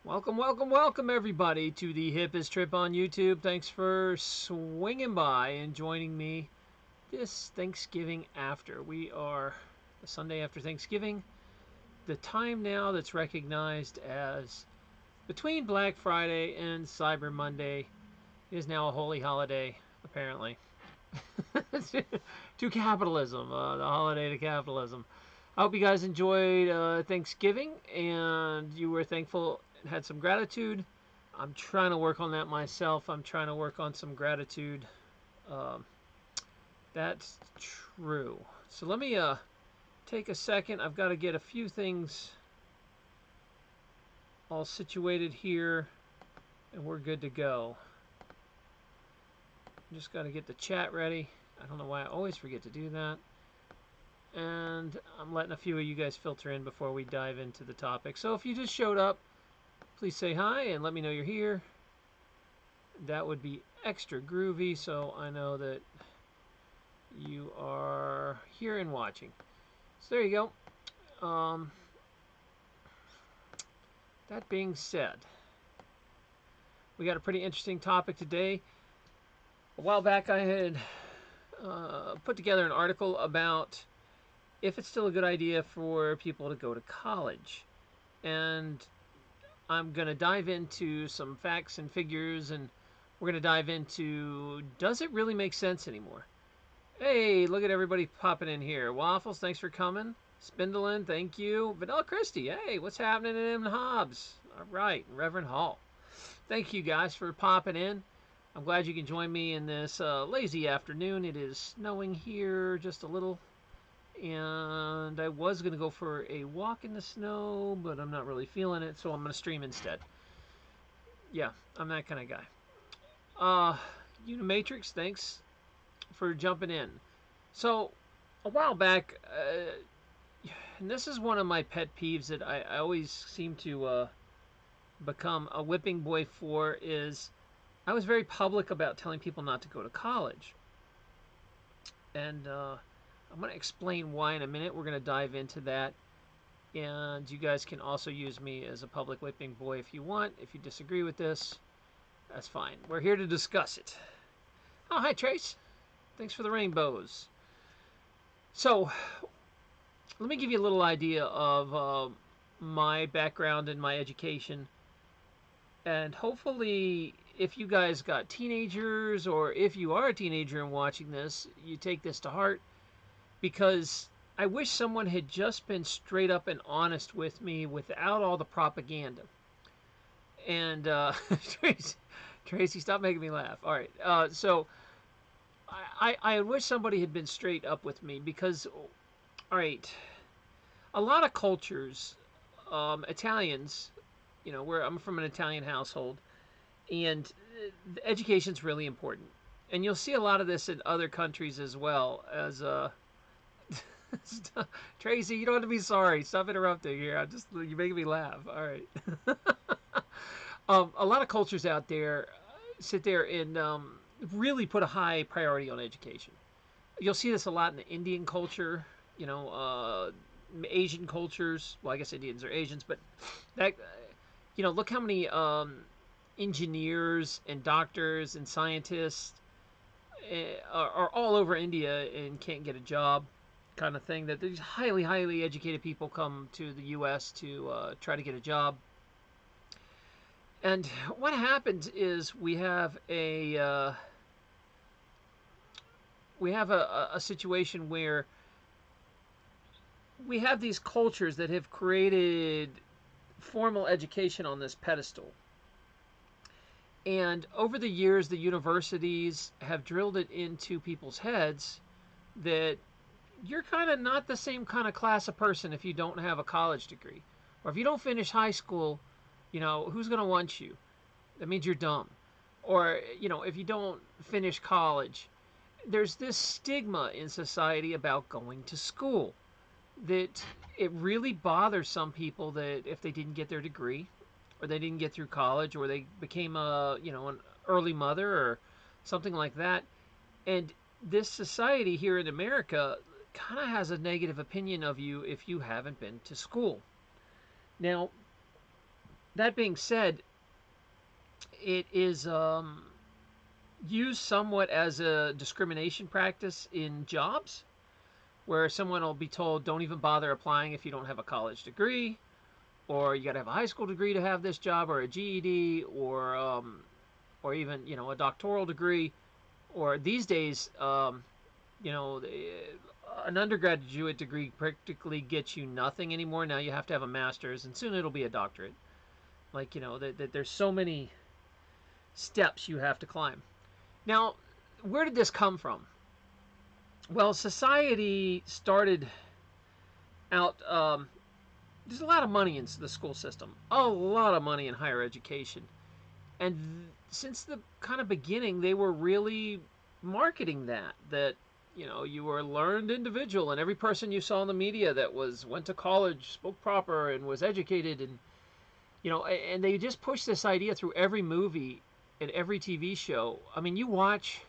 Welcome, welcome, welcome, everybody, to the hippest trip on YouTube. Thanks for swinging by and joining me this Thanksgiving after. We are the Sunday after Thanksgiving, the time now that's recognized as between Black Friday and Cyber Monday is now a holy holiday, apparently. To capitalism, the holiday to capitalism. I hope you guys enjoyed Thanksgiving and you were thankful and had some gratitude. I'm trying to work on that myself. I'm trying to work on some gratitude. Um, that's true. So let me take a second. I've got to get a few things all situated here and we're good to go. Just got to get the chat ready. I don't know why I always forget to do that. And I'm letting a few of you guys filter in before we dive into the topic. So if you just showed up, please say hi and let me know you're here. That would be extra groovy, so I know that you are here and watching. So there you go. That being said, we got a pretty interesting topic today. A while back I had put together an article about if it's still a good idea for people to go to college. And I'm going to dive into some facts and figures, and we're going to dive into, does it really make sense anymore? Hey, look at everybody popping in here. Waffles, thanks for coming. Spindlin, thank you. Vanilla Christie, hey, what's happening in Hobbs? All right, Reverend Hall. Thank you guys for popping in. I'm glad you can join me in this lazy afternoon. It is snowing here just a little. And I was going to go for a walk in the snow, but I'm not really feeling it, so I'm going to stream instead. Yeah, I'm that kind of guy. Unimatrix, thanks for jumping in. So, a while back, and this is one of my pet peeves that I always seem to become a whipping boy for, is I was very public about telling people not to go to college. And I'm going to explain why in a minute. We're going to dive into that. And you guys can also use me as a public whipping boy if you want. If you disagree with this, that's fine. We're here to discuss it. Oh, hi, Trace. Thanks for the rainbows. So, let me give you a little idea of my background and my education. And hopefully, if you guys got teenagers, or if you are a teenager and watching this, you take this to heart. Because I wish someone had just been straight up and honest with me without all the propaganda. And Tracy, stop making me laugh. All right, so I wish somebody had been straight up with me because, all right, a lot of cultures, Italians, you know, I'm from an Italian household, and education's really important. And you'll see a lot of this in other countries as well as Tracy, you don't have to be sorry. Stop interrupting here. You're making me laugh. All right. A lot of cultures out there sit there and really put a high priority on education. You'll see this a lot in the Indian culture, you know, Asian cultures. Well, I guess Indians are Asians, but that, you know, look how many engineers and doctors and scientists are all over India and can't get a job. Kind of thing, that these highly educated people come to the U.S. to try to get a job. And what happens is we have a situation where we have these cultures that have created formal education on this pedestal. And over the years, the universities have drilled it into people's heads that you're kind of not the same kind of class of person if you don't have a college degree. Or if you don't finish high school, you know, who's going to want you? That means you're dumb. Or, you know, if you don't finish college, there's this stigma in society about going to school that it really bothers some people that if they didn't get their degree, or they didn't get through college, or they became a, you know, an early mother or something like that. And this society here in America kind of has a negative opinion of you if you haven't been to school. Now, that being said, it is used somewhat as a discrimination practice in jobs, where someone will be told, don't even bother applying if you don't have a college degree, or you got to have a high school degree to have this job, or a GED, or even, you know, a doctoral degree, or these days, you know, an undergraduate degree practically gets you nothing anymore. Now you have to have a master's, and soon it'll be a doctorate. Like, you know, there's so many steps you have to climb. Now, where did this come from? Well, society started out. There's a lot of money in the school system, a lot of money in higher education, and since the kind of beginning, they were really marketing that you know, you were a learned individual, and every person you saw in the media that went to college, spoke proper, and was educated, and you know, and they just pushed this idea through every movie and every TV show. I mean, you watch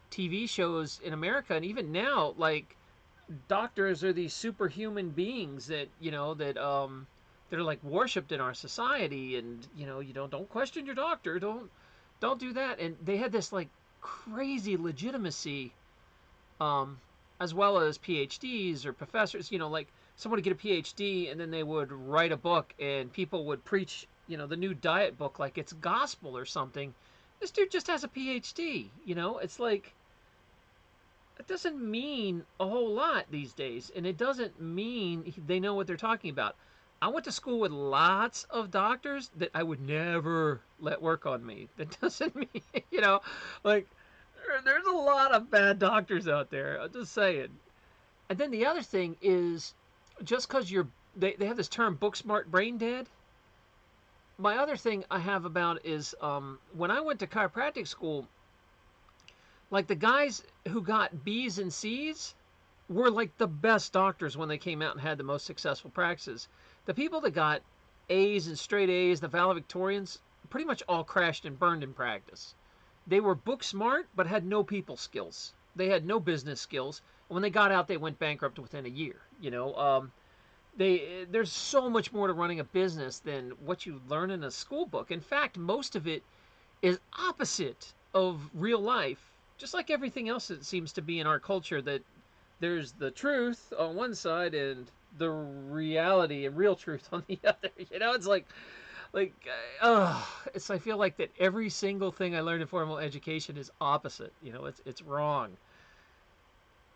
TV shows in America, and even now, like, doctors are these superhuman beings that, you know, that are like worshipped in our society, and you know, you don't question your doctor, don't do that, and they had this like crazy legitimacy, as well as PhDs or professors. You know, like someone would get a PhD and then they would write a book, and people would preach, you know, the new diet book like it's gospel or something. This dude just has a PhD. You know, it's like, it doesn't mean a whole lot these days, and it doesn't mean they know what they're talking about. I went to school with lots of doctors that I would never let work on me. That doesn't mean, you know, like, there's a lot of bad doctors out there. I'm just saying. And then the other thing is, just because they have this term, book smart, brain dead. My other thing I have about is, when I went to chiropractic school, like the guys who got B's and C's were like the best doctors when they came out and had the most successful practices. The people that got A's and straight A's, the valedictorians, pretty much all crashed and burned in practice. They were book smart, but had no people skills. They had no business skills. And when they got out, they went bankrupt within a year. You know, there's so much more to running a business than what you learn in a school book. In fact, most of it is opposite of real life. Just like everything else that seems to be in our culture, that there's the truth on one side and the reality and real truth on the other. You know, it's like, I feel like that every single thing I learned in formal education is opposite. You know, it's wrong.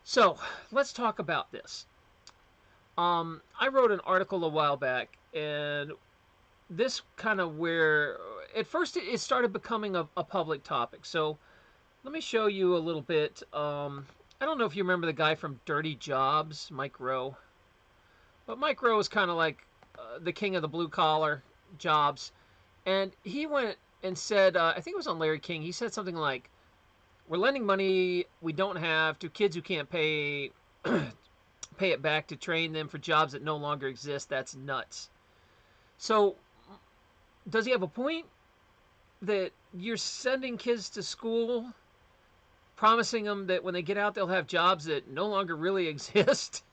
So let's talk about this. I wrote an article a while back, and this kind of where at first it started becoming a public topic. So let me show you a little bit. I don't know if you remember the guy from Dirty Jobs, Mike Rowe. But Mike Rowe is kind of like the king of the blue collar jobs. And he went and said, I think it was on Larry King, he said something like, we're lending money we don't have to kids who can't pay pay it back to train them for jobs that no longer exist. That's nuts. So does he have a point? That you're sending kids to school, promising them that when they get out they'll have jobs that no longer really exist,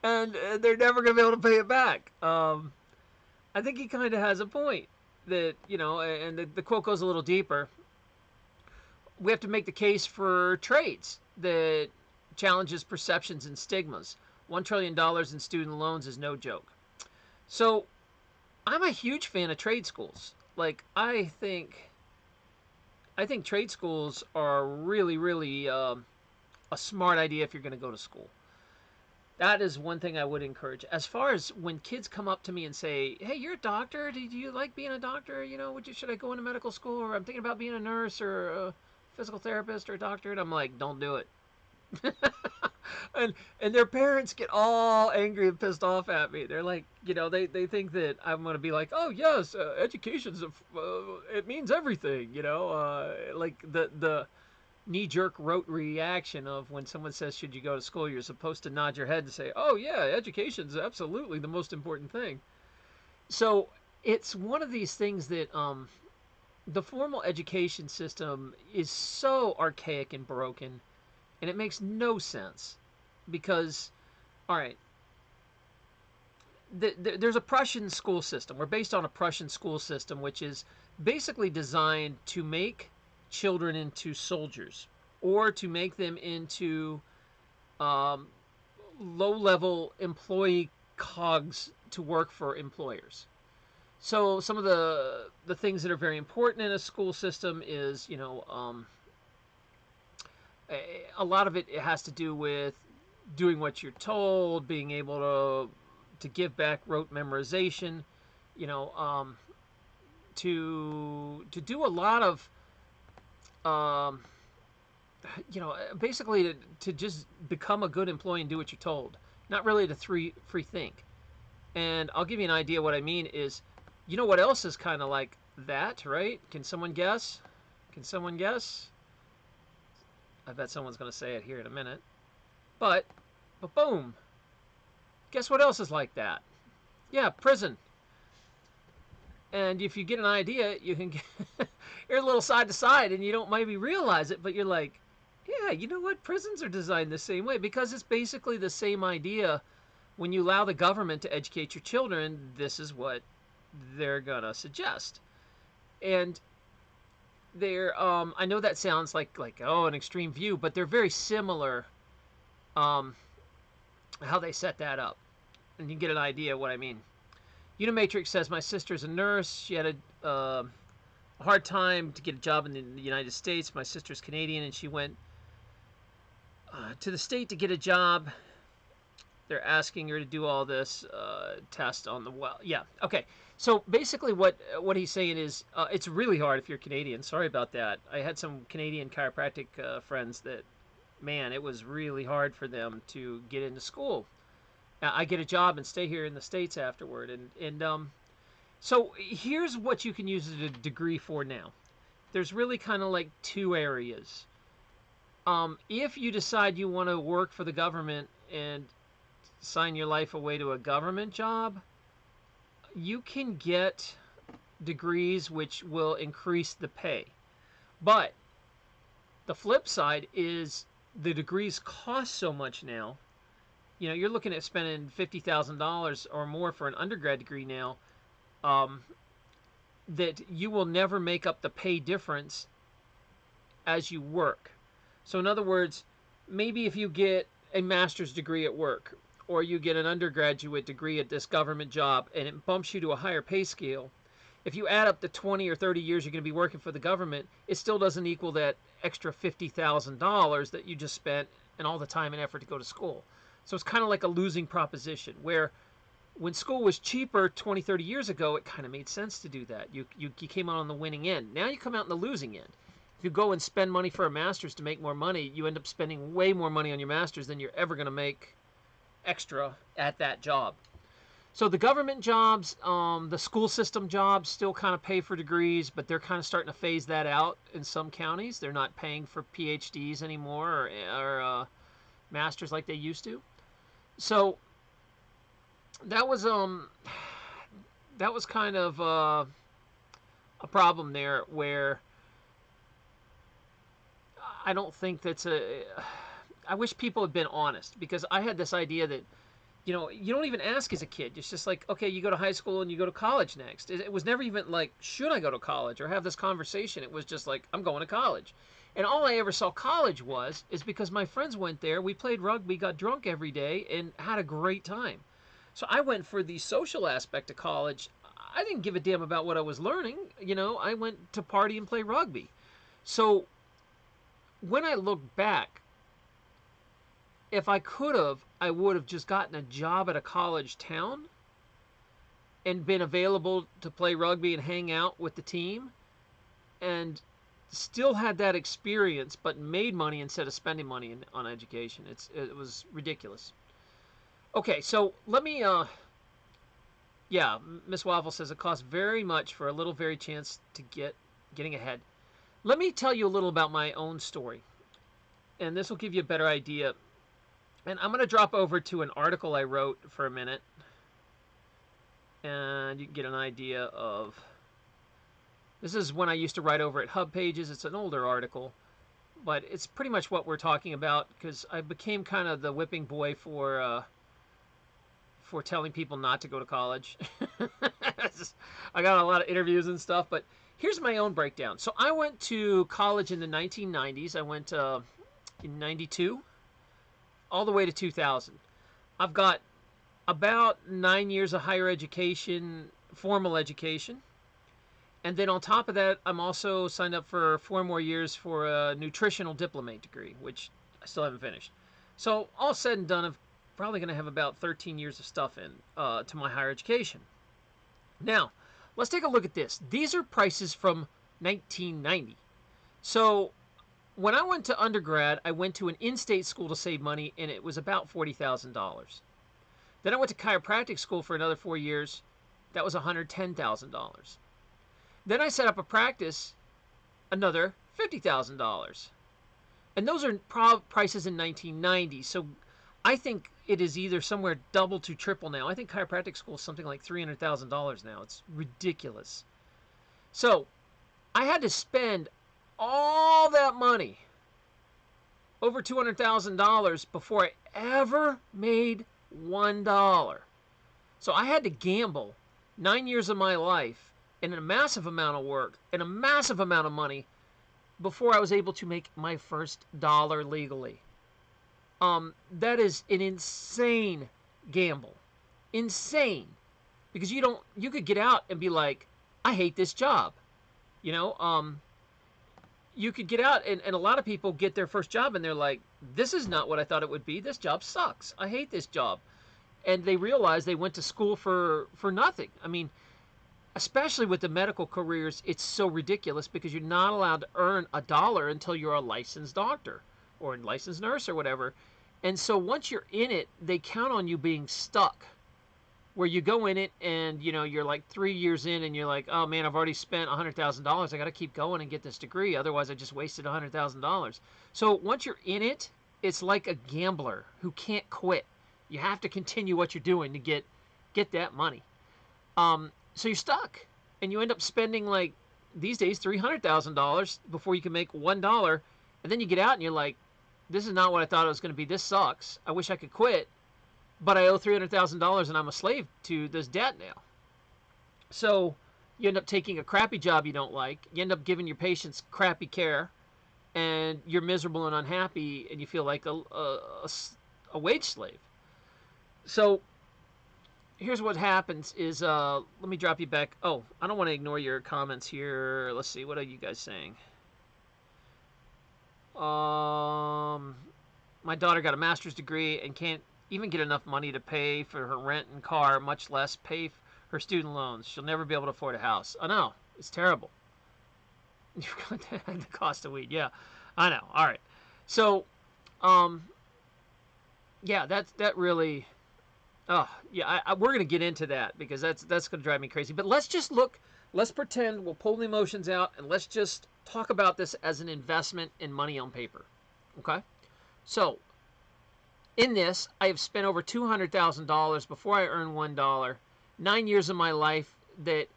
and they're never going to be able to pay it back. I think he kind of has a point. That, you know, and the quote goes a little deeper. We have to make the case for trades that challenges perceptions and stigmas. $1 trillion in student loans is no joke. So I'm a huge fan of trade schools. Like, I think trade schools are really, really a smart idea if you're going to go to school. That is one thing I would encourage. As far as when kids come up to me and say, hey, you're a doctor, do you like being a doctor? You know, should I go into medical school? Or I'm thinking about being a nurse or a physical therapist or a doctor. And I'm like, don't do it. and their parents get all angry and pissed off at me. They're like, you know, they think that I'm going to be like, oh yes, education's it means everything, you know, like the knee-jerk rote reaction of when someone says, should you go to school, you're supposed to nod your head and say, oh yeah, education's absolutely the most important thing. So it's one of these things that the formal education system is so archaic and broken, and it makes no sense. Because, all right, there's a Prussian school system. We're based on a Prussian school system, which is basically designed to make children into soldiers or to make them into um, low-level employee cogs to work for employers. So some of the things that are very important in a school system is, a lot of it has to do with doing what you're told, being able to give back rote memorization, you know, to do a lot of, um, basically to just become a good employee and do what you're told, not really to free think. And I'll give you an idea. What I mean is, you know what else is kind of like that, right? Can someone guess? Can someone guess? I bet someone's going to say it here in a minute. But boom. Guess what else is like that? Yeah, prison. And if you get an idea, you can get you're a little side to side and you don't maybe realize it, but you're like, yeah, you know what? Prisons are designed the same way because it's basically the same idea. When you allow the government to educate your children, this is what they're going to suggest. And they're I know that sounds like oh, an extreme view, but they're very similar how they set that up. And you get an idea of what I mean. Unimatrix says, my sister's a nurse. She had a hard time to get a job in the United States. My sister's Canadian, and she went to the state to get a job. They're asking her to do all this test on the well. Yeah, okay. So basically what he's saying is it's really hard if you're Canadian. Sorry about that. I had some Canadian chiropractic friends that, man, it was really hard for them to get into school. I get a job and stay here in the States afterward. So here's what you can use as a degree for now. There's really kind of like two areas. If you decide you want to work for the government and sign your life away to a government job, you can get degrees which will increase the pay. But the flip side is the degrees cost so much now. You're looking at spending $50,000 or more for an undergrad degree now, that you will never make up the pay difference as you work. So in other words, maybe if you get a master's degree at work, or you get an undergraduate degree at this government job, and it bumps you to a higher pay scale, if you add up the 20 or 30 years you're going to be working for the government, it still doesn't equal that extra $50,000 that you just spent and all the time and effort to go to school. So it's kind of like a losing proposition, where when school was cheaper 20, 30 years ago, it kind of made sense to do that. You came out on the winning end. Now you come out on the losing end. If you go and spend money for a master's to make more money, you end up spending way more money on your master's than you're ever going to make extra at that job. So the government jobs, the school system jobs still kind of pay for degrees, but they're kind of starting to phase that out in some counties. They're not paying for PhDs anymore or masters like they used to. So that was kind of a problem there, where I don't think that's I wish people had been honest, because I had this idea that, you don't even ask as a kid. It's just like, okay, you go to high school and you go to college next. It was never even like, should I go to college or have this conversation? It was just like, I'm going to college. And all I ever saw college is because my friends went there. We played rugby, got drunk every day, and had a great time. So I went for the social aspect of college. I didn't give a damn about what I was learning. I went to party and play rugby. So when I look back, if I could have, I would have just gotten a job at a college town and been available to play rugby and hang out with the team, and still had that experience, but made money instead of spending money on education. It was ridiculous. Okay, so let me, yeah, Miss Waffle says it costs very much for a little very chance to getting ahead. Let me tell you a little about my own story, and this will give you a better idea. And I'm going to drop over to an article I wrote for a minute, and you can get an idea of. This is when I used to write over at Hub Pages. It's an older article, but it's pretty much what we're talking about, because I became kind of the whipping boy for for telling people not to go to college. I got a lot of interviews and stuff, but here's my own breakdown. So I went to college in the 1990s. I went in 92 all the way to 2000. I've got about 9 years of higher education, formal education. And then on top of that, I'm also signed up for 4 more years for a nutritional diplomate degree, which I still haven't finished. So all said and done, I'm probably going to have about 13 years of stuff in to my higher education. Now, let's take a look at this. These are prices from 1990. So when I went to undergrad, I went to an in-state school to save money, and it was about $40,000. Then I went to chiropractic school for another 4 years. That was $110,000. Then I set up a practice, another $50,000. And those are prices in 1990. So I think it is either somewhere double to triple now. I think chiropractic school is something like $300,000 now. It's ridiculous. So I had to spend all that money, over $200,000, before I ever made $1. So I had to gamble 9 years of my life and a massive amount of work and a massive amount of money before I was able to make my first dollar legally. That is an insane gamble. Insane. Because you could get out and be like, I hate this job. You know, you could get out and a lot of people get their first job and they're like, this is not what I thought it would be. This job sucks. I hate this job. And they realize they went to school for nothing. I mean, especially with the medical careers, it's so ridiculous because you're not allowed to earn $1 until you're a licensed doctor or a licensed nurse or whatever. And so once you're in it, they count on you being stuck. Where you go in it and, you know, you're like 3 years in and you're like, oh man, I've already spent $100,000. I got to keep going and get this degree. Otherwise, I just wasted $100,000. So once you're in it, it's like a gambler who can't quit. You have to continue what you're doing to get that money. So you're stuck, and you end up spending, like, these days, $300,000 before you can make $1, and then you get out and you're like, this is not what I thought it was going to be. This sucks. I wish I could quit, but I owe $300,000 and I'm a slave to this debt now. So you end up taking a crappy job you don't like. You end up giving your patients crappy care, and you're miserable and unhappy, and you feel like a wage slave. So here's what happens is, let me drop you back. Oh, I don't want to ignore your comments here. Let's see, what are you guys saying? My daughter got a master's degree and can't even get enough money to pay for her rent and car, much less pay her student loans. She'll never be able to afford a house. I know, it's terrible. You've got the cost of weed. Yeah, I know. All right. So, yeah, that really... Oh, yeah, we're going to get into that because that's going to drive me crazy. But let's just look, let's pretend, we'll pull the emotions out, and let's just talk about this as an investment in money on paper. Okay? So, in this, I have spent over $200,000 before I earned $1. 9 years of my life that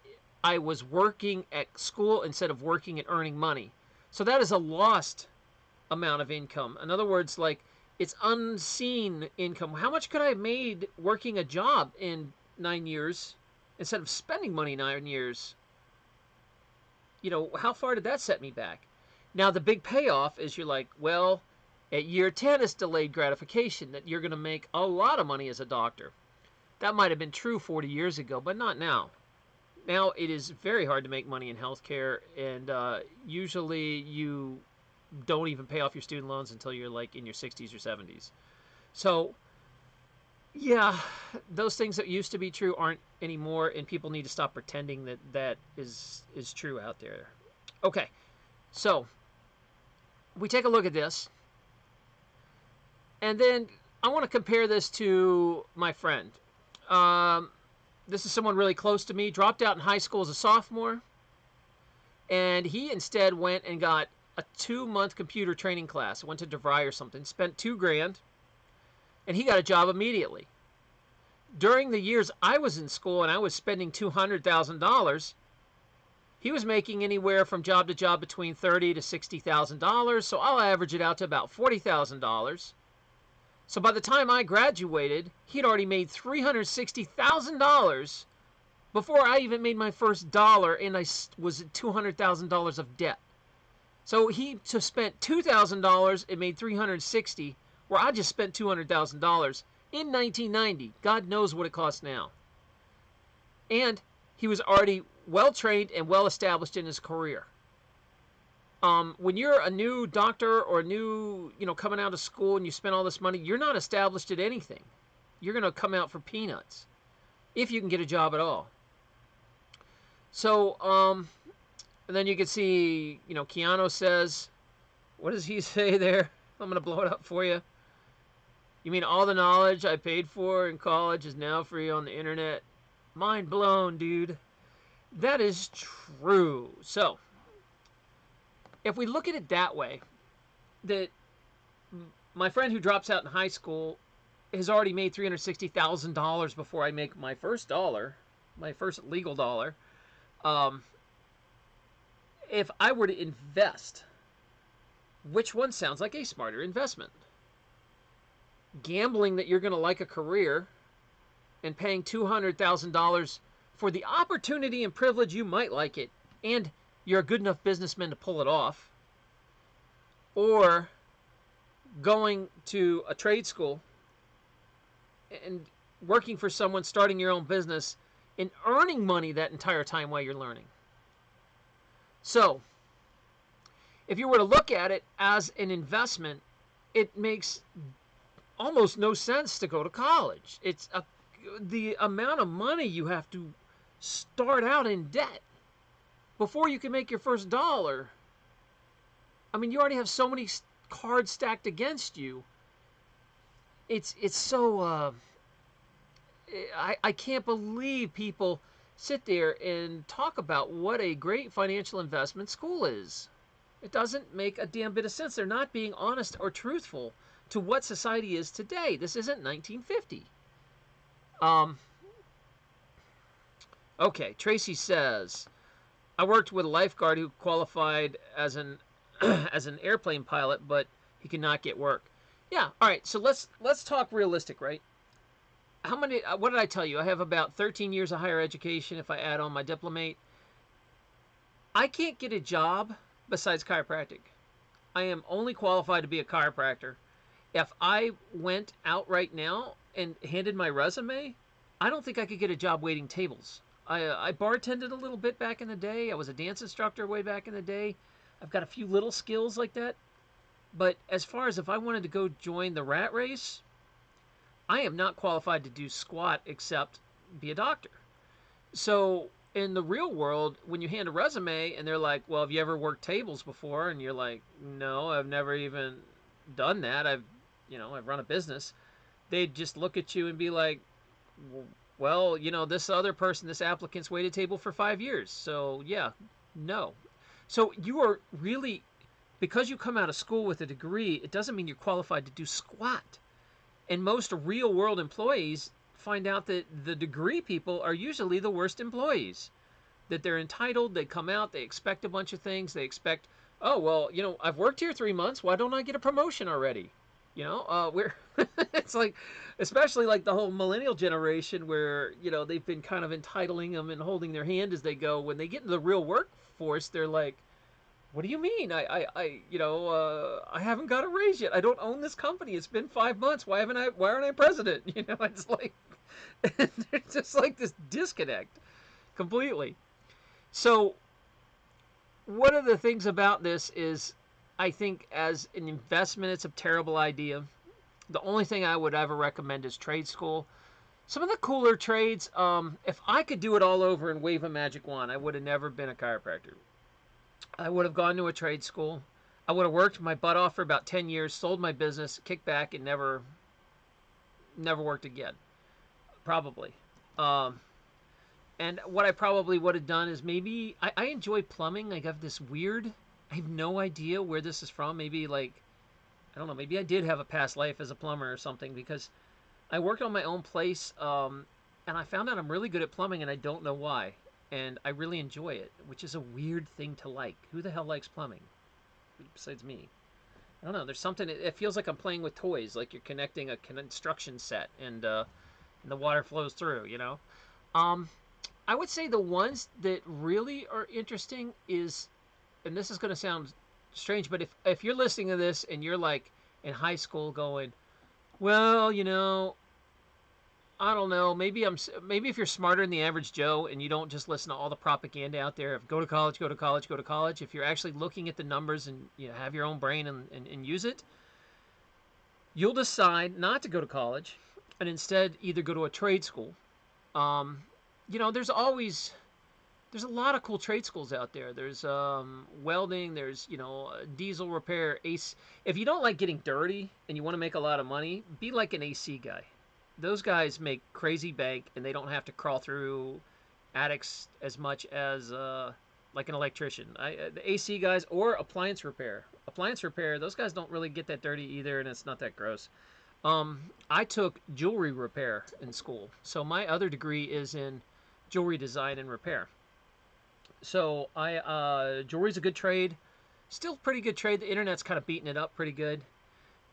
I was working at school instead of working and earning money. So that is a lost amount of income. In other words, like, it's unseen income. How much could I have made working a job in 9 years instead of spending money 9 years? You know, how far did that set me back? Now, the big payoff is you're like, well, at year 10, it's delayed gratification, that you're going to make a lot of money as a doctor. That might have been true 40 years ago, but not now. Now, it is very hard to make money in healthcare, and usually you don't even pay off your student loans until you're like in your 60s or 70s. So, yeah, those things that used to be true aren't anymore, and people need to stop pretending that that is true out there. Okay, so we take a look at this, and then I want to compare this to my friend. This is someone really close to me, dropped out in high school as a sophomore, and he instead went and got a 2-month computer training class. Went to DeVry or something, spent $2,000, and he got a job immediately. During the years I was in school and I was spending $200,000, he was making anywhere from job to job between $30,000 to $60,000, so I'll average it out to about $40,000. So by the time I graduated, he'd already made $360,000 before I even made my first dollar, and I was at $200,000 of debt. So he just spent $2,000 and made $360,000, where I just spent $200,000 in 1990. God knows what it costs now. And he was already well trained and well established in his career. When you're a new doctor or a new, coming out of school and you spend all this money, you're not established at anything. You're going to come out for peanuts if you can get a job at all. So, and then you can see, Keanu says, what does he say there? I'm going to blow it up for you. You mean all the knowledge I paid for in college is now free on the internet? Mind blown, dude. That is true. So, if we look at it that way, that my friend who drops out in high school has already made $360,000 before I make my first dollar, my first legal dollar. If I were to invest, which one sounds like a smarter investment? Gambling that you're going to like a career and paying $200,000 for the opportunity and privilege you might like it, and you're a good enough businessman to pull it off, or going to a trade school and working for someone, starting your own business, and earning money that entire time while you're learning. So, if you were to look at it as an investment, it makes almost no sense to go to college. The amount of money you have to start out in debt before you can make your first dollar. I mean, you already have so many cards stacked against you. It's so I can't believe people sit there and talk about what a great financial investment school is. It doesn't make a damn bit of sense. They're not being honest or truthful to what society is today. This isn't 1950. Okay, Tracy says, I worked with a lifeguard who qualified as an as an airplane pilot, but he could not get work. Yeah, all right. So let's talk realistic, right? How many? What did I tell you? I have about 13 years of higher education. If I add on my diplomate, I can't get a job besides chiropractic. I am only qualified to be a chiropractor. If I went out right now and handed my resume, I don't think I could get a job waiting tables. I bartended a little bit back in the day. I was a dance instructor way back in the day. I've got a few little skills like that. But as far as if I wanted to go join the rat race, I am not qualified to do squat except be a doctor. So in the real world, when you hand a resume and they're like, well, have you ever worked tables before? And you're like, no, I've never even done that. I've run a business. They'd just look at you and be like, well, this other person, this applicant's waited table for 5 years. So yeah, no. So you are really, because you come out of school with a degree, it doesn't mean you're qualified to do squat. And most real world employees find out that the degree people are usually the worst employees. That they're entitled, they come out, they expect a bunch of things. They expect, oh, well, I've worked here 3 months. Why don't I get a promotion already? We're it's like, especially like the whole millennial generation where, they've been kind of entitling them and holding their hand as they go. When they get into the real workforce, they're like, what do you mean? I haven't got a raise yet. I don't own this company. It's been 5 months. Why aren't I president? It's like, there's just like this disconnect completely. So one of the things about this is, I think as an investment, it's a terrible idea. The only thing I would ever recommend is trade school. Some of the cooler trades, if I could do it all over and wave a magic wand, I would have never been a chiropractor. I would have gone to a trade school. I would have worked my butt off for about 10 years, sold my business, kicked back, and never worked again. Probably. And what I probably would have done is maybe, I enjoy plumbing. I have this weird, I have no idea where this is from. Maybe like, I don't know, maybe I did have a past life as a plumber or something, because I worked on my own place, and I found out I'm really good at plumbing, and I don't know why. And I really enjoy it, which is a weird thing to like. Who the hell likes plumbing? Besides me. I don't know. There's something. It feels like I'm playing with toys, like you're connecting a construction set, and the water flows through. Um, I would say the ones that really are interesting is, and this is going to sound strange, but if you're listening to this and you're like in high school going, well, I don't know. Maybe if you're smarter than the average Joe and you don't just listen to all the propaganda out there of go to college, go to college, go to college. If you're actually looking at the numbers and have your own brain and use it, you'll decide not to go to college and instead either go to a trade school. Um, there's a lot of cool trade schools out there. There's welding. There's diesel repair. AC. If you don't like getting dirty and you want to make a lot of money, be like an AC guy. Those guys make crazy bank and they don't have to crawl through attics as much as like an electrician. The AC guys or appliance repair. Appliance repair. Those guys don't really get that dirty either, and it's not that gross. I took jewelry repair in school, so my other degree is in jewelry design and repair. So jewelry's a good trade, still pretty good trade. The internet's kind of beating it up pretty good.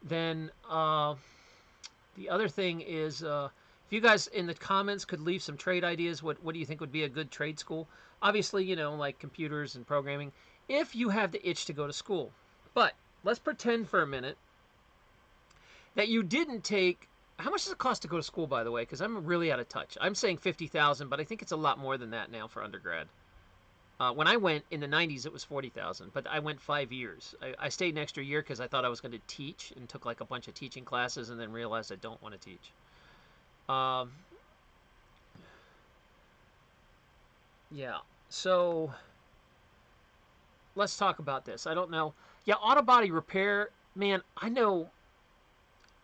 Then the other thing is, if you guys in the comments could leave some trade ideas, what do you think would be a good trade school? Obviously, like computers and programming, if you have the itch to go to school. But let's pretend for a minute that you didn't take. How much does it cost to go to school, by the way? Because I'm really out of touch. I'm saying 50,000, but I think it's a lot more than that now for undergrad. When I went in the 90s, it was 40,000, but I went 5 years. I stayed an extra year because I thought I was going to teach and took like a bunch of teaching classes and then realized I don't want to teach. Yeah, so let's talk about this. I don't know. Yeah, auto body repair, man, I know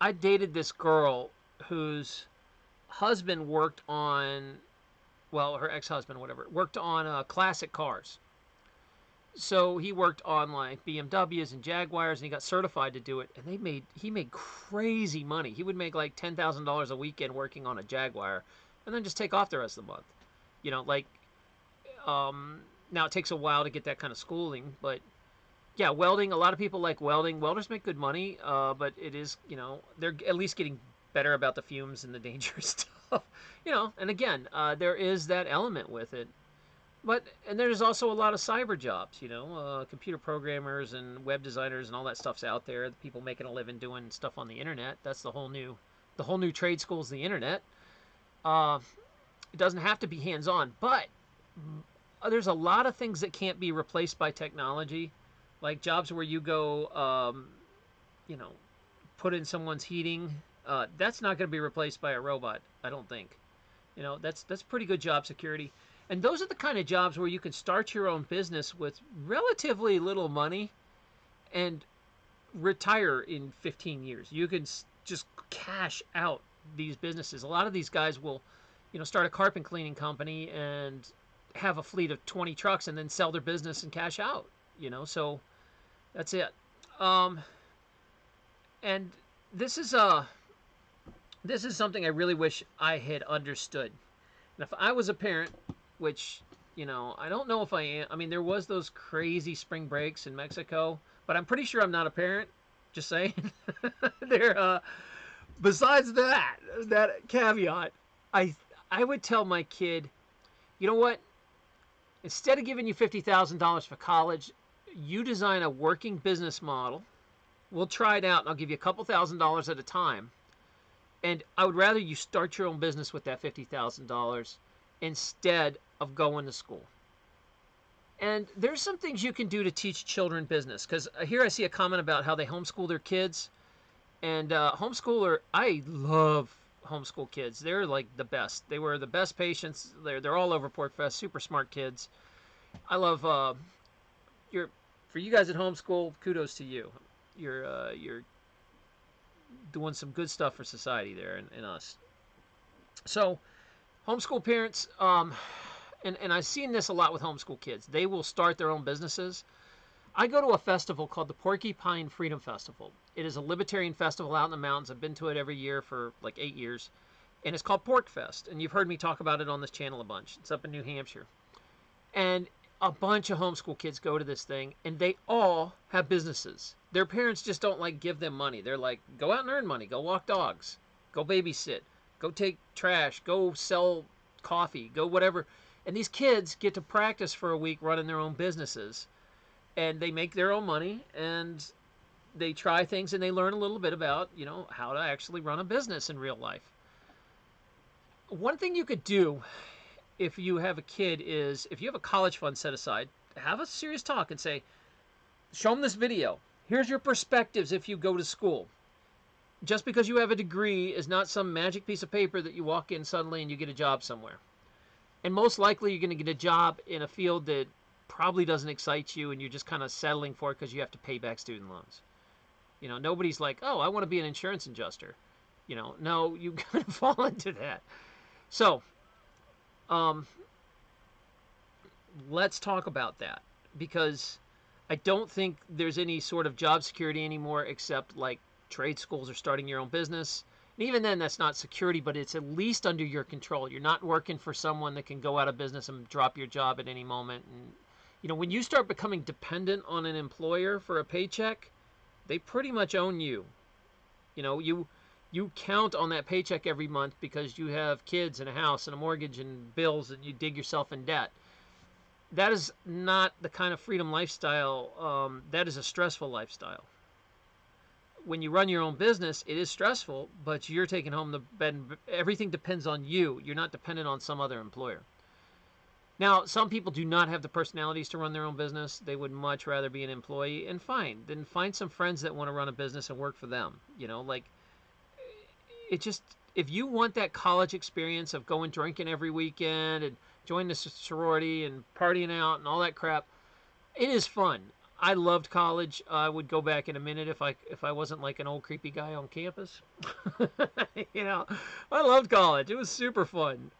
I dated this girl whose husband worked on, well, her ex-husband, whatever, worked on classic cars. So he worked on like BMWs and Jaguars, and he got certified to do it. And he made crazy money. He would make like $10,000 a weekend working on a Jaguar, and then just take off the rest of the month. Like now it takes a while to get that kind of schooling, but yeah, welding. A lot of people like welding. Welders make good money, but it is they're at least getting better about the fumes and the dangerous stuff. And again, there is that element with it. And there's also a lot of cyber jobs, computer programmers and web designers and all that stuff's out there. The people making a living doing stuff on the internet. That's the whole new trade school is the internet. It doesn't have to be hands-on, but there's a lot of things that can't be replaced by technology, like jobs where you go, put in someone's heating. That's not going to be replaced by a robot, I don't think. That's pretty good job security. And those are the kind of jobs where you can start your own business with relatively little money and retire in 15 years. You can just cash out these businesses. A lot of these guys will, start a carpet cleaning company and have a fleet of 20 trucks and then sell their business and cash out, so that's it. And this is something I really wish I had understood. And if I was a parent, which, I don't know if I am. I mean, there was those crazy spring breaks in Mexico, but I'm pretty sure I'm not a parent. Just saying. Besides that caveat, I would tell my kid, you know what? Instead of giving you $50,000 for college, you design a working business model. We'll try it out, and I'll give you a couple $1,000s at a time. And I would rather you start your own business with that $50,000 instead of going to school. And there's some things you can do to teach children business. Because here I see a comment about how they homeschool their kids. And I love homeschool kids. They're like the best. They were the best patients. They're all over PorcFest. Super smart kids. I love for you guys at homeschool. Kudos to you. You're doing some good stuff for society there and us. So homeschool parents, and I've seen this a lot with homeschool kids. They will start their own businesses. I go to a festival called the Porcupine Freedom Festival. It is a libertarian festival out in the mountains. I've been to it every year for like 8 years. And it's called PorcFest. And you've heard me talk about it on this channel a bunch. It's up in New Hampshire. And a bunch of homeschool kids go to this thing, and they all have businesses. Their parents just don't like give them money. They're like, go out and earn money, go walk dogs, go babysit, go take trash, go sell coffee, go whatever. And these kids get to practice for a week running their own businesses, and they make their own money, and they try things, and they learn a little bit about, you know, how to actually run a business in real life. One thing you could do if you have a kid is, if you have a college fund set aside, have a serious talk and say, show them this video. Here's your perspectives if you go to school. Just because you have a degree is not some magic piece of paper that you walk in suddenly and you get a job somewhere. And most likely you're going to get a job in a field that probably doesn't excite you, and you're just kind of settling for it because you have to pay back student loans. You know, nobody's like, oh, I want to be an insurance adjuster. You know, no, you kind of fall into that. So, let's talk about that, because I don't think there's any sort of job security anymore, except like trade schools are starting your own business. And even then, that's not security, but it's at least under your control. You're not working for someone that can go out of business and drop your job at any moment. And, you know, when you start becoming dependent on an employer for a paycheck, they pretty much own you. You know, you count on that paycheck every month because you have kids and a house and a mortgage and bills, and you dig yourself in debt. That is not the kind of freedom lifestyle. That is a stressful lifestyle. When you run your own business, it is stressful, but you're taking home the bed. Everything depends on you. You're not dependent on some other employer. Now, some people do not have the personalities to run their own business. They would much rather be an employee, and fine. Then find some friends that want to run a business and work for them. You know, like, it just, if you want that college experience of going drinking every weekend and joining the sorority and partying out and all that crap, it is fun. I loved college. I would go back in a minute if I wasn't like an old creepy guy on campus. You know, I loved college. It was super fun.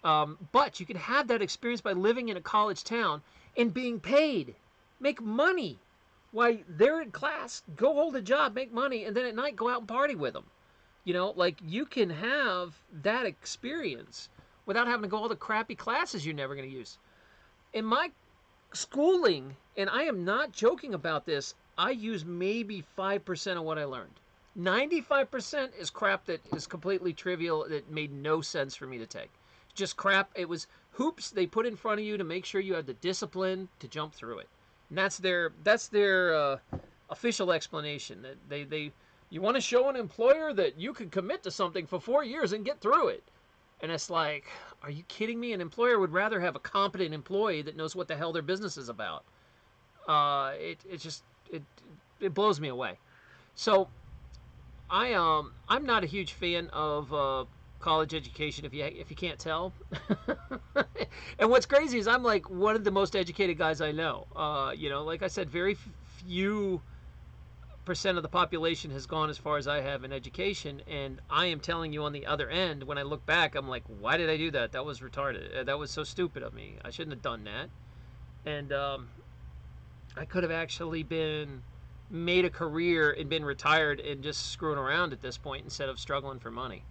But you can have that experience by living in a college town and being paid. Make money. While they're in class, go hold a job, make money, and then at night go out and party with them. You know, like, you can have that experience without having to go all the crappy classes you're never going to use. In my schooling, and I am not joking about this, I use maybe 5% of what I learned. 95% is crap that is completely trivial, that made no sense for me to take. Just crap. It was hoops they put in front of you to make sure you had the discipline to jump through it. And that's their official explanation. That you want to show an employer that you can commit to something for 4 years and get through it. And it's like, are you kidding me? An employer would rather have a competent employee that knows what the hell their business is about. It blows me away. So I'm not a huge fan of college education, if you can't tell. And what's crazy is I'm like one of the most educated guys I know. You know, like I said, very few percent of the population has gone as far as I have in education, and I am telling you, on the other end, when I look back, I'm like, why did I do that? That was retarded. That was so stupid of me. I shouldn't have done that. And I could have actually made a career and been retired and just screwing around at this point instead of struggling for money.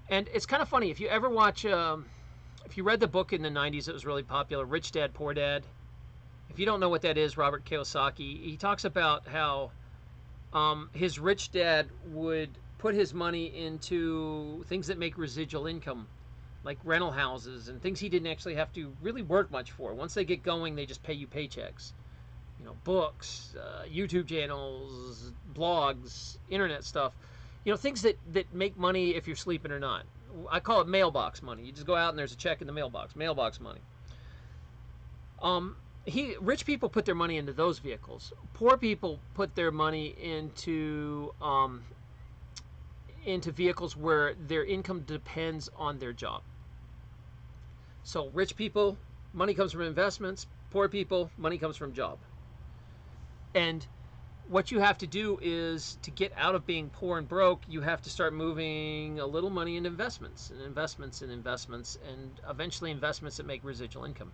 And it's kind of funny, if you ever watch, if you read the book in the 90s that was really popular, Rich Dad, Poor Dad. If you don't know what that is, Robert Kiyosaki, he talks about how his rich dad would put his money into things that make residual income, like rental houses and things he didn't actually have to really work much for. Once they get going, they just pay you paychecks. You know, books, YouTube channels, blogs, internet stuff. You know, things that make money if you're sleeping or not. I call it mailbox money. You just go out and there's a check in the mailbox. Mailbox money. Rich people put their money into those vehicles. Poor people put their money into vehicles where their income depends on their job. So rich people, money comes from investments. Poor people, money comes from job. And what you have to do is, to get out of being poor and broke, you have to start moving a little money into investments and investments and investments, and eventually investments that make residual income.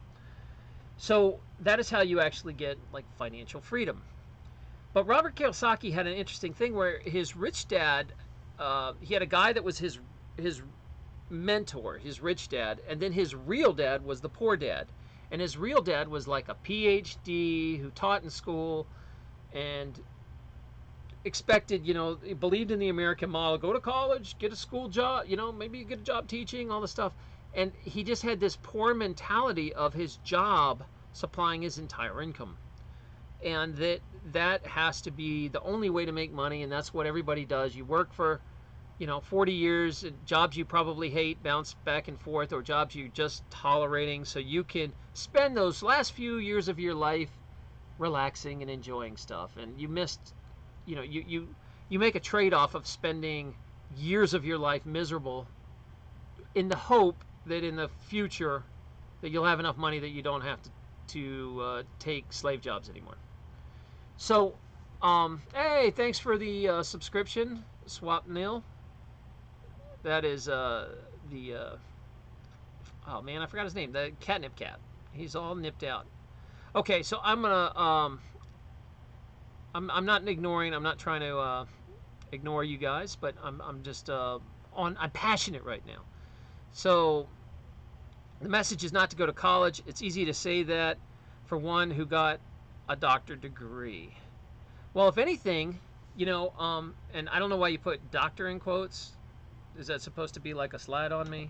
So that is how you actually get like financial freedom. But Robert Kiyosaki had an interesting thing where his rich dad, he had a guy that was his mentor, his rich dad, and then his real dad was the poor dad. And his real dad was like a PhD who taught in school and expected, believed in the American model, go to college, get a school job, maybe get a job teaching, all this stuff. And he just had this poor mentality of his job supplying his entire income. And that has to be the only way to make money, and that's what everybody does. You work for 40 years, jobs you probably hate, bounce back and forth, or jobs you're just tolerating, so you can spend those last few years of your life relaxing and enjoying stuff. And you missed, you make a trade-off of spending years of your life miserable in the hope that in the future that you'll have enough money that you don't have to take slave jobs anymore. So, hey, thanks for the subscription, Swapnil. That is oh man, I forgot his name. The catnip cat. He's all nipped out. Okay, so I'm gonna I'm not ignoring. I'm not trying to ignore you guys, but I'm just I'm passionate right now. So the message is not to go to college. It's easy to say that for one who got a doctorate degree. Well, if anything, and I don't know why you put doctor in quotes. Is that supposed to be like a slide on me?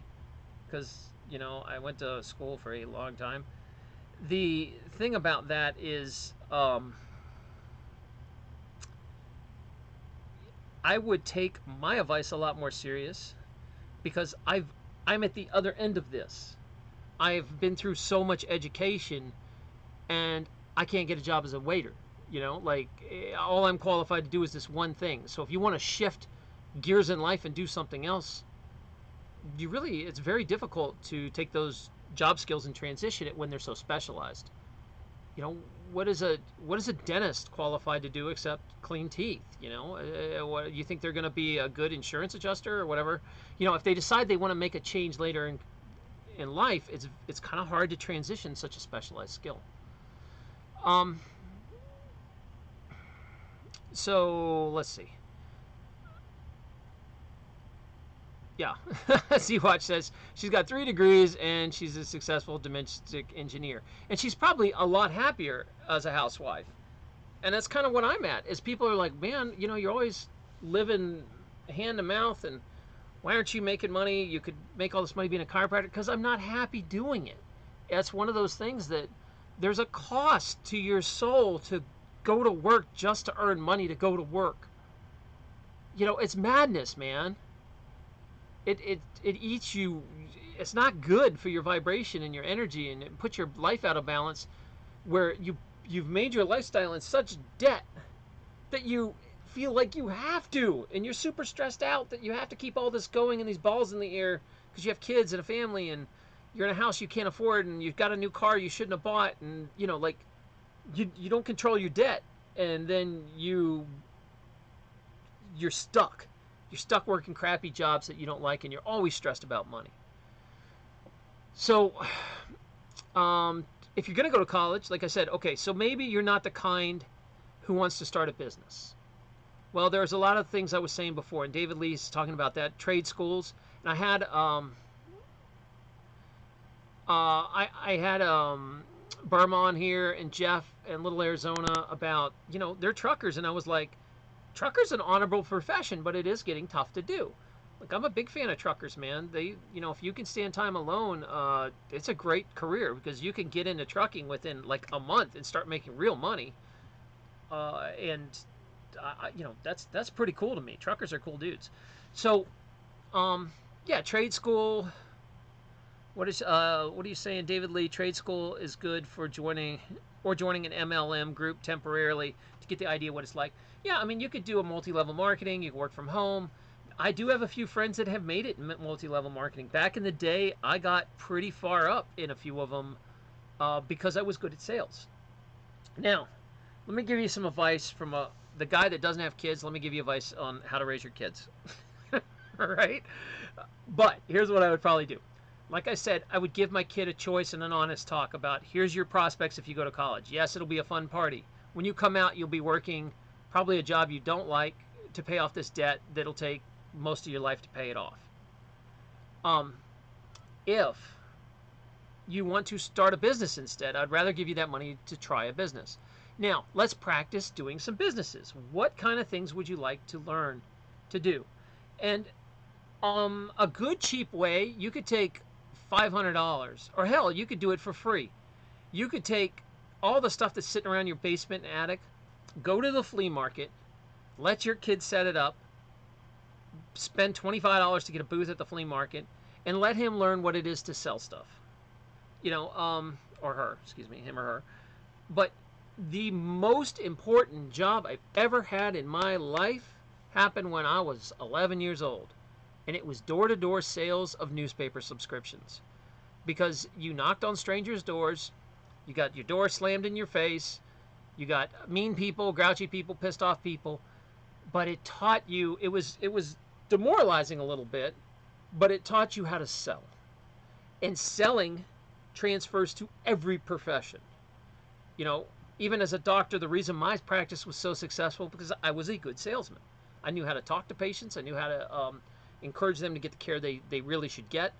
Because, I went to school for a long time. The thing about that is I would take my advice a lot more serious because I'm at the other end of this. I've been through so much education and I can't get a job as a waiter. All I'm qualified to do is this one thing. So if you want to shift gears in life and do something else, it's very difficult to take those job skills and transition it when they're so specialized. What is a dentist qualified to do except clean teeth? What, you think they're going to be a good insurance adjuster or whatever? If they decide they want to make a change later in life, it's kind of hard to transition such a specialized skill. So let's see. Yeah, Sea-Watch says she's got 3 degrees and she's a successful domestic engineer. And she's probably a lot happier as a housewife. And that's kind of what I'm at, is people are like, man, you're always living hand to mouth, and why aren't you making money? You could make all this money being a chiropractor. Because I'm not happy doing it. That's one of those things that there's a cost to your soul to go to work just to earn money to go to work. It's madness, man. It eats you. It's not good for your vibration and your energy, and it puts your life out of balance, where you've made your lifestyle in such debt that you feel like you have to, and you're super stressed out that you have to keep all this going and these balls in the air because you have kids and a family, and you're in a house you can't afford, and you've got a new car you shouldn't have bought, and you don't control your debt, and then you're stuck. You're stuck working crappy jobs that you don't like, and you're always stressed about money. So, if you're going to go to college, like I said, okay, so maybe you're not the kind who wants to start a business. Well, there's a lot of things I was saying before, and David Lee's talking about that, trade schools. And I had Burma on here and Jeff and Little Arizona about, they're truckers, and I was like, trucker's an honorable profession, but it is getting tough to do. Like, I'm a big fan of truckers, man. They, if you can stand time alone, it's a great career because you can get into trucking within like a month and start making real money. That's pretty cool to me. Truckers are cool dudes. So, yeah, trade school. What are you saying, David Lee? Trade school is good for joining an MLM group temporarily to get the idea what it's like. Yeah, I mean, you could do a multi-level marketing. You can work from home. I do have a few friends that have made it in multi-level marketing. Back in the day, I got pretty far up in a few of them because I was good at sales. Now, let me give you some advice from the guy that doesn't have kids. Let me give you advice on how to raise your kids. All right? But here's what I would probably do. Like I said, I would give my kid a choice and an honest talk about, here's your prospects if you go to college. Yes, it'll be a fun party. When you come out, you'll be working probably a job you don't like to pay off this debt that'll take most of your life to pay it off. If you want to start a business instead, I'd rather give you that money to try a business. Now, let's practice doing some businesses. What kind of things would you like to learn to do? And a good cheap way, you could take $500, or hell, you could do it for free. You could take all the stuff that's sitting around your basement and attic, go to the flea market, let your kid set it up, spend $25 to get a booth at the flea market, and let him learn what it is to sell stuff. Or her, excuse me, him or her. But the most important job I've ever had in my life happened when I was 11 years old. And it was door-to-door sales of newspaper subscriptions. Because you knocked on strangers' doors, you got your door slammed in your face, you got mean people, grouchy people, pissed off people, but it taught you, it was demoralizing a little bit, but it taught you how to sell. And selling transfers to every profession. Even as a doctor, the reason my practice was so successful because I was a good salesman. I knew how to talk to patients. I knew how to encourage them to get the care they really should get,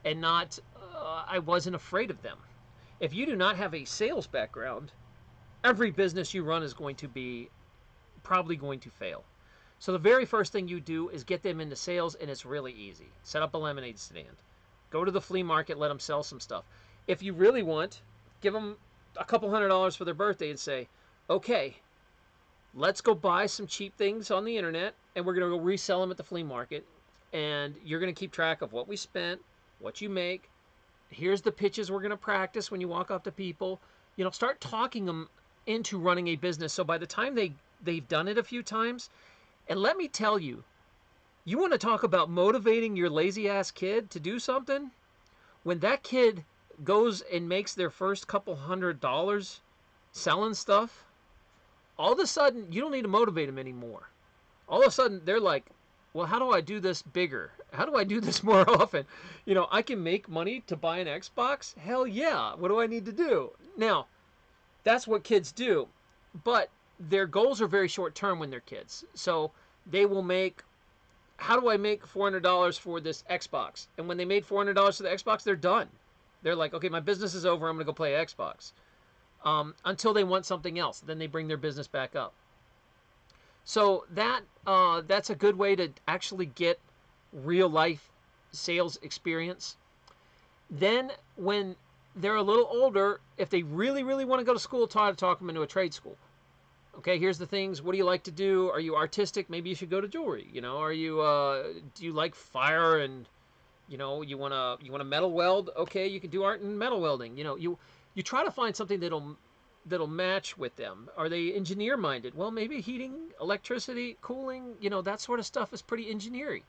and not, I wasn't afraid of them. If you do not have a sales background, every business you run is going to be probably going to fail. So the very first thing you do is get them into sales, and it's really easy. Set up a lemonade stand. Go to the flea market, let them sell some stuff. If you really want, give them a couple $100 for their birthday and say, okay, let's go buy some cheap things on the internet, and we're going to go resell them at the flea market, and you're going to keep track of what we spent, what you make. Here's the pitches we're going to practice when you walk up to people. Start talking them into running a business. So by the time they've done it a few times, and let me tell you, you want to talk about motivating your lazy-ass kid to do something? When that kid goes and makes their first couple $100 selling stuff, all of a sudden, you don't need to motivate them anymore. All of a sudden, they're like, well, how do I do this bigger? How do I do this more often? I can make money to buy an Xbox? Hell yeah. What do I need to do? Now, that's what kids do. But their goals are very short term when they're kids. So they will make, how do I make $400 for this Xbox? And when they made $400 for the Xbox, they're done. They're like, okay, my business is over. I'm going to go play Xbox. Until they want something else. Then they bring their business back up. So that's a good way to actually get real life sales experience. Then when they're a little older, if they really, really want to go to school, try to talk them into a trade school. Okay, here's the things. What do you like to do? Are you artistic? Maybe you should go to jewelry. Are you do you like fire and you want to metal weld? Okay, you can do art and metal welding. You try to find something that'll match with them. Are they engineer minded? Well, maybe heating, electricity, cooling, that sort of stuff is pretty engineering.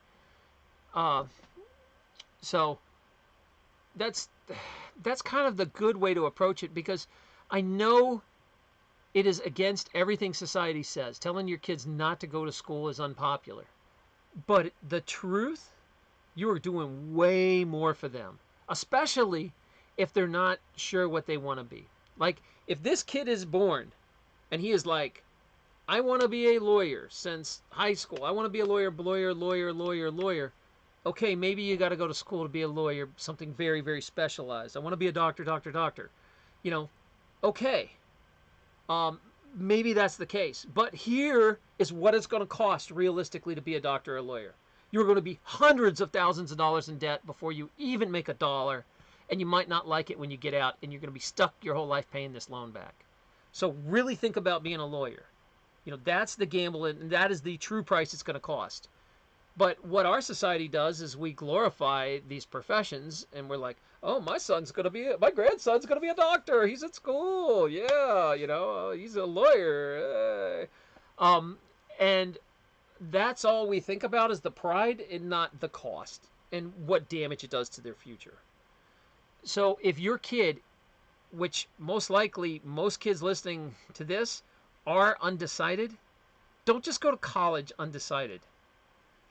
So that's kind of the good way to approach it, because I know it is against everything society says. Telling your kids not to go to school is unpopular. But the truth, you are doing way more for them, especially if they're not sure what they want to be. Like, if this kid is born and he is like, I want to be a lawyer since high school. I want to be a lawyer. Okay, maybe you got to go to school to be a lawyer, something very, very specialized. I want to be a doctor. Okay. Maybe that's the case. But here is what it's going to cost realistically to be a doctor or a lawyer. You're going to be hundreds of thousands of dollars in debt before you even make a dollar. And you might not like it when you get out, and you're going to be stuck your whole life paying this loan back. So really think about being a lawyer. That's the gamble, and that is the true price it's going to cost. But what our society does is we glorify these professions, and we're like, oh, my grandson's going to be a doctor. He's at school. Yeah, he's a lawyer. And that's all we think about is the pride and not the cost and what damage it does to their future. So if your kid, which most likely most kids listening to this are undecided, don't just go to college undecided.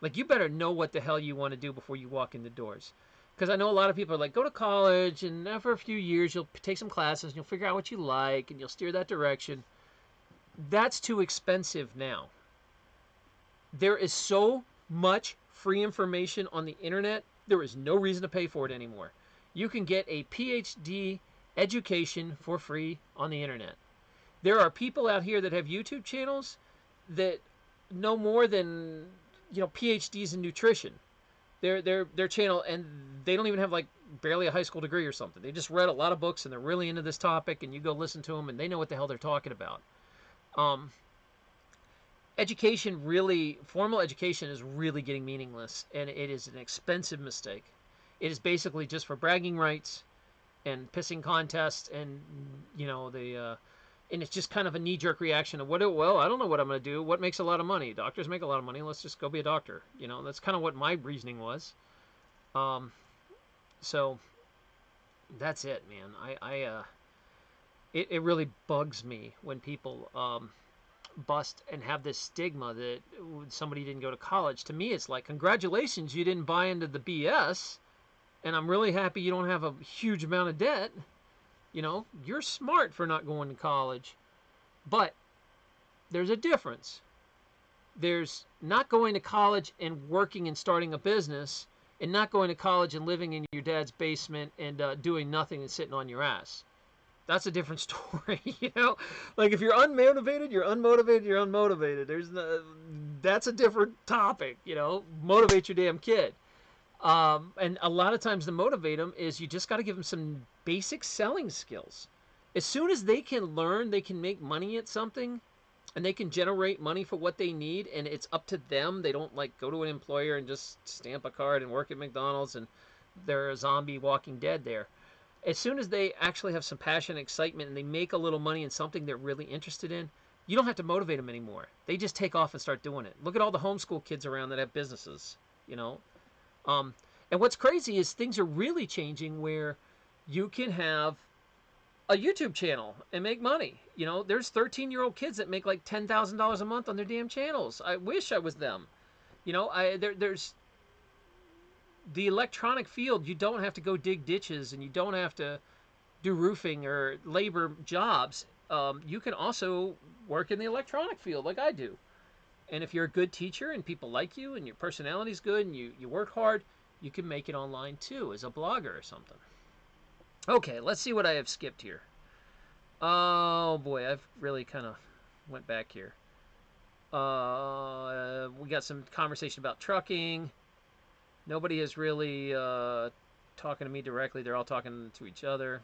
Like, you better know what the hell you want to do before you walk in the doors. Because I know a lot of people are like, go to college, and after a few years you'll take some classes and you'll figure out what you like and you'll steer that direction. That's too expensive now. There is so much free information on the internet, there is no reason to pay for it anymore. you can get a PhD education for free on the internet. There are people out here that have YouTube channels that know more than, PhDs in nutrition. Their channel, and they don't even have like barely a high school degree or something. They just read a lot of books and they're really into this topic, and you go listen to them and they know what the hell they're talking about. Education, really, formal education is really getting meaningless, and it is an expensive mistake. It is basically just for bragging rights and pissing contests, and and it's just kind of a knee-jerk reaction of, well, I don't know what I'm going to do. What makes a lot of money? Doctors make a lot of money. Let's just go be a doctor. That's kind of what my reasoning was. So that's it, man. It really bugs me when people bust and have this stigma that somebody didn't go to college. To me, it's like, congratulations, you didn't buy into the BS, and I'm really happy you don't have a huge amount of debt. You're smart for not going to college. But there's a difference. There's not going to college and working and starting a business, and not going to college and living in your dad's basement and doing nothing and sitting on your ass. That's a different story. Like, if you're unmotivated, you're unmotivated, you're unmotivated. That's a different topic. Motivate your damn kid. And a lot of times to motivate them is you just got to give them some basic selling skills. As soon as they can learn, they can make money at something, and they can generate money for what they need, and it's up to them. They don't like go to an employer and just stamp a card and work at McDonald's and they're a zombie Walking Dead there. As soon as they actually have some passion and excitement and they make a little money in something they're really interested in, you don't have to motivate them anymore. They just take off and start doing it. Look at all the homeschool kids around that have businesses, And what's crazy is things are really changing where you can have a YouTube channel and make money. There's 13-year-old kids that make like $10,000 a month on their damn channels. I wish I was them. There's the electronic field. You don't have to go dig ditches, and you don't have to do roofing or labor jobs. You can also work in the electronic field like I do. And if you're a good teacher and people like you and your personality's good and you work hard, you can make it online too as a blogger or something. Okay, let's see what I have skipped here. Oh boy, I've really kind of went back here. We got some conversation about trucking. Nobody is really talking to me directly. They're all talking to each other.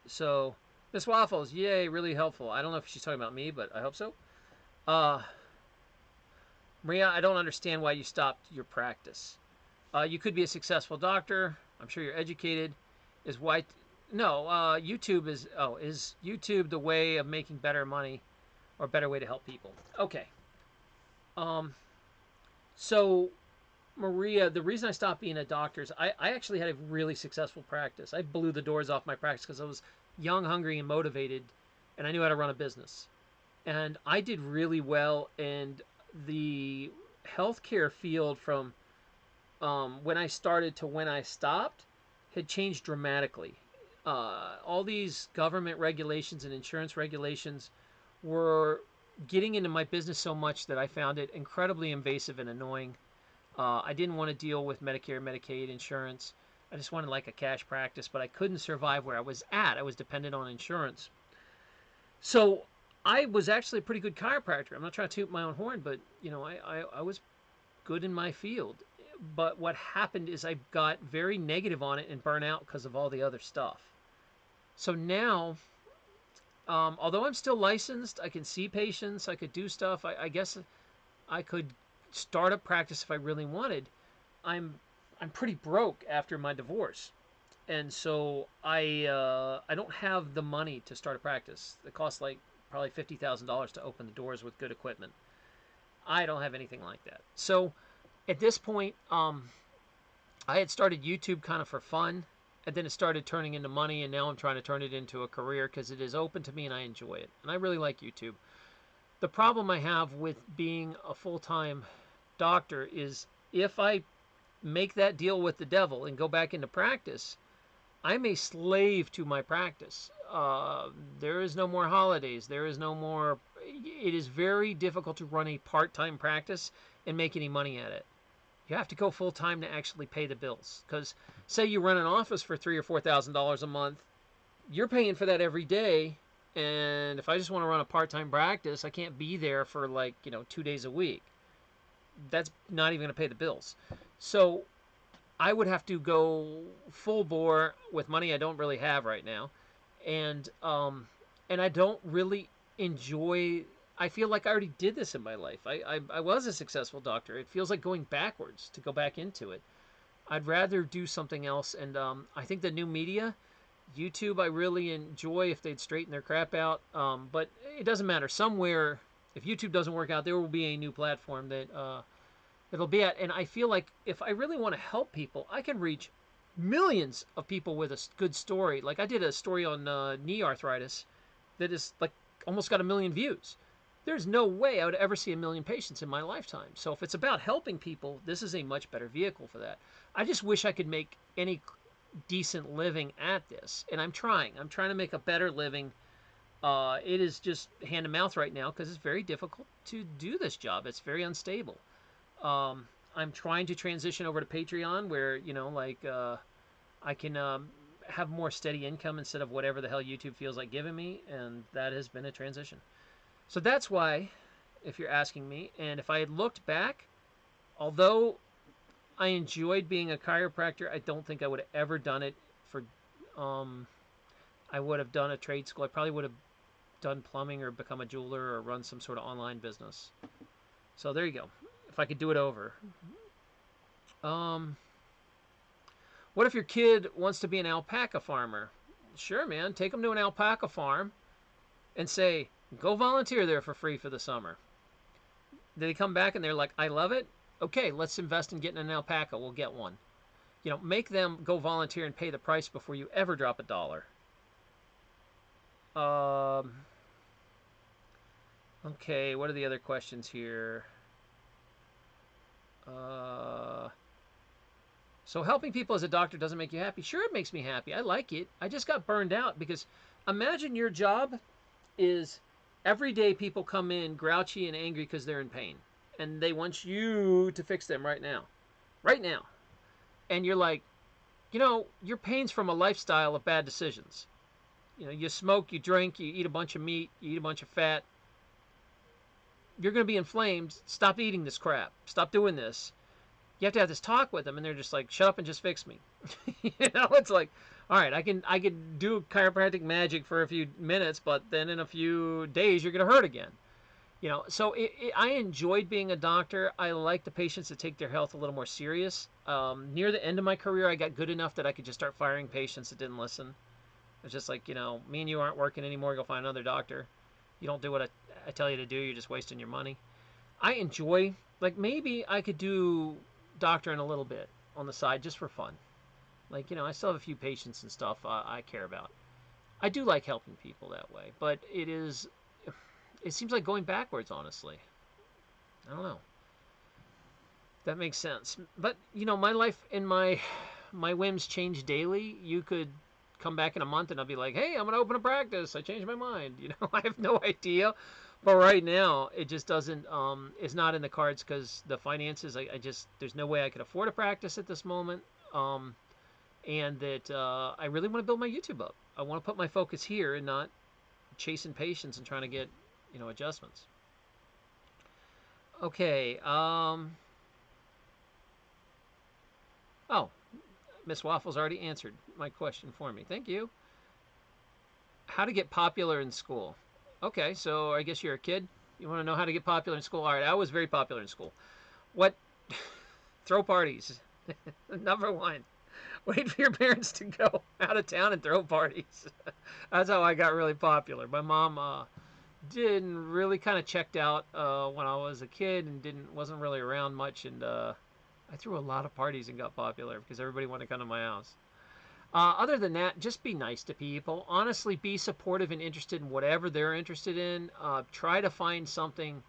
So, Miss Waffles, yay, really helpful. I don't know if she's talking about me, but I hope so. Maria, I don't understand why you stopped your practice. You could be a successful doctor. I'm sure you're educated. YouTube is YouTube the way of making better money or a better way to help people? Okay. So, Maria, the reason I stopped being a doctor is I actually had a really successful practice. I blew the doors off my practice because I was young, hungry, and motivated, and I knew how to run a business. And I did really well, and the healthcare field from when I started to when I stopped had changed dramatically. All these government regulations and insurance regulations were getting into my business so much that I found it incredibly invasive and annoying. I didn't want to deal with Medicare, Medicaid, insurance. I just wanted like a cash practice, but I couldn't survive where I was at. I was dependent on insurance. So I was actually a pretty good chiropractor. I'm not trying to toot my own horn, but I was good in my field. But what happened is I got very negative on it and burnt out because of all the other stuff. So now, although I'm still licensed, I can see patients, I could do stuff. I guess I could start a practice if I really wanted. I'm pretty broke after my divorce, and so I don't have the money to start a practice. It costs like probably $50,000 to open the doors with good equipment. I don't have anything like that. So at this point, I had started YouTube kind of for fun, and then it started turning into money, and now I'm trying to turn it into a career because it is open to me and I enjoy it. And I really like YouTube. The problem I have with being a full-time doctor is if I make that deal with the devil and go back into practice, I'm a slave to my practice. There is no more holidays. There is no more... It is very difficult to run a part-time practice and make any money at it. You have to go full time to actually pay the bills. Because say you run an office for $3,000 or $4,000 a month, you're paying for that every day. And if I just want to run a part-time practice, I can't be there for like 2 days a week. That's not even going to pay the bills. So I would have to go full bore with money I don't really have right now, and I don't really enjoy. I feel like I already did this in my life. I was a successful doctor. It feels like going backwards to go back into it. I'd rather do something else, and I think the new media, YouTube, I really enjoy if they'd straighten their crap out. But it doesn't matter. Somewhere, if YouTube doesn't work out, there will be a new platform that it'll be at. And I feel like if I really want to help people, I can reach millions of people with a good story. Like I did a story on knee arthritis that is like almost got 1 million views. There's no way I would ever see 1 million patients in my lifetime. So if it's about helping people, this is a much better vehicle for that. I just wish I could make any decent living at this, and I'm trying. I'm trying to make a better living. It is just hand to mouth right now because it's very difficult to do this job. It's very unstable. I'm trying to transition over to Patreon where, I can have more steady income instead of whatever the hell YouTube feels like giving me, and that has been a transition. So that's why, if you're asking me, and if I had looked back, although I enjoyed being a chiropractor, I don't think I would have ever done it for, I would have done a trade school. I probably would have done plumbing or become a jeweler or run some sort of online business. So there you go. If I could do it over. What if your kid wants to be an alpaca farmer? Sure, man. Take them to an alpaca farm and say, go volunteer there for free for the summer. They come back and they're like, I love it. Okay, let's invest in getting an alpaca. We'll get one. Make them go volunteer and pay the price before you ever drop a dollar. Okay, what are the other questions here? So helping people as a doctor doesn't make you happy? Sure, it makes me happy. I like it. I just got burned out because imagine your job is every day people come in grouchy and angry because they're in pain. And they want you to fix them right now. Right now. And you're like, your pain's from a lifestyle of bad decisions. You smoke, you drink, you eat a bunch of meat, you eat a bunch of fat. You're going to be inflamed. Stop eating this crap. Stop doing this. You have to have this talk with them, and they're just like, shut up and just fix me. It's like, all right, I can do chiropractic magic for a few minutes, but then in a few days you're going to hurt again. So I enjoyed being a doctor. I like the patients that take their health a little more serious. Near the end of my career, I got good enough that I could just start firing patients that didn't listen. It's just like, me and you aren't working anymore. Go find another doctor. You don't do what I tell you to do. You're just wasting your money. I enjoy, like maybe I could do doctoring a little bit on the side just for fun. Like, I still have a few patients and stuff I care about. I do like helping people that way, but it seems like going backwards, honestly. I don't know. That makes sense. But, my life and my whims change daily. You could come back in a month and I'll be like, hey, I'm going to open a practice. I changed my mind. I have no idea. But right now, it just doesn't, it's not in the cards because the finances, there's no way I could afford a practice at this moment. And that I really want to build my YouTube up. I want to put my focus here and not chasing patients and trying to get, adjustments. Okay. Oh, Miss Waffles already answered my question for me. Thank you. How to get popular in school. Okay, so I guess you're a kid. You want to know how to get popular in school? All right, I was very popular in school. What? Throw parties. Number one. Wait for your parents to go out of town and throw parties. That's how I got really popular. My mom didn't really kind of checked out when I was a kid and wasn't really around much. And I threw a lot of parties and got popular because everybody wanted to come to my house. Other than that, just be nice to people. Honestly, be supportive and interested in whatever they're interested in. Try to find something,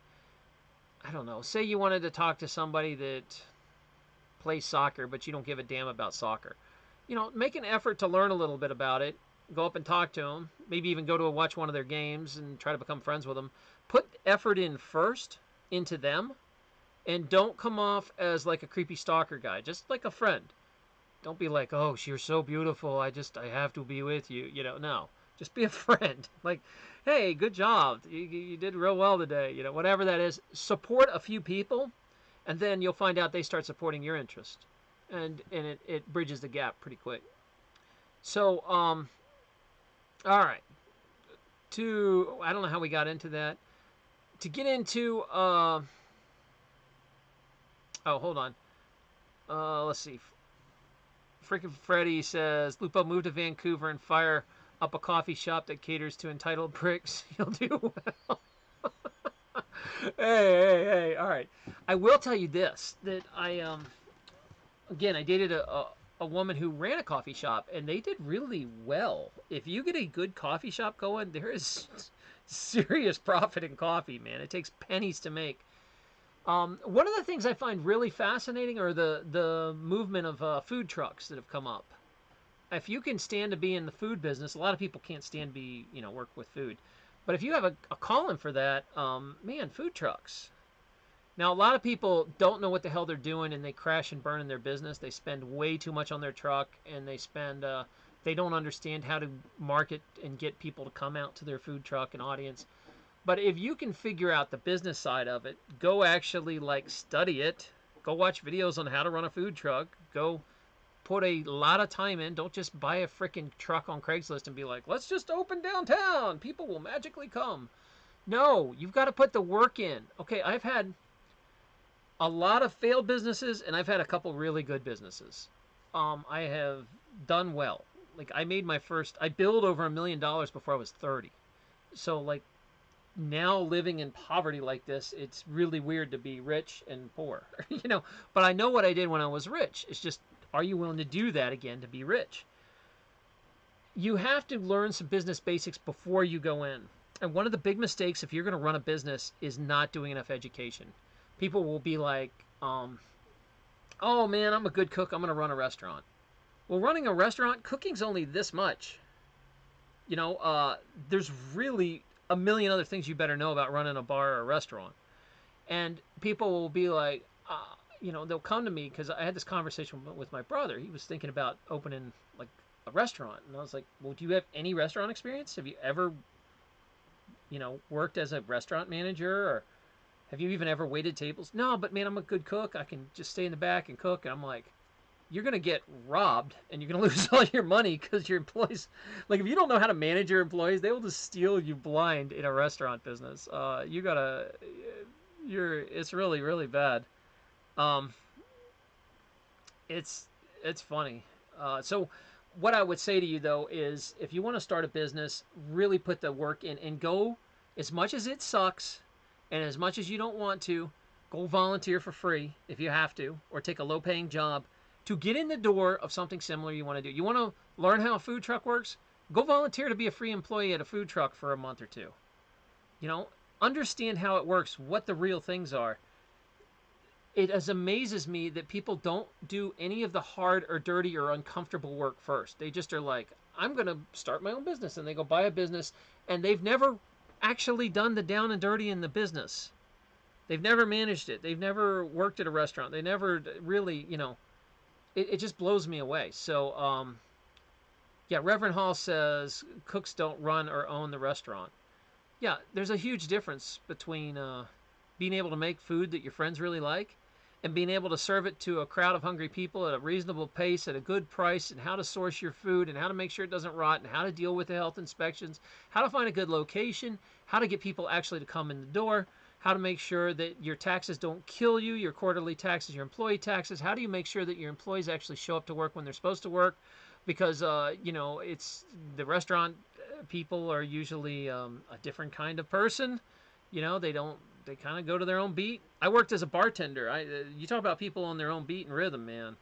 I don't know. Say you wanted to talk to somebody that plays soccer, but you don't give a damn about soccer. Make an effort to learn a little bit about it. Go up and talk to them. Maybe even go to watch one of their games and try to become friends with them. Put effort in first into them. And don't come off as like a creepy stalker guy, just like a friend. Don't be like, oh, you're so beautiful, I have to be with you. No. Just be a friend. Like, hey, good job. You did real well today. Whatever that is. Support a few people, and then you'll find out they start supporting your interest. And it bridges the gap pretty quick. So, all right. I don't know how we got into that. To get into, oh, hold on. Let's see. Freaking Freddy says, Lupo, move to Vancouver and fire up a coffee shop that caters to entitled pricks. You'll do well. Hey. All right. I will tell you this, that again, I dated a woman who ran a coffee shop, and they did really well. If you get a good coffee shop going, there is serious profit in coffee, man. It takes pennies to make. One of the things I find really fascinating are the movement of food trucks that have come up. If you can stand to be in the food business, a lot of people can't stand to be, work with food. But if you have a calling for that, man, food trucks. Now, a lot of people don't know what the hell they're doing, and they crash and burn in their business. They spend way too much on their truck, and they don't understand how to market and get people to come out to their food truck and audience. But if you can figure out the business side of it, go actually like study it, go watch videos on how to run a food truck, go put a lot of time in. Don't just buy a freaking truck on Craigslist and be like, let's just open downtown. People will magically come. No, you've got to put the work in. Okay, I've had a lot of failed businesses, and I've had a couple really good businesses. I have done well. Like I billed over $1 million before I was 30. So like now living in poverty like this, it's really weird to be rich and poor, But I know what I did when I was rich. It's just, are you willing to do that again to be rich? You have to learn some business basics before you go in. And one of the big mistakes if you're going to run a business is not doing enough education. People will be like, oh man, I'm a good cook, I'm going to run a restaurant. Well, running a restaurant, cooking's only this much. There's really a million other things you better know about running a bar or a restaurant. And people will be like, they'll come to me because I had this conversation with my brother. He was thinking about opening like a restaurant. And I was like, well, do you have any restaurant experience? Have you ever, worked as a restaurant manager, or have you even ever waited tables? No, but man, I'm a good cook. I can just stay in the back and cook. And I'm like, you're going to get robbed and you're going to lose all your money because your employees, like if you don't know how to manage your employees, they will just steal you blind in a restaurant business. It's really, really bad. Um, it's funny. So what I would say to you though is if you want to start a business, really put the work in and go as much as it sucks and as much as you don't want to, go volunteer for free if you have to, or take a low paying job to get in the door of something similar you want to do. You want to learn how a food truck works? Go volunteer to be a free employee at a food truck for a month or two. Understand how it works, what the real things are. It amazes me that people don't do any of the hard or dirty or uncomfortable work first. They just are like, I'm going to start my own business. And they go buy a business, and they've never actually done the down and dirty in the business. They've never managed it. They've never worked at a restaurant. They never really, it just blows me away. So, yeah, Reverend Hall says cooks don't run or own the restaurant. Yeah, there's a huge difference between being able to make food that your friends really like and being able to serve it to a crowd of hungry people at a reasonable pace at a good price, and how to source your food and how to make sure it doesn't rot and how to deal with the health inspections, how to find a good location, how to get people actually to come in the door, how to make sure that your taxes don't kill you, your quarterly taxes, your employee taxes. How do you make sure that your employees actually show up to work when they're supposed to work? Because, it's the restaurant people are usually a different kind of person. They kind of go to their own beat. I worked as a bartender. You talk about people on their own beat and rhythm, man.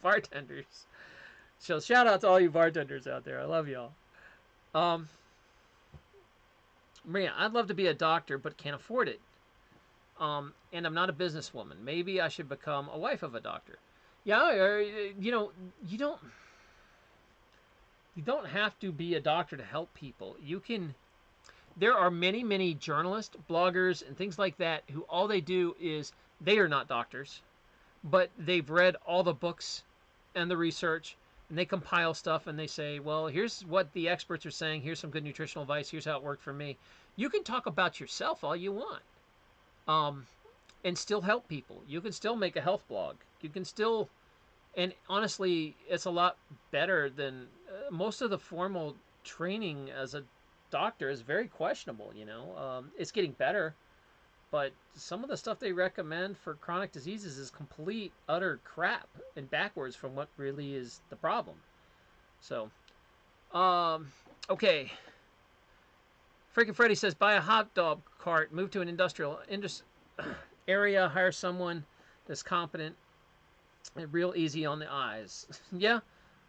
Bartenders. So shout out to all you bartenders out there. I love y'all. Man, I'd love to be a doctor, but can't afford it. And I'm not a businesswoman. Maybe I should become a wife of a doctor. Yeah, or, you don't have to be a doctor to help people. You can. there are many, many journalists, bloggers, and things like that who all they do is they are not doctors, but they've read all the books and the research, and they compile stuff and they say, well, here's what the experts are saying. Here's some good nutritional advice. Here's how it worked for me. You can talk about yourself all you want, and still help people. You can still make a health blog. You can still, and honestly, it's a lot better than most of the formal training as a doctor is very questionable. It's getting better, but some of the stuff they recommend for chronic diseases is complete, utter crap and backwards from what really is the problem. So, okay. Freaking Freddy says, buy a hot dog cart, move to an industrial area, hire someone that's competent and real easy on the eyes. Yeah,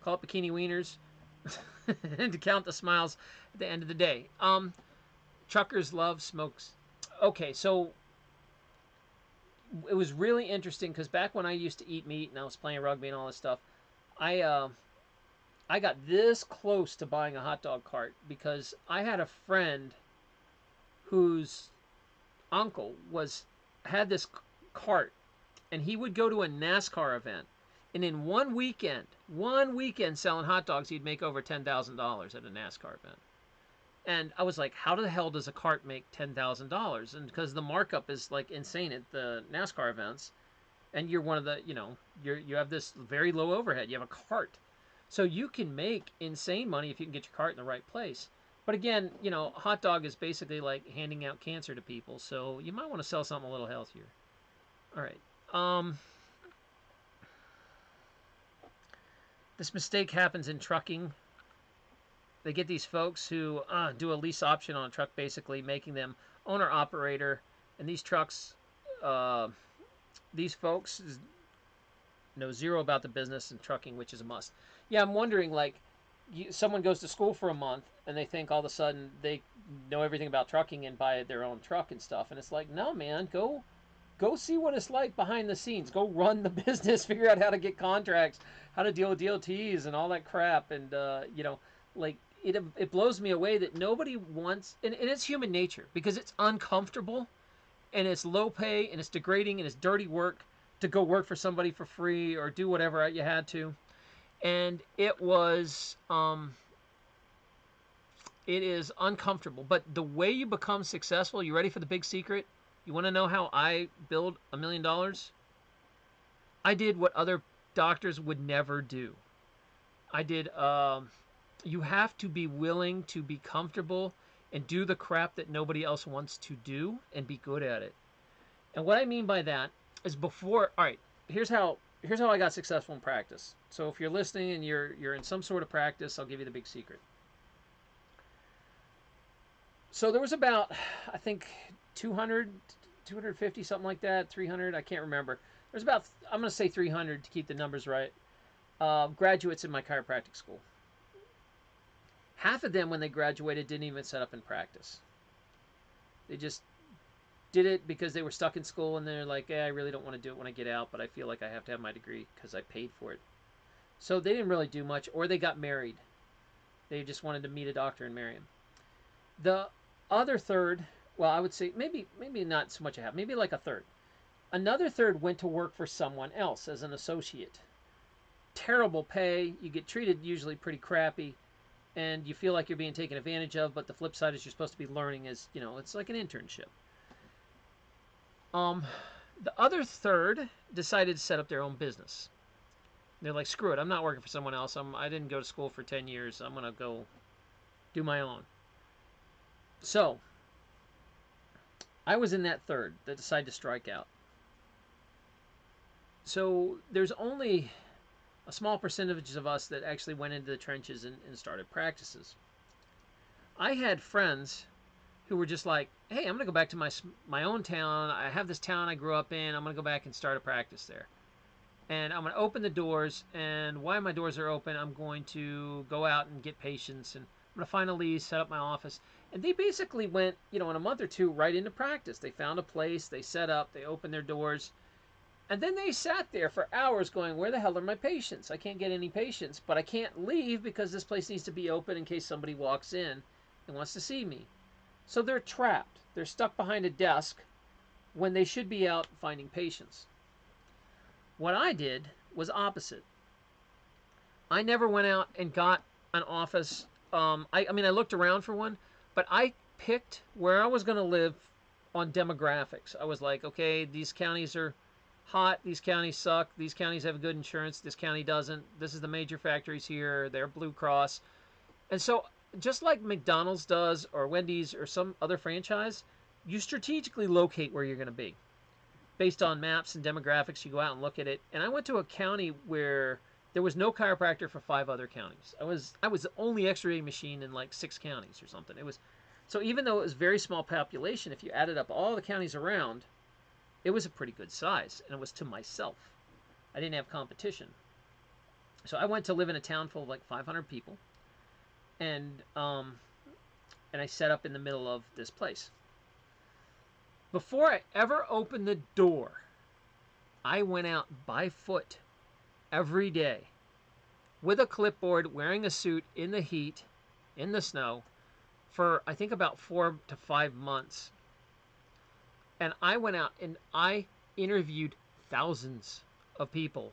call it bikini wieners and to count the smiles at the end of the day. Truckers love smokes. Okay, so it was really interesting because back when I used to eat meat and I was playing rugby and all this stuff, I got this close to buying a hot dog cart because I had a friend whose uncle had this cart, and he would go to a NASCAR event, and in one weekend selling hot dogs, he'd make over $10,000 at a NASCAR event. And I was like, how the hell does a cart make $10,000? And because the markup is like insane at the NASCAR events, and you're one of the, you have this very low overhead. You have a cart. So you can make insane money if you can get your cart in the right place. But again, hot dog is basically like handing out cancer to people. So you might want to sell something a little healthier. All right. This mistake happens in trucking. They get these folks who do a lease option on a truck, basically making them owner-operator. And these trucks, these folks know zero about the business and trucking, which is a must. Yeah, I'm wondering, like, someone goes to school for a month and they think all of a sudden they know everything about trucking and buy their own truck and stuff. And it's like, no, man, go see what it's like behind the scenes. Go run the business, figure out how to get contracts, how to deal with DOTs and all that crap. And, like, it blows me away that nobody wants, and it's human nature because it's uncomfortable and it's low pay and it's degrading and it's dirty work to go work for somebody for free or do whatever you had to. And it was, it is uncomfortable. But the way you become successful, you ready for the big secret? You want to know how I build $1 million? I did what other doctors would never do. I did, you have to be willing to be comfortable and do the crap that nobody else wants to do and be good at it. And what I mean by that is all right, here's how I got successful in practice. So if you're listening and you're in some sort of practice, I'll give you the big secret. So there was about, I think, 200, 250, something like that, 300, I can't remember. There's about, I'm going to say 300 to keep the numbers right, graduates in my chiropractic school. Half of them, when they graduated, didn't even set up in practice. They just did it because they were stuck in school and they're like, I really don't want to do it when I get out, but I feel like I have to have my degree because I paid for it. So they didn't really do much, or they got married. They just wanted to meet a doctor and marry him. The other third, well, I would say maybe not so much a half, maybe like a third. Another third went to work for someone else as an associate. Terrible pay. You get treated usually pretty crappy, and you feel like you're being taken advantage of, but the flip side is you're supposed to be learning as, it's like an internship. The other third decided to set up their own business. They're like, screw it, I'm not working for someone else. I didn't go to school for 10 years. I'm going to go do my own. So, I was in that third that decided to strike out. So, there's only a small percentage of us that actually went into the trenches and started practices. I had friends who were just like, hey, I'm going to go back to my own town. I have this town I grew up in. I'm going to go back and start a practice there. And I'm going to open the doors, and while my doors are open, I'm going to go out and get patients, and I'm going to find a lease, set up my office. And they basically went, in a month or two, right into practice. They found a place, they set up, they opened their doors, and then they sat there for hours going, where the hell are my patients? I can't get any patients, but I can't leave because this place needs to be open in case somebody walks in and wants to see me. So they're trapped. They're stuck behind a desk when they should be out finding patients. What I did was opposite. I never went out and got an office. I mean, I looked around for one, but I picked where I was going to live on demographics. I was like, okay, these counties are hot. These counties suck. These counties have good insurance. This county doesn't. This is the major factories here. They're Blue Cross. And so, just like McDonald's does, or Wendy's, or some other franchise, you strategically locate where you're going to be. Based on maps and demographics, you go out and look at it. And I went to a county where there was no chiropractor for 5 other counties. I was the only X-ray machine in like 6 counties or something. It was so even though it was a very small population, if you added up all the counties around, it was a pretty good size, and it was to myself. I didn't have competition. So I went to live in a town full of like 500 people, and I set up in the middle of this place. Before I ever opened the door, I went out by foot every day with a clipboard, wearing a suit in the heat, in the snow, for I think about 4 to 5 months. And I went out and I interviewed thousands of people.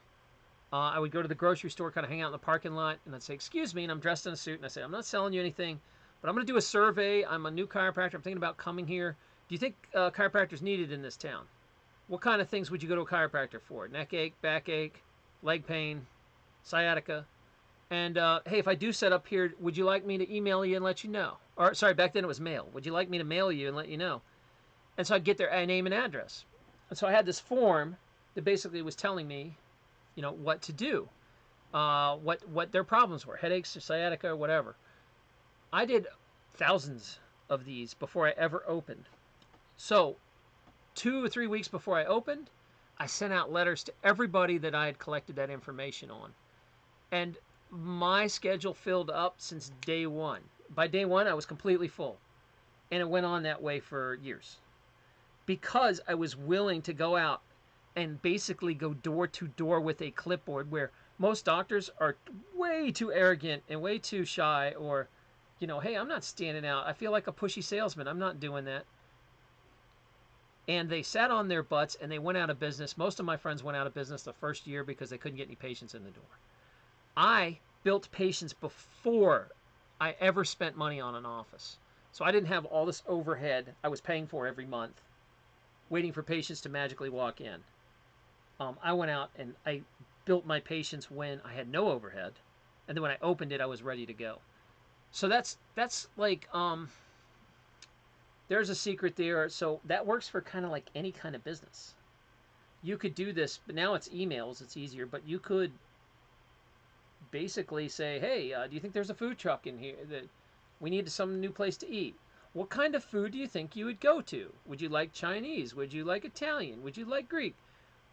I would go to the grocery store, kind of hang out in the parking lot, and I'd say, excuse me, and I'm dressed in a suit, and I say, I'm not selling you anything, but I'm going to do a survey. I'm a new chiropractor. I'm thinking about coming here. Do you think chiropractors needed in this town? What kind of things would you go to a chiropractor for? Neck ache, backache, leg pain, sciatica? And hey, if I do set up here, would you like me to email you and let you know? Or sorry, back then it was mail. Would you like me to mail you and let you know? And so I'd get their name and address. And so I had this form that basically was telling me, you know, what to do, what their problems were, headaches or sciatica or whatever. I did thousands of these before I ever opened. So 2 or 3 weeks before I opened, I sent out letters to everybody that I had collected that information on. And my schedule filled up since day one. By day one, I was completely full. And it went on that way for years. Because I was willing to go out and basically go door to door with a clipboard, where most doctors are way too arrogant and way too shy, or, you know, hey, I'm not standing out. I feel like a pushy salesman. I'm not doing that. And they sat on their butts and they went out of business. Most of my friends went out of business the first year because they couldn't get any patients in the door. I built patients before I ever spent money on an office. So I didn't have all this overhead I was paying for every month, waiting for patients to magically walk in. I went out and I built my patients when I had no overhead. And then when I opened it, I was ready to go. So that's like, there's a secret there. So that works for kind of like any kind of business. You could do this, but now it's emails. It's easier. But you could basically say, hey, do you think there's a food truck in here that we need some new place to eat? What kind of food do you think you would go to? Would you like Chinese? Would you like Italian? Would you like Greek?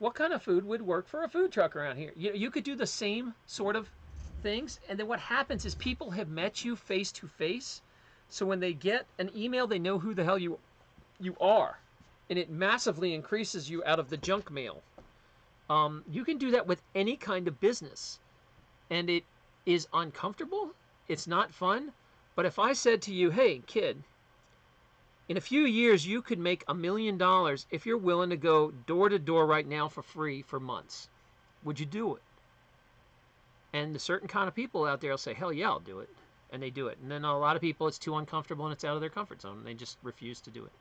What kind of food would work for a food truck around here? You could do the same sort of things. And then what happens is people have met you face to face. So when they get an email, they know who the hell you are. And it massively increases you out of the junk mail. You can do that with any kind of business. And it is uncomfortable. It's not fun. But if I said to you, hey, kid, in a few years, you could make $1 million if you're willing to go door to door right now for free for months. Would you do it? And the certain kind of people out there will say, hell yeah, I'll do it. And they do it. And then a lot of people, it's too uncomfortable and it's out of their comfort zone. And they just refuse to do it.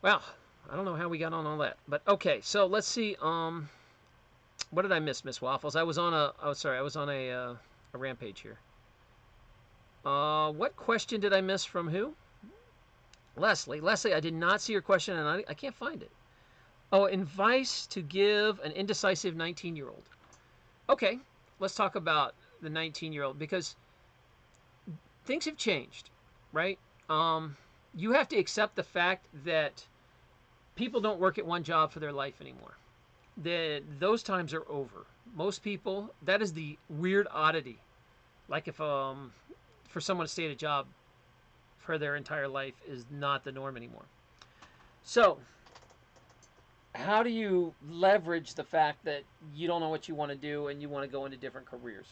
Well, I don't know how we got on all that. But okay, so let's see. What did I miss, Miss Waffles? I was on a rampage here. What question did I miss from who? Leslie, I did not see your question, and I can't find it. Oh, advice to give an indecisive 19-year-old. Okay, let's talk about the 19-year-old, because things have changed, right? You have to accept the fact that people don't work at one job for their life anymore. Those times are over. Most people, that is the weird oddity. Like if for someone to stay at a job for their entire life is not the norm anymore. So, how do you leverage the fact that you don't know what you want to do and you want to go into different careers?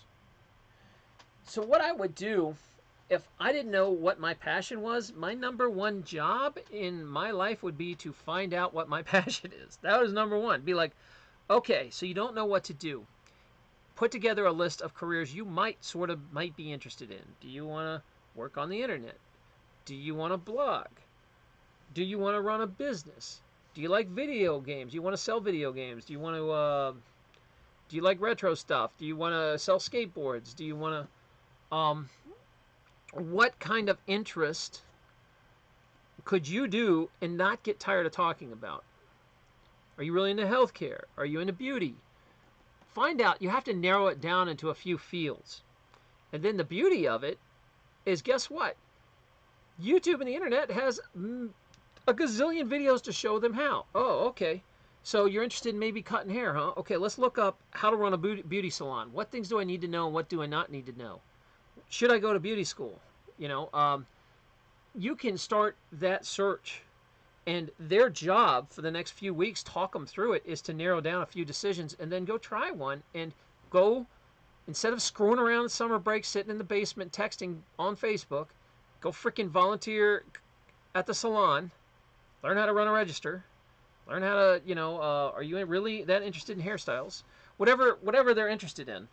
So what I would do if I didn't know what my passion was, my number one job in my life would be to find out what my passion is. That was number one. Be like, okay, so you don't know what to do. Put together a list of careers you might be interested in. Do you want to work on the internet? Do you want to blog? Do you want to run a business? Do you like video games? Do you want to sell video games? Do you want to do you like retro stuff? Do you want to sell skateboards? Do you want to what kind of interest could you do and not get tired of talking about? Are you really into healthcare? Are you into beauty? Find out. You have to narrow it down into a few fields. And then the beauty of it is, guess what? YouTube and the internet has a gazillion videos to show them how. Oh, okay. So you're interested in maybe cutting hair, huh? Okay, let's look up how to run a beauty salon. What things do I need to know and what do I not need to know? Should I go to beauty school? You know, you can start that search. And their job for the next few weeks, talk them through it, is to narrow down a few decisions and then go try one and go, instead of screwing around summer break, sitting in the basement, texting on Facebook, go freaking volunteer at the salon, learn how to run a register, learn how to, you know, are you really that interested in hairstyles? Whatever they're interested in.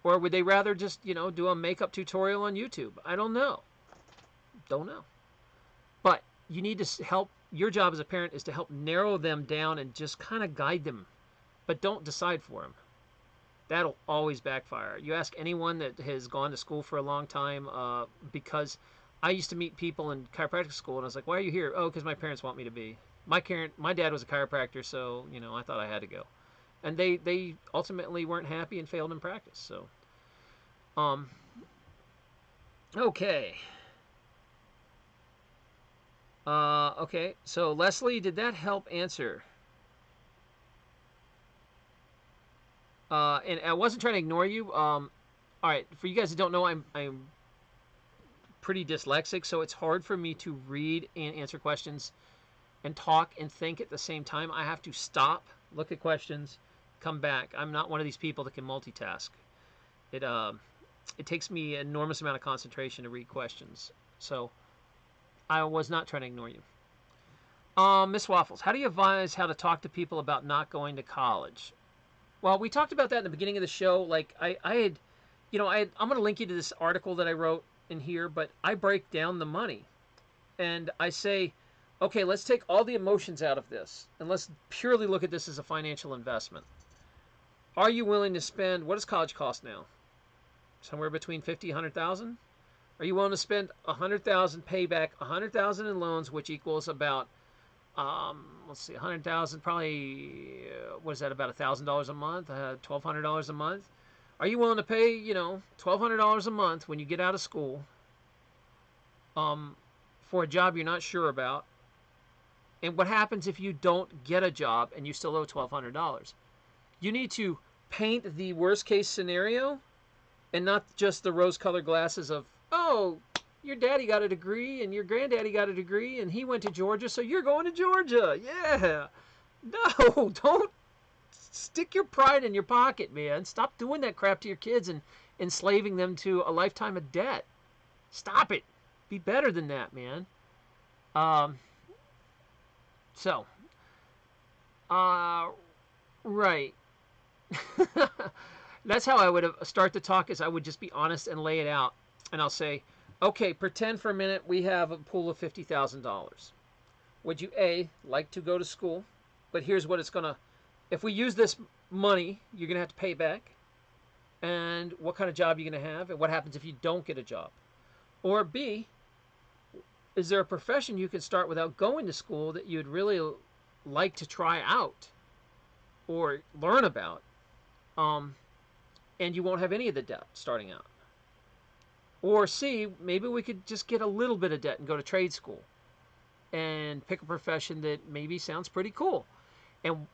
Or would they rather just, you know, do a makeup tutorial on YouTube? I don't know. Don't know. But you need to help. Your job as a parent is to help narrow them down and just kind of guide them. But don't decide for them. That'll always backfire. You ask anyone that has gone to school for a long time, because I used to meet people in chiropractic school, and I was like, why are you here? Oh, because my parents want me to be. My dad was a chiropractor, so, you know, I thought I had to go. And they ultimately weren't happy and failed in practice. So, okay. Okay. So Leslie, did that help answer? And I wasn't trying to ignore you. All right. For you guys that don't know, I'm pretty dyslexic, so it's hard for me to read and answer questions and talk and think at the same time. I have to stop, look at questions, come back. I'm not one of these people that can multitask. It takes me an enormous amount of concentration to read questions. So I was not trying to ignore you. Miss Waffles, how do you advise how to talk to people about not going to college? Well, we talked about that in the beginning of the show. Like I had, you know, I'm going to link you to this article that I wrote in here, but I break down the money and I say, okay, let's take all the emotions out of this and let's purely look at this as a financial investment. Are you willing to spend, what does college cost now? Somewhere between 50 and 100,000? Are you willing to spend 100,000, pay back 100,000 in loans, which equals about, let's see, 100,000, probably, what is that, about $1,000 a month, $1,200 a month? Are you willing to pay, you know, $1,200 a month when you get out of school for a job you're not sure about? And what happens if you don't get a job and you still owe $1,200? You need to paint the worst case scenario and not just the rose-colored glasses of, oh, your daddy got a degree and your granddaddy got a degree and he went to Georgia, so you're going to Georgia. Yeah. No, don't stick your pride in your pocket, man. Stop doing that crap to your kids and enslaving them to a lifetime of debt. Stop it. Be better than that, man. Right. That's how I would start the talk, is I would just be honest and lay it out. And I'll say, okay, pretend for a minute we have a pool of $50,000. Would you, A, like to go to school? But here's what it's going to, if we use this money, you're going to have to pay back. And what kind of job you're going to have? And what happens if you don't get a job? Or B, is there a profession you can start without going to school that you'd really like to try out or learn about? And you won't have any of the debt starting out. Or C, maybe we could just get a little bit of debt and go to trade school and pick a profession that maybe sounds pretty cool. And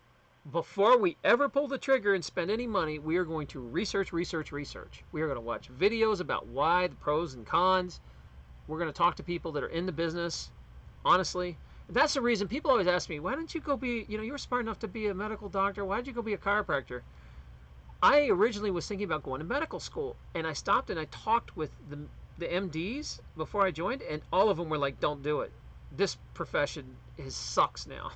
before we ever pull the trigger and spend any money, we are going to research. We are going to watch videos about why, the pros and cons. We're going to talk to people that are in the business, honestly. That's the reason people always ask me, why don't you go be, you know, you were smart enough to be a medical doctor. Why did you go be a chiropractor? I originally was thinking about going to medical school, and I stopped and I talked with the MDs before I joined, and all of them were like, "Don't do it. This profession sucks now."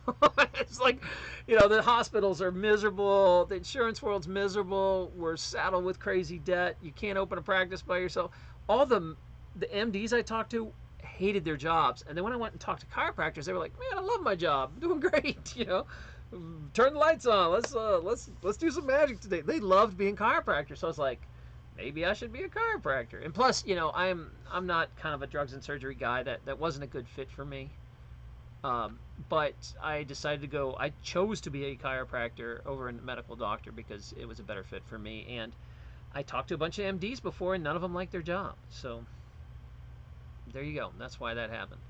It's like, the hospitals are miserable, the insurance world's miserable. We're saddled with crazy debt. You can't open a practice by yourself. All the MDs I talked to hated their jobs, and then when I went and talked to chiropractors, they were like, "Man, I love my job. I'm doing great." Turn the lights on. Let's do some magic today. They loved being chiropractors, so I was like, maybe I should be a chiropractor. And plus, I'm not kind of a drugs and surgery guy. That wasn't a good fit for me. But I decided to go. I chose to be a chiropractor over a medical doctor because it was a better fit for me. And I talked to a bunch of MDs before, and none of them liked their job. So there you go. That's why that happened.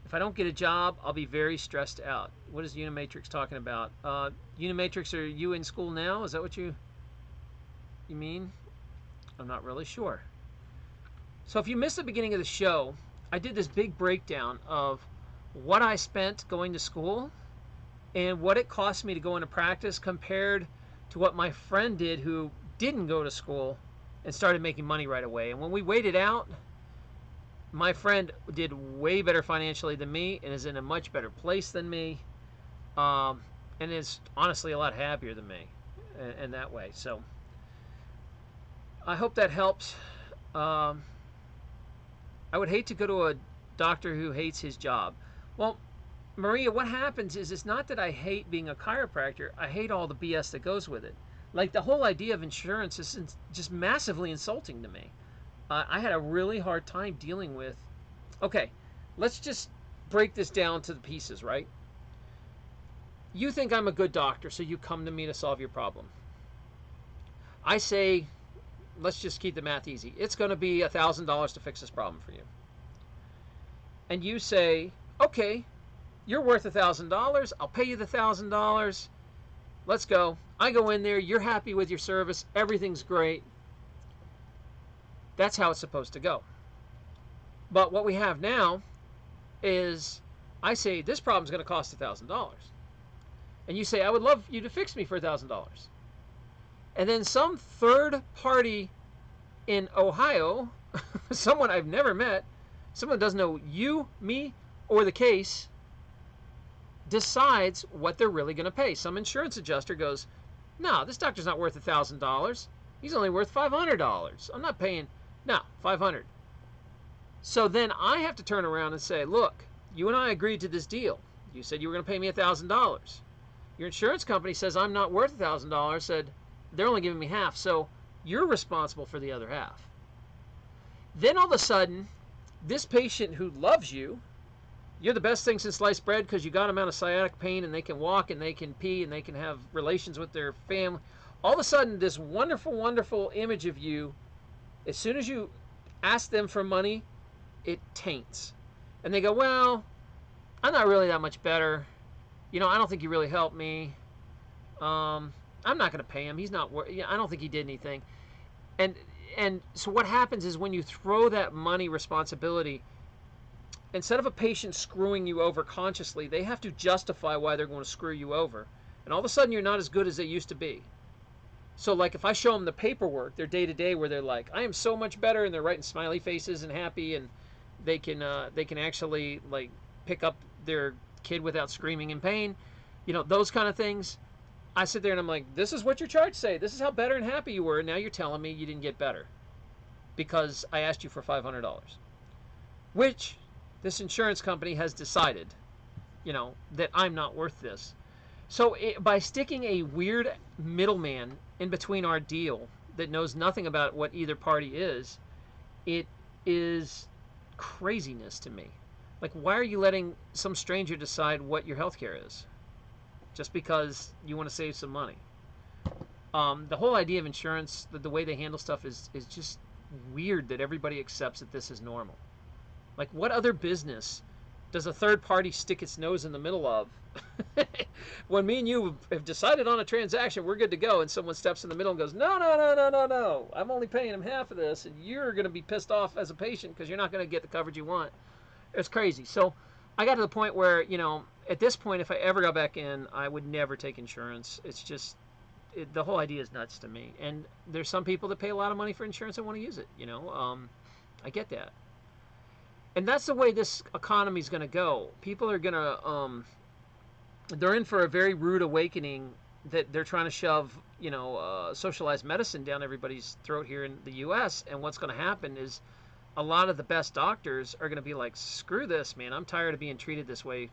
If I don't get a job, I'll be very stressed out. What is Unimatrix talking about? Unimatrix, are you in school now? Is that what you mean? I'm not really sure. So if you missed the beginning of the show, I did this big breakdown of what I spent going to school and what it cost me to go into practice compared to what my friend did who didn't go to school and started making money right away. And when we weighed it out, my friend did way better financially than me and is in a much better place than me, and is honestly a lot happier than me in that way. So I hope that helps. I would hate to go to a doctor who hates his job. Well, Maria, what happens is it's not that I hate being a chiropractor. I hate all the BS that goes with it. Like the whole idea of insurance is just massively insulting to me. I had a really hard time dealing with, okay, let's just break this down to the pieces, right? You think I'm a good doctor, so you come to me to solve your problem. I say, let's just keep the math easy. It's going to be $1,000 to fix this problem for you. And you say, okay, you're worth $1,000. I'll pay you the $1,000. Let's go. I go in there. You're happy with your service. Everything's great. That's how it's supposed to go. But what we have now is I say this problem's going to cost $1,000. And you say, I would love you to fix me for $1,000. And then some third party in Ohio, someone I've never met, someone that doesn't know you, me, or the case, decides what they're really going to pay. Some insurance adjuster goes, no, this doctor's not worth $1,000. He's only worth $500. I'm not paying, no, $500. So then I have to turn around and say, look, you and I agreed to this deal. You said you were going to pay me $1,000. Your insurance company says I'm not worth $1,000, said they're only giving me half, so you're responsible for the other half. Then all of a sudden, this patient who loves you, you're the best thing since sliced bread because you got them out of sciatic pain and they can walk and they can pee and they can have relations with their family. All of a sudden, this wonderful, wonderful image of you, as soon as you ask them for money, it taints. And they go, well, I'm not really that much better. I don't think he really helped me. I'm not going to pay him. He's not I don't think he did anything. And so what happens is when you throw that money responsibility, instead of a patient screwing you over consciously, they have to justify why they're going to screw you over. And all of a sudden, you're not as good as they used to be. So like if I show them the paperwork, their day-to-day where they're like, I am so much better, and they're writing smiley faces and happy, and they can actually like pick up their kid without screaming in pain, those kind of things. I sit there and I'm like, this is what your charts say. This is how better and happy you were. And now you're telling me you didn't get better because I asked you for $500, which this insurance company has decided, that I'm not worth this. So by sticking a weird middleman in between our deal that knows nothing about what either party is, it is craziness to me. Like, why are you letting some stranger decide what your health care is? Just because you want to save some money. The whole idea of insurance, the way they handle stuff is just weird that everybody accepts that this is normal. Like, what other business does a third party stick its nose in the middle of? When me and you have decided on a transaction, we're good to go, and someone steps in the middle and goes, no, I'm only paying him half of this, and you're going to be pissed off as a patient because you're not going to get the coverage you want. It's crazy. So I got to the point where, at this point, if I ever got back in, I would never take insurance. It's just the whole idea is nuts to me. And there's some people that pay a lot of money for insurance and want to use it. I get that, and that's the way this economy is going to go. People are going to they're in for a very rude awakening that they're trying to shove socialized medicine down everybody's throat here in the U.S. And what's going to happen is a lot of the best doctors are going to be like, screw this, man. I'm tired of being treated this way.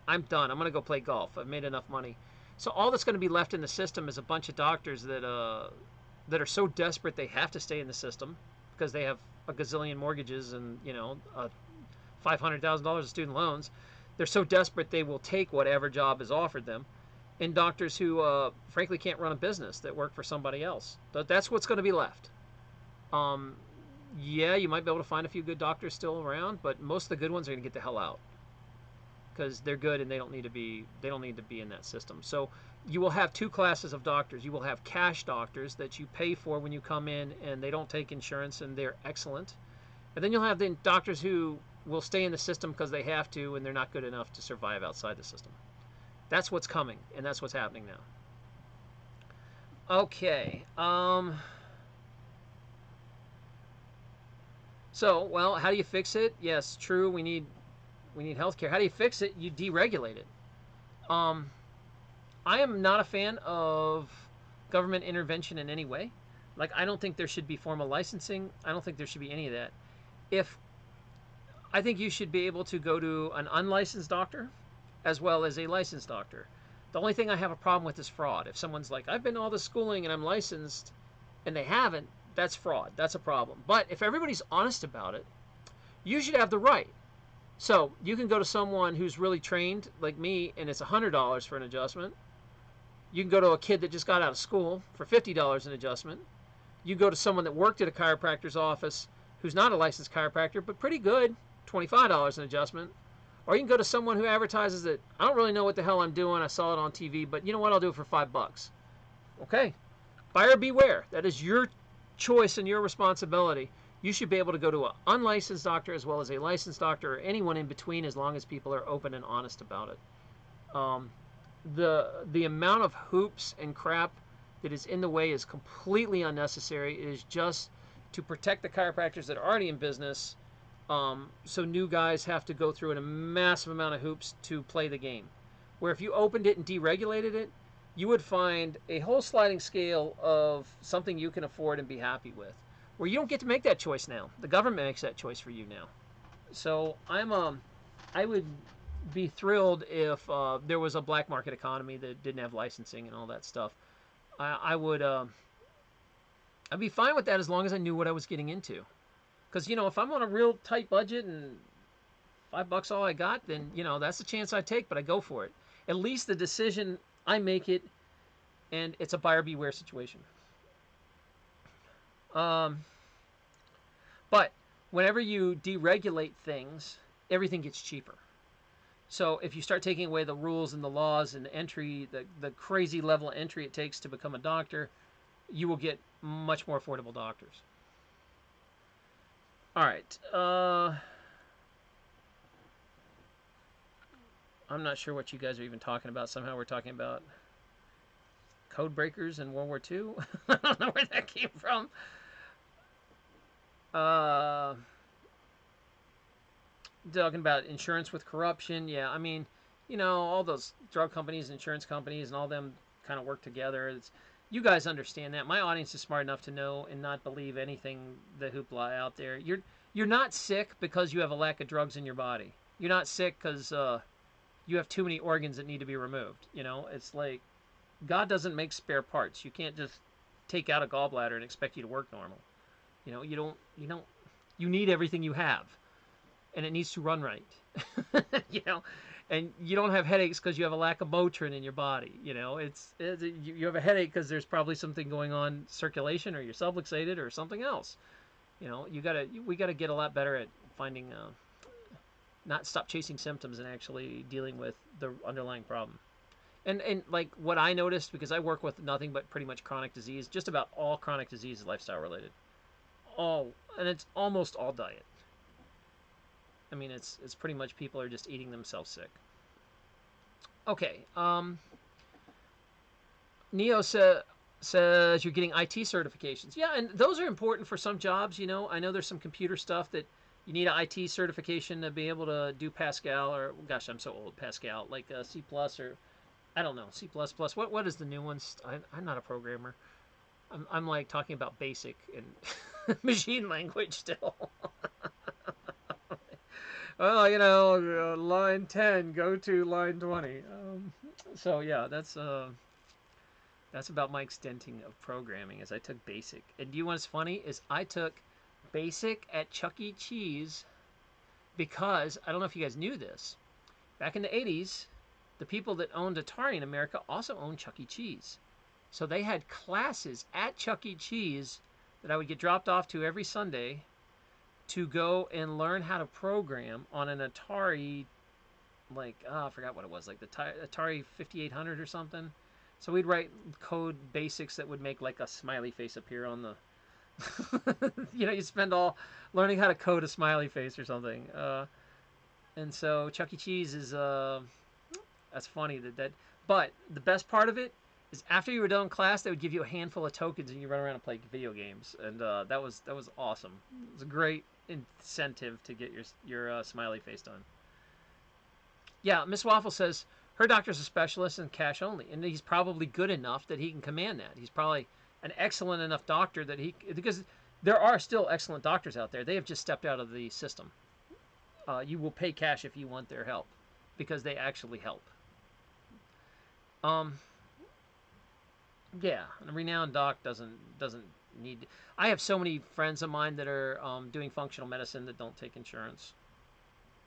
I'm done. I'm going to go play golf. I've made enough money. So all that's going to be left in the system is a bunch of doctors that are so desperate they have to stay in the system because they have a gazillion mortgages and $500,000 of student loans. They're so desperate they will take whatever job is offered them. And doctors who frankly can't run a business that work for somebody else. That's what's going to be left. Yeah, you might be able to find a few good doctors still around, but most of the good ones are going to get the hell out because they're good and they don't need to be in that system. So you will have two classes of doctors. You will have cash doctors that you pay for when you come in, and they don't take insurance, and they're excellent. And then you'll have the doctors who will stay in the system because they have to, and they're not good enough to survive outside the system. That's what's coming, and that's what's happening now. Okay. So, well, how do you fix it? Yes, true. We need healthcare. How do you fix it? You deregulate it. I am not a fan of government intervention in any way. Like, I don't think there should be formal licensing. I don't think there should be any of that. I think you should be able to go to an unlicensed doctor as well as a licensed doctor. The only thing I have a problem with is fraud. If someone's like, I've been to all this schooling and I'm licensed, and they haven't, that's fraud. That's a problem. But if everybody's honest about it, you should have the right. So you can go to someone who's really trained, like me, and it's $100 for an adjustment. You can go to a kid that just got out of school for $50 an adjustment. You go to someone that worked at a chiropractor's office who's not a licensed chiropractor, but pretty good, $25 an adjustment. Or you can go to someone who advertises that, I don't really know what the hell I'm doing, I saw it on TV, but you know what, I'll do it for $5. Okay. Buyer beware. That is your choice and your responsibility. You should be able to go to an unlicensed doctor as well as a licensed doctor, or anyone in between, as long as people are open and honest about it. The amount of hoops and crap that is in the way is completely unnecessary. It is just to protect the chiropractors that are already in business, so new guys have to go through a massive amount of hoops to play the game. Where if you opened it and deregulated it, you would find a whole sliding scale of something you can afford and be happy with, where you don't get to make that choice now. The government makes that choice for you now. So I would be thrilled if there was a black market economy that didn't have licensing and all that stuff. I'd be fine with that as long as I knew what I was getting into. Because, if I'm on a real tight budget and $5 all I got, then, that's a chance I take, but I go for it. At least the decision, I make it, and it's a buyer beware situation. But whenever you deregulate things, everything gets cheaper. So if you start taking away the rules and the laws and the entry, the crazy level of entry it takes to become a doctor, you will get much more affordable doctors. All right. I'm not sure what you guys are even talking about. Somehow we're talking about code breakers in World War II. I don't know where that came from. Talking about insurance with corruption. Yeah, I mean, all those drug companies, insurance companies, and all them kind of work together. You guys understand that. My audience is smart enough to know and not believe anything the hoopla out there. You're not sick because you have a lack of drugs in your body. You're not sick because you have too many organs that need to be removed. It's like God doesn't make spare parts. You can't just take out a gallbladder and expect you to work normal. You need everything you have, and it needs to run right. And you don't have headaches because you have a lack of Motrin in your body. You have a headache because there's probably something going on circulation, or you're subluxated, or something else. We gotta get a lot better at finding, not stop chasing symptoms and actually dealing with the underlying problem. And like what I noticed, because I work with nothing but pretty much chronic disease, just about all chronic disease is lifestyle related. And it's almost all diet. I mean, it's pretty much people are just eating themselves sick. Okay. Neo says you're getting IT certifications. Yeah, and those are important for some jobs. You know, I know there's some computer stuff that you need an IT certification to be able to do Pascal or gosh, I'm so old. Pascal, like C plus or I don't know C plus plus. What is the new ones? I'm not a programmer. I'm like talking about basic and machine language still. Well, you know, line 10, go to line 20. So yeah, that's about my extenting of programming. As I took basic, and you know what's funny is I took basic at Chuck E. Cheese because I don't know if you guys knew this. Back in the 80s, the people that owned Atari in America also owned Chuck E. Cheese. So they had classes at Chuck E. Cheese that I would get dropped off to every Sunday to go and learn how to program on an Atari, like, oh, I forgot what it was, like the Atari 5800 or something. So we'd write code basics that would make like a smiley face appear on the, you know, you spend all learning how to code a smiley face or something. And so Chuck E. Cheese is, that's funny but the best part of it is after you were done class, they would give you a handful of tokens and you run around and play video games, and that was awesome. It was a great incentive to get your smiley face done. Yeah, Miss Waffle says her doctor's a specialist in cash only, and he's probably good enough that he can command that. He's probably an excellent enough doctor that because there are still excellent doctors out there. They have just stepped out of the system. You will pay cash if you want their help because they actually help. Um, yeah, a renowned doc doesn't need. I have so many friends of mine that are doing functional medicine that don't take insurance.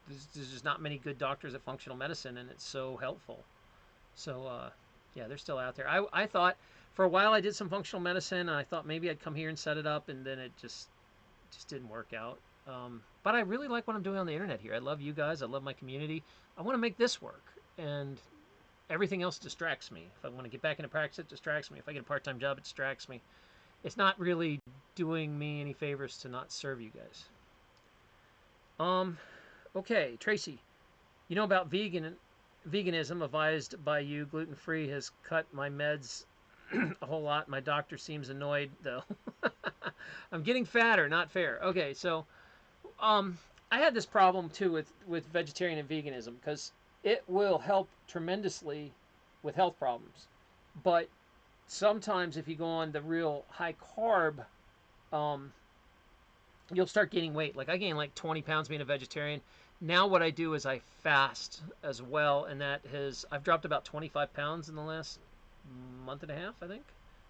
There's just not many good doctors at functional medicine, and it's so helpful. So yeah, they're still out there. I thought for a while I did some functional medicine, and I thought maybe I'd come here and set it up, and then it just didn't work out. But I really like what I'm doing on the internet here. I love you guys. I love my community. I want to make this work, and everything else distracts me. If I want to get back into practice, it distracts me. If I get a part-time job, it distracts me. It's not really doing me any favors to not serve you guys. Okay, Tracy, you know about veganism advised by you, gluten-free, has cut my meds a whole lot. My doctor seems annoyed, though. I'm getting fatter, not fair. Okay, so I had this problem too with vegetarian and veganism because it will help tremendously with health problems, but sometimes if you go on the real high carb, um, you'll start gaining weight. Like I gained like 20 pounds being a vegetarian. Now what I do is I fast as well, and I've dropped about 25 pounds in the last month and a half, I think.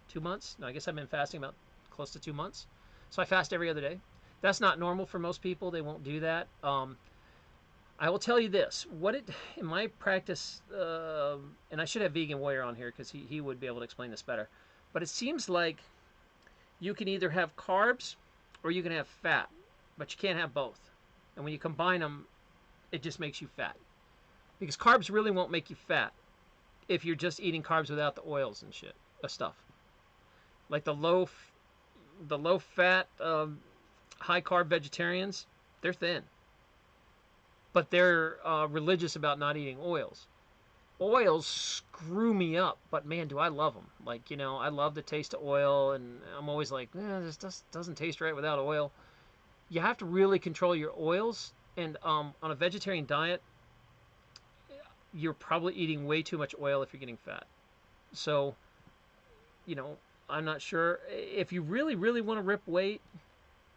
2 months. No, I guess I've been fasting about close to 2 months. So I fast every other day. That's not normal for most people. They won't do that. I will tell you this: in my practice, and I should have Vegan Warrior on here because he would be able to explain this better. But it seems like you can either have carbs or you can have fat, but you can't have both. And when you combine them, it just makes you fat. Because carbs really won't make you fat if you're just eating carbs without the oils and shit, stuff. Like the low fat, high carb vegetarians, they're thin, but they're religious about not eating oils. Oils screw me up, but man, do I love them. Like, you know, I love the taste of oil, and I'm always like, this doesn't taste right without oil. You have to really control your oils, and on a vegetarian diet, you're probably eating way too much oil if you're getting fat. So, you know, I'm not sure. If you really, really want to rip weight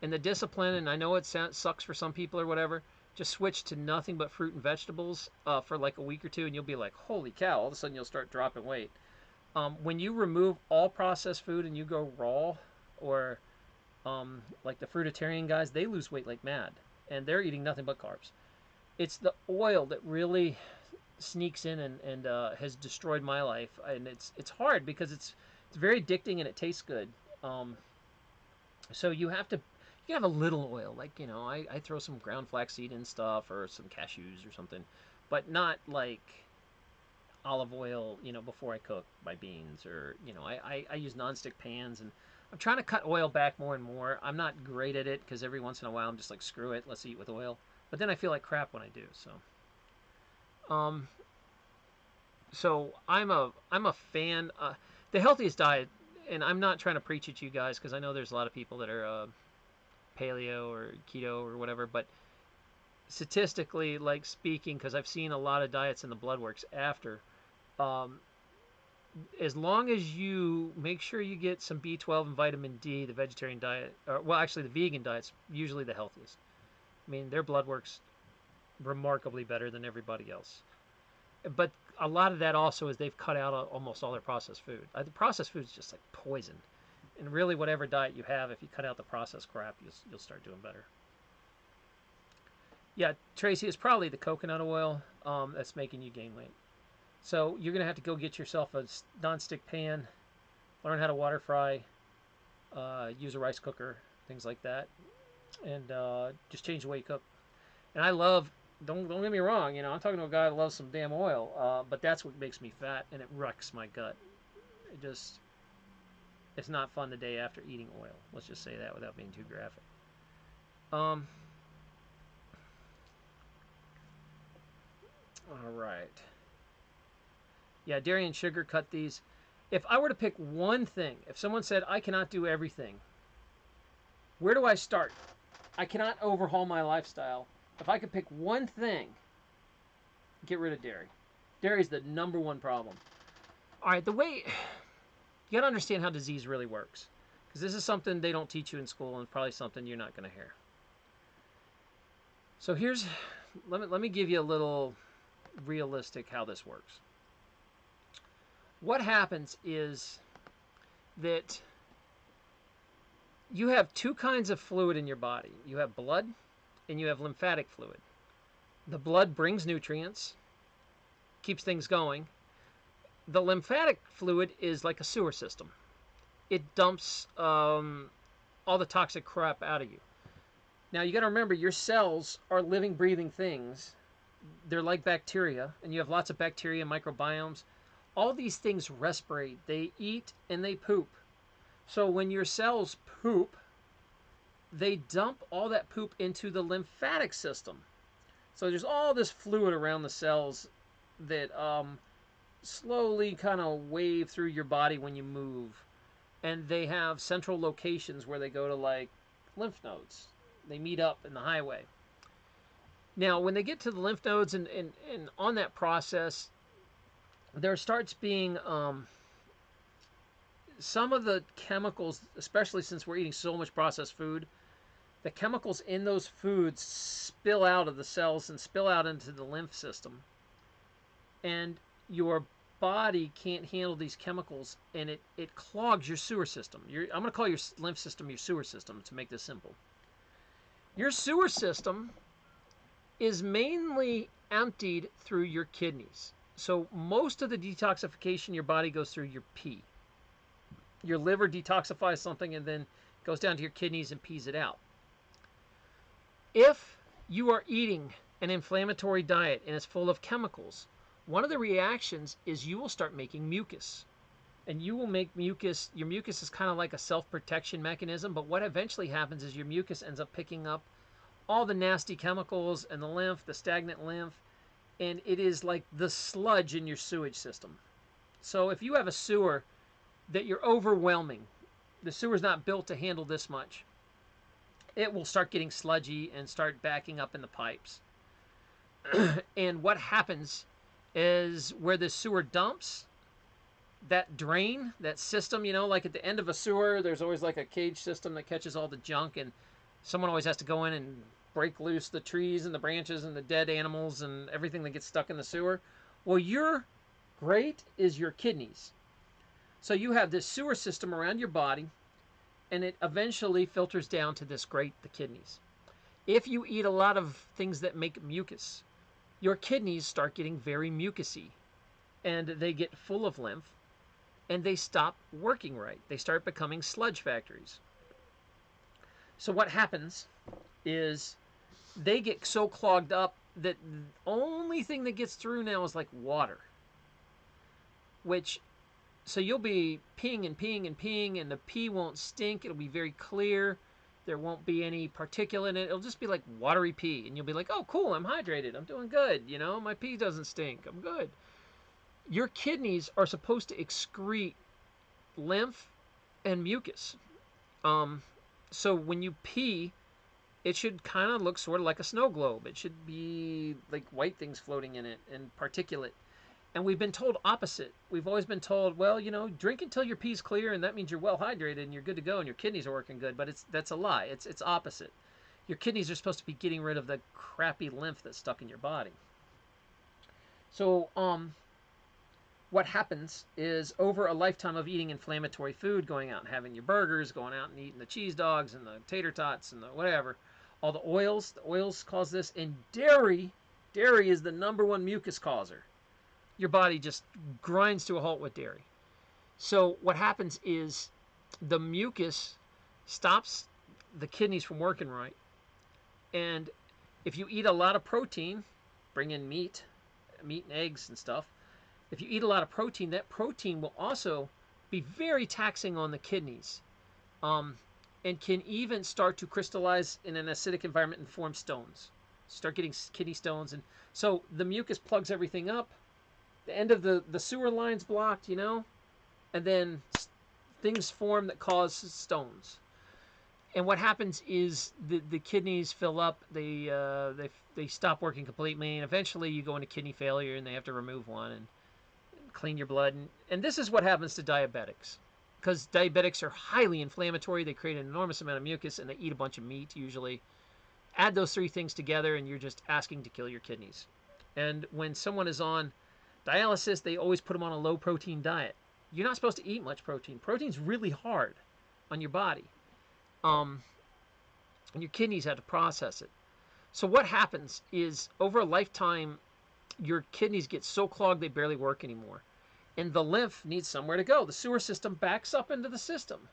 and the discipline, and I know it sucks for some people or whatever, just switch to nothing but fruit and vegetables for like a week or two, and you'll be like, holy cow, all of a sudden you'll start dropping weight. When you remove all processed food and you go raw, or like the fruitarian guys, they lose weight like mad, and they're eating nothing but carbs. It's the oil that really sneaks in and has destroyed my life, and it's hard because it's very addicting and it tastes good. So you can have a little oil, like, you know, I throw some ground flaxseed in stuff or some cashews or something, but not like olive oil, you know, before I cook my beans, or, you know, I use nonstick pans, and I'm trying to cut oil back more and more. I'm not great at it because every once in a while I'm just like, screw it, let's eat with oil. But then I feel like crap when I do. So, So I'm a fan. The healthiest diet, and I'm not trying to preach at you guys because I know there's a lot of people that are paleo or keto or whatever, but statistically, like speaking, because I've seen a lot of diets in the blood works after. Um, as long as you make sure you get some B12 and vitamin D, the vegetarian diet, or well, actually the vegan diet's usually the healthiest. I mean, their blood works remarkably better than everybody else. But a lot of that also is they've cut out almost all their processed food. The processed food is just like poison. And really, whatever diet you have, if you cut out the processed crap, you'll start doing better. Yeah, Tracy, it's probably the coconut oil that's making you gain weight. So you're gonna have to go get yourself a non-stick pan, learn how to water fry, use a rice cooker, things like that, and just change the way you cook. And I love. Don't get me wrong. You know, I'm talking to a guy that loves some damn oil, but that's what makes me fat, and it wrecks my gut. It just it's not fun the day after eating oil. Let's just say that without being too graphic. Um. All right. Yeah, dairy and sugar cut these. If I were to pick one thing, if someone said I cannot do everything, where do I start? I cannot overhaul my lifestyle. If I could pick one thing, get rid of dairy. Dairy is the number one problem. All right, the way you got to understand how disease really works, because this is something they don't teach you in school, and probably something you're not going to hear. So let me give you a little realistic how this works. What happens is that you have two kinds of fluid in your body. You have blood and you have lymphatic fluid. The blood brings nutrients, keeps things going. The lymphatic fluid is like a sewer system. It dumps all the toxic crap out of you. Now you got to remember, your cells are living, breathing things. They're like bacteria, and you have lots of bacteria, microbiomes. All these things respirate. They eat and they poop. So when your cells poop, they dump all that poop into the lymphatic system. So there's all this fluid around the cells that slowly kind of wave through your body when you move. And they have central locations where they go to, like lymph nodes. They meet up in the highway. Now, when they get to the lymph nodes and on that process, there starts being some of the chemicals, especially since we're eating so much processed food, the chemicals in those foods spill out of the cells and spill out into the lymph system. And your body can't handle these chemicals, and it clogs your sewer system. I'm going to call your lymph system your sewer system to make this simple. Your sewer system is mainly emptied through your kidneys. So most of the detoxification your body goes through your pee. Your liver detoxifies something and then goes down to your kidneys and pees it out. If you are eating an inflammatory diet and it's full of chemicals, one of the reactions is you will start making mucus. And you will make mucus. Your mucus is kind of like a self-protection mechanism, but what eventually happens is your mucus ends up picking up all the nasty chemicals and the lymph, the stagnant lymph, and it is like the sludge in your sewage system. So if you have a sewer that you're overwhelming, the sewer's not built to handle this much, it will start getting sludgy and start backing up in the pipes. And what happens is where the sewer dumps, that drain, that system, you know, like at the end of a sewer, there's always like a cage system that catches all the junk, and someone always has to go in and break loose the trees and the branches and the dead animals and everything that gets stuck in the sewer. Well, your grate is your kidneys. So you have this sewer system around your body, and it eventually filters down to this grate, the kidneys. If you eat a lot of things that make mucus, your kidneys start getting very mucousy, and they get full of lymph, and they stop working right. They start becoming sludge factories. So what happens is they get so clogged up that the only thing that gets through now is like water. So you'll be peeing and peeing and peeing, and the pee won't stink. It'll be very clear. There won't be any particulate in it. It'll just be like watery pee, and you'll be like, oh, cool, I'm hydrated. I'm doing good. You know, my pee doesn't stink. I'm good. your kidneys are supposed to excrete lymph and mucus. Um, so when you pee, it should kind of look sort of like a snow globe. It should be like white things floating in it and particulate. And we've been told opposite. We've always been told, well, you know, drink until your pee's clear, and that means you're well hydrated and you're good to go and your kidneys are working good. But that's a lie. It's opposite. Your kidneys are supposed to be getting rid of the crappy lymph that's stuck in your body. So, what happens is over a lifetime of eating inflammatory food, going out and having your burgers, going out and eating the cheese dogs and the tater tots and the whatever, all the oils cause this, and dairy is the #1 mucus causer. Your body just grinds to a halt with dairy. So what happens is the mucus stops the kidneys from working right. And if you eat a lot of protein, bring in meat and eggs and stuff, if you eat a lot of protein, that protein will also be very taxing on the kidneys, and can even start to crystallize in an acidic environment and form stones. Start getting kidney stones. And so the mucus plugs everything up. The end of the sewer line's blocked, you know, and then things form that cause stones. And what happens is the kidneys fill up, they stop working completely, and eventually you go into kidney failure and they have to remove one and clean your blood. And this is what happens to diabetics, because diabetics are highly inflammatory. They create an enormous amount of mucus and they eat a bunch of meat usually. Add those three things together and you're just asking to kill your kidneys. And when someone is on dialysis, they always put them on a low protein diet. You're not supposed to eat much protein. Protein's really hard on your body. And your kidneys have to process it. So what happens is over a lifetime, your kidneys get so clogged they barely work anymore. And the lymph needs somewhere to go. The sewer system backs up into the system.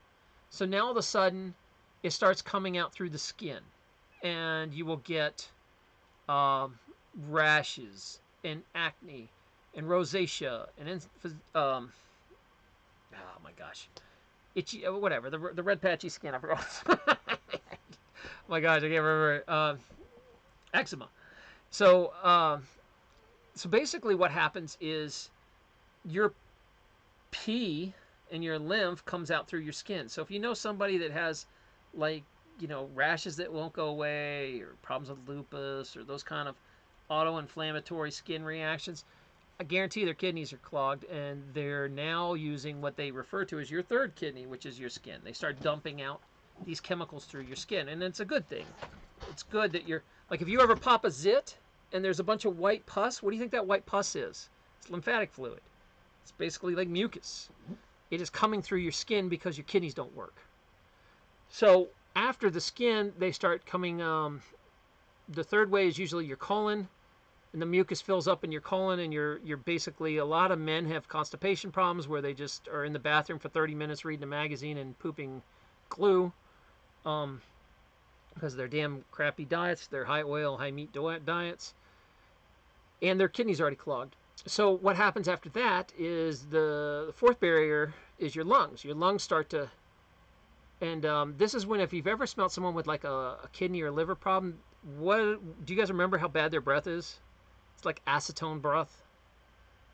So now all of a sudden, it starts coming out through the skin. And you will get rashes and acne and rosacea and oh my gosh, itchy, whatever, the red patchy skin. I forgot. Oh my gosh, I can't remember. Eczema. So so basically what happens is your pee and your lymph comes out through your skin. So if you know somebody that has, like, you know, rashes that won't go away, or problems with lupus, or those kind of auto-inflammatory skin reactions, I guarantee their kidneys are clogged, and they're now using what they refer to as your third kidney, which is your skin. They start dumping out these chemicals through your skin, and it's a good thing. It's good that you're, like, if you ever pop a zit and there's a bunch of white pus, what do you think that white pus is? It's lymphatic fluid. It's basically like mucus. It is coming through your skin because your kidneys don't work. So after the skin, they start coming, the third way is usually your colon, and the mucus fills up in your colon, and you're basically, a lot of men have constipation problems where they just are in the bathroom for 30 minutes reading a magazine and pooping glue, because of their damn crappy diets, their high oil, high meat diets, and their kidneys are already clogged. So what happens after that is the fourth barrier is your lungs. Your lungs start to, and this is when, if you've ever smelled someone with like a kidney or liver problem, what do you guys remember how bad their breath is? It's like acetone breath.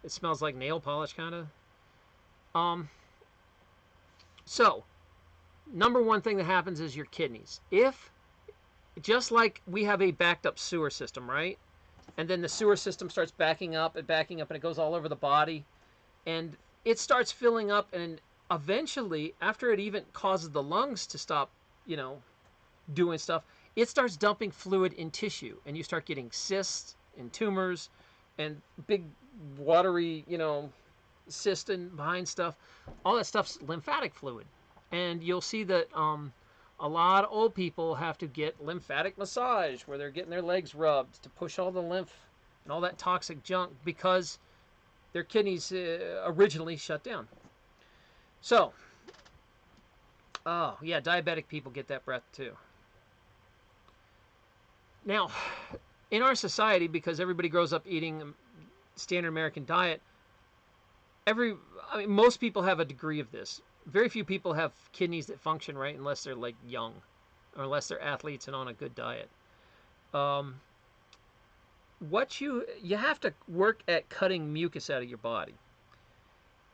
It smells like nail polish, kind of. So, #1 thing that happens is your kidneys. If, just like we have a backed up sewer system, right? And then the sewer system starts backing up, and it goes all over the body. And it starts filling up, and eventually, after it even causes the lungs to stop, you know, doing stuff, it starts dumping fluid in tissue. And you start getting cysts and tumors and big watery, you know, cysts and behind stuff. All that stuff's lymphatic fluid. And you'll see that a lot of old people have to get lymphatic massage, where they're getting their legs rubbed to push all the lymph and all that toxic junk, because their kidneys originally shut down. So, oh yeah, diabetic people get that breath too. Now, in our society, because everybody grows up eating standard American diet, most people have a degree of this. Very few people have kidneys that function right unless they're like young, or unless they're athletes and on a good diet. What you have to work at cutting mucus out of your body.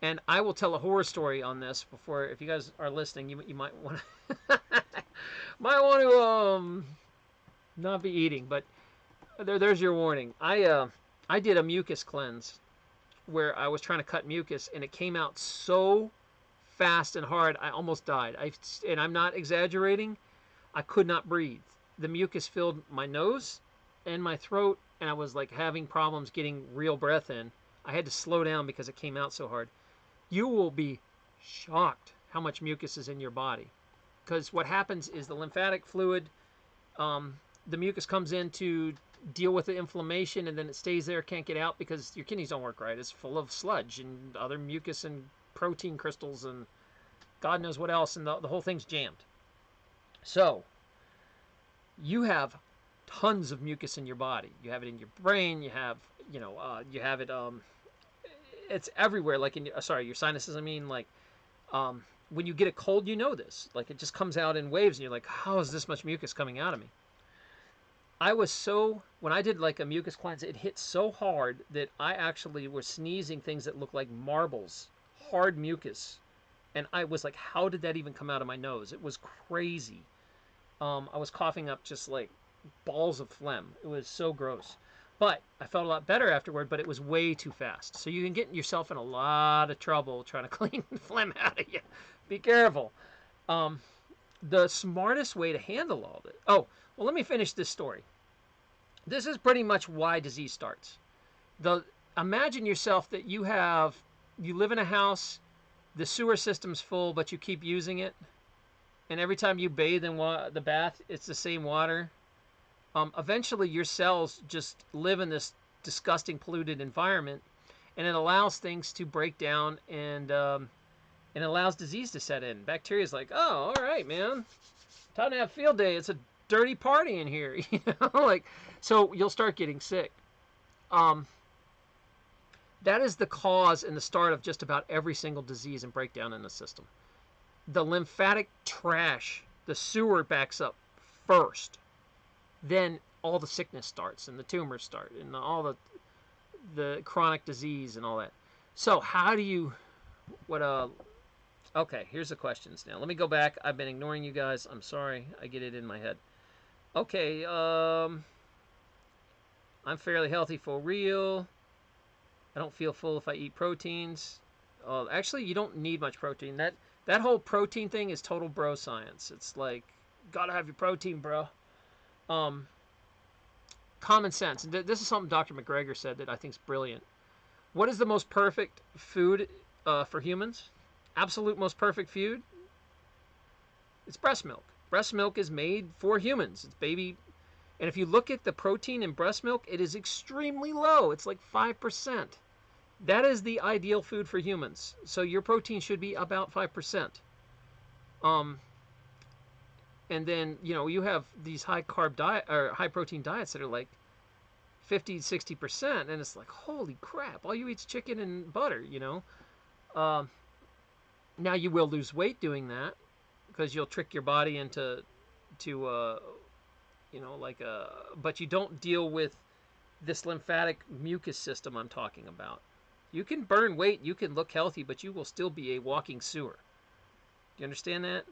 And I will tell a horror story on this before, if you guys are listening, you might want to might want to not be eating, but there's your warning. I did a mucus cleanse where I was trying to cut mucus, and it came out so fast and hard I almost died. And I'm not exaggerating. I could not breathe. The mucus filled my nose and my throat, and I was like having problems getting real breath in. I had to slow down because it came out so hard. You will be shocked how much mucus is in your body, because what happens is the lymphatic fluid, the mucus comes in to deal with the inflammation, and then it stays there, can't get out because your kidneys don't work right. It's full of sludge and other mucus and protein crystals and God knows what else, and the whole thing's jammed. So you have tons of mucus in your body. You have it in your brain. You have, you have it. It's everywhere. Like in your sinuses. I mean, like when you get a cold, you know this. Like it just comes out in waves, and you're like, how is this much mucus coming out of me? When I did like a mucus cleanse, it hit so hard that I actually was sneezing things that looked like marbles, hard mucus. And I was like, how did that even come out of my nose? It was crazy. I was coughing up just like balls of phlegm. It was so gross. But I felt a lot better afterward, but it was way too fast. So you can get yourself in a lot of trouble trying to clean phlegm out of you. Be careful. The smartest way to handle all this... Oh, well, let me finish this story. This is pretty much why disease starts. Imagine yourself that you live in a house, the sewer system's full, but you keep using it. And every time you bathe in the bath, it's the same water. Eventually, your cells just live in this disgusting, polluted environment, and it allows things to break down, and it allows disease to set in. Bacteria is like, oh, all right, man, time to have field day. It's a dirty party in here, so you'll start getting sick. That is the cause and the start of just about every single disease and breakdown in the system. The lymphatic trash, the sewer backs up first. Then all the sickness starts, and the tumors start, and all the chronic disease and all that. So how do you... Okay, here's the questions now. Let me go back. I've been ignoring you guys. I'm sorry. I get it in my head. Okay, I'm fairly healthy for real. I don't feel full if I eat proteins. Actually, you don't need much protein. That whole protein thing is total bro science. It's like, gotta have your protein, bro. Common sense. This is something Dr. McGregor said that I think is brilliant. What is the most perfect food for humans? Absolute most perfect food? It's breast milk. Breast milk is made for humans. It's baby. And if you look at the protein in breast milk, it is extremely low. It's like 5%. That is the ideal food for humans. So your protein should be about 5%. And then, you have these high carb diet or high protein diets that are like 50, 60%. And it's like, holy crap, all you eat is chicken and butter, Now you will lose weight doing that because you'll trick your body into, but you don't deal with this lymphatic mucus system I'm talking about. You can burn weight, you can look healthy, but you will still be a walking sewer. Do you understand that?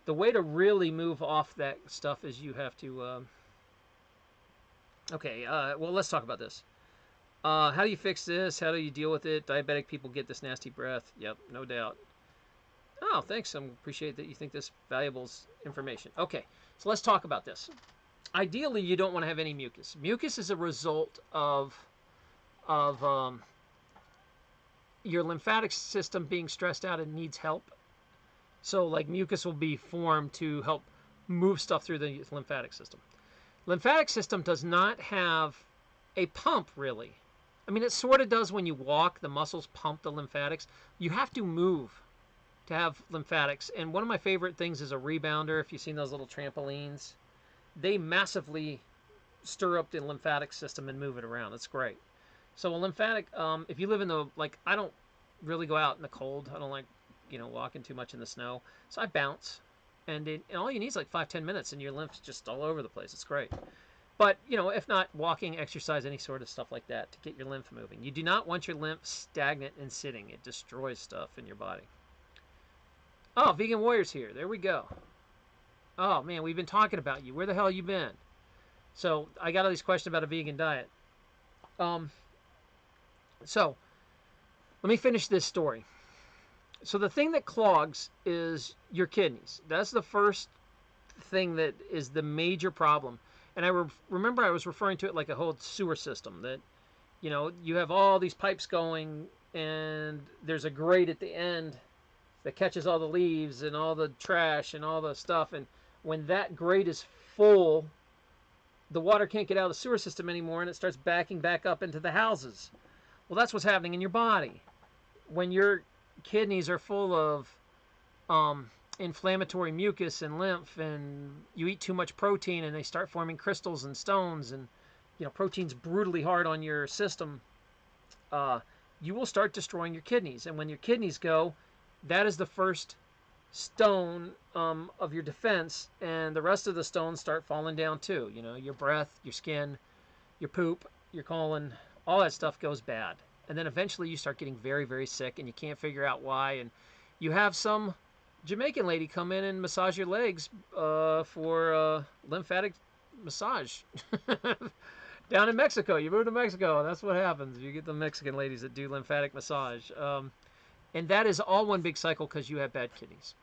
The way to really move off that stuff is you have to... well, let's talk about this. How do you fix this? How do you deal with it? Diabetic people get this nasty breath. Yep, no doubt. Oh, thanks. I appreciate that you think this valuable information. Okay, so let's talk about this. Ideally, you don't want to have any mucus. Mucus is a result of your lymphatic system being stressed out and needs help. So, like, mucus will be formed to help move stuff through the lymphatic system. Lymphatic system does not have a pump, really. I mean, it sort of does when you walk. The muscles pump the lymphatics. You have to move to have lymphatics. And one of my favorite things is a rebounder. If you've seen those little trampolines, they massively stir up the lymphatic system and move it around. It's great. So a lymphatic, if you live in the, I don't really go out in the cold. I don't like, walking too much in the snow. So I bounce. And all you need is like 5-10 minutes and your lymph's just all over the place. It's great. But, you know, if not, walking, exercise, any sort of stuff like that to get your lymph moving. You do not want your lymph stagnant and sitting. It destroys stuff in your body. Oh, Vegan Warrior's here. There we go. Oh, man, we've been talking about you. Where the hell have you been? So, I got all these questions about a vegan diet. So, let me finish this story. So, the thing that clogs is your kidneys. That's the first thing that is the major problem. And I remember I was referring to it like a whole sewer system, that, you know, you have all these pipes going and there's a grate at the end that catches all the leaves and all the trash and all the stuff. And when that grate is full, the water can't get out of the sewer system anymore and it starts backing back up into the houses. Well, that's what's happening in your body. When your kidneys are full of inflammatory mucus and lymph, and you eat too much protein and they start forming crystals and stones, and, you know, protein's brutally hard on your system, you will start destroying your kidneys. And when your kidneys go, that is the first stone of your defense, and the rest of the stones start falling down too. You know, your breath, your skin, your poop, your colon, all that stuff goes bad. And then eventually you start getting very, very sick and you can't figure out why. And you have some Jamaican lady come in and massage your legs for lymphatic massage. Down in Mexico. You move to Mexico, that's what happens. You get the Mexican ladies that do lymphatic massage. And that is all one big cycle because you have bad kidneys.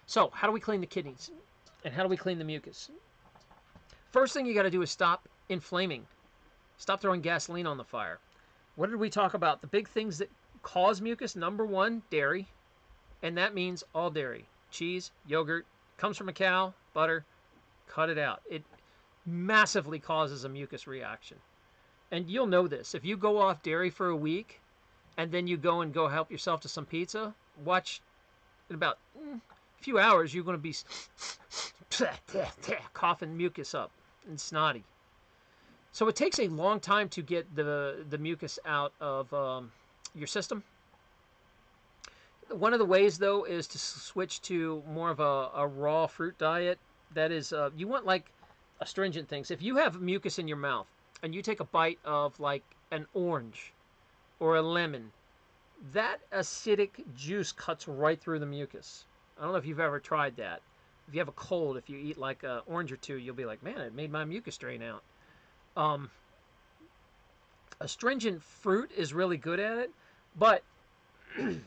So how do we clean the kidneys? And how do we clean the mucus? First thing you got to do is stop inflaming. Stop throwing gasoline on the fire. What did we talk about? The big things that cause mucus, number one, dairy. And that means all dairy. Cheese, yogurt, comes from a cow, butter, cut it out. It massively causes a mucus reaction. And you'll know this. If you go off dairy for a week, and then you go help yourself to some pizza, watch, in about a few hours, you're going to be coughing mucus up and snotty. So it takes a long time to get the mucus out of your system. One of the ways, though, is to switch to more of a raw fruit diet. That is, you want like astringent things. If you have mucus in your mouth and you take a bite of like an orange or a lemon, that acidic juice cuts right through the mucus. I don't know if you've ever tried that. If you have a cold, if you eat like an orange or two, you'll be like, man, it made my mucus drain out. Astringent fruit is really good at it, but we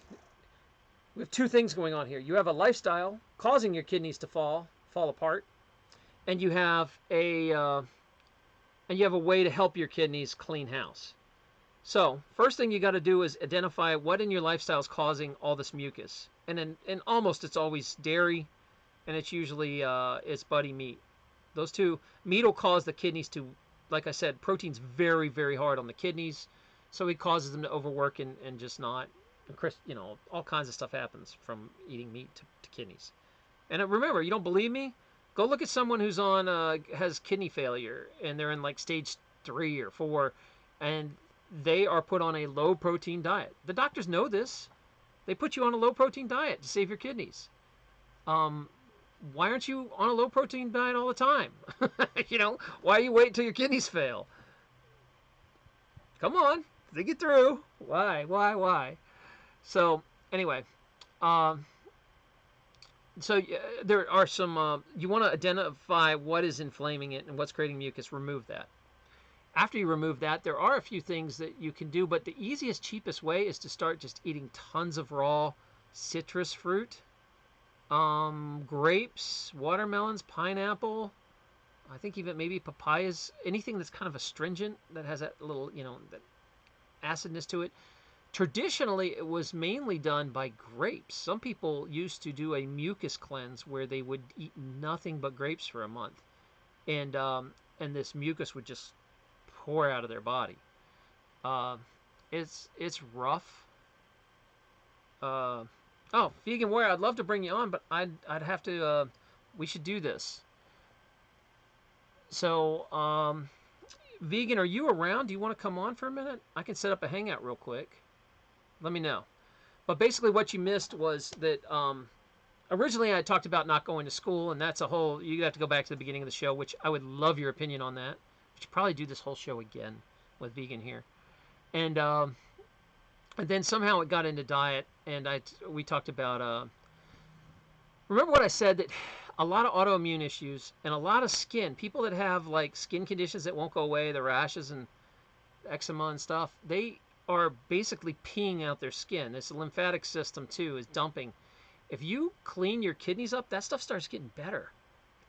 have two things going on here. You have a lifestyle causing your kidneys to fall apart, and you have a way to help your kidneys clean house. So first thing you got to do is identify what in your lifestyle is causing all this mucus, and almost it's always dairy, and it's usually it's buddy meat. Those two, meat will cause the kidneys to, like I said, protein's very, very hard on the kidneys, so it causes them to overwork and just not. You know, all kinds of stuff happens from eating meat to kidneys. And remember, you don't believe me? Go look at someone who's has kidney failure and they're in like stage 3 or 4, and they are put on a low protein diet. The doctors know this. They put you on a low protein diet to save your kidneys. Why aren't you on a low protein diet all the time? You know, why you wait till your kidneys fail? Come on, think it through. Why? So anyway, so there are some, you want to identify what is inflaming it and what's creating mucus, remove that. After you remove that, there are a few things that you can do, but the easiest, cheapest way is to start just eating tons of raw citrus fruit. Grapes, watermelons, pineapple, I think even maybe papayas, anything that's kind of astringent, that has that little, you know, that acidness to it. Traditionally, it was mainly done by grapes. Some people used to do a mucus cleanse where they would eat nothing but grapes for a month, and this mucus would just pour out of their body. It's rough. Oh, Vegan Warrior, I'd love to bring you on, but I'd have to. We should do this. So, Vegan, are you around? Do you want to come on for a minute? I can set up a hangout real quick. Let me know. But basically what you missed was that originally I talked about not going to school, and that's a whole, you have to go back to the beginning of the show, which I would love your opinion on that. should probably do this whole show again with vegan here. And then somehow it got into diet, and we talked about. Remember what I said, that a lot of autoimmune issues and a lot of skin, people that have like skin conditions that won't go away, the rashes and eczema and stuff, they are basically peeing out their skin. This lymphatic system too is dumping. If you clean your kidneys up, that stuff starts getting better.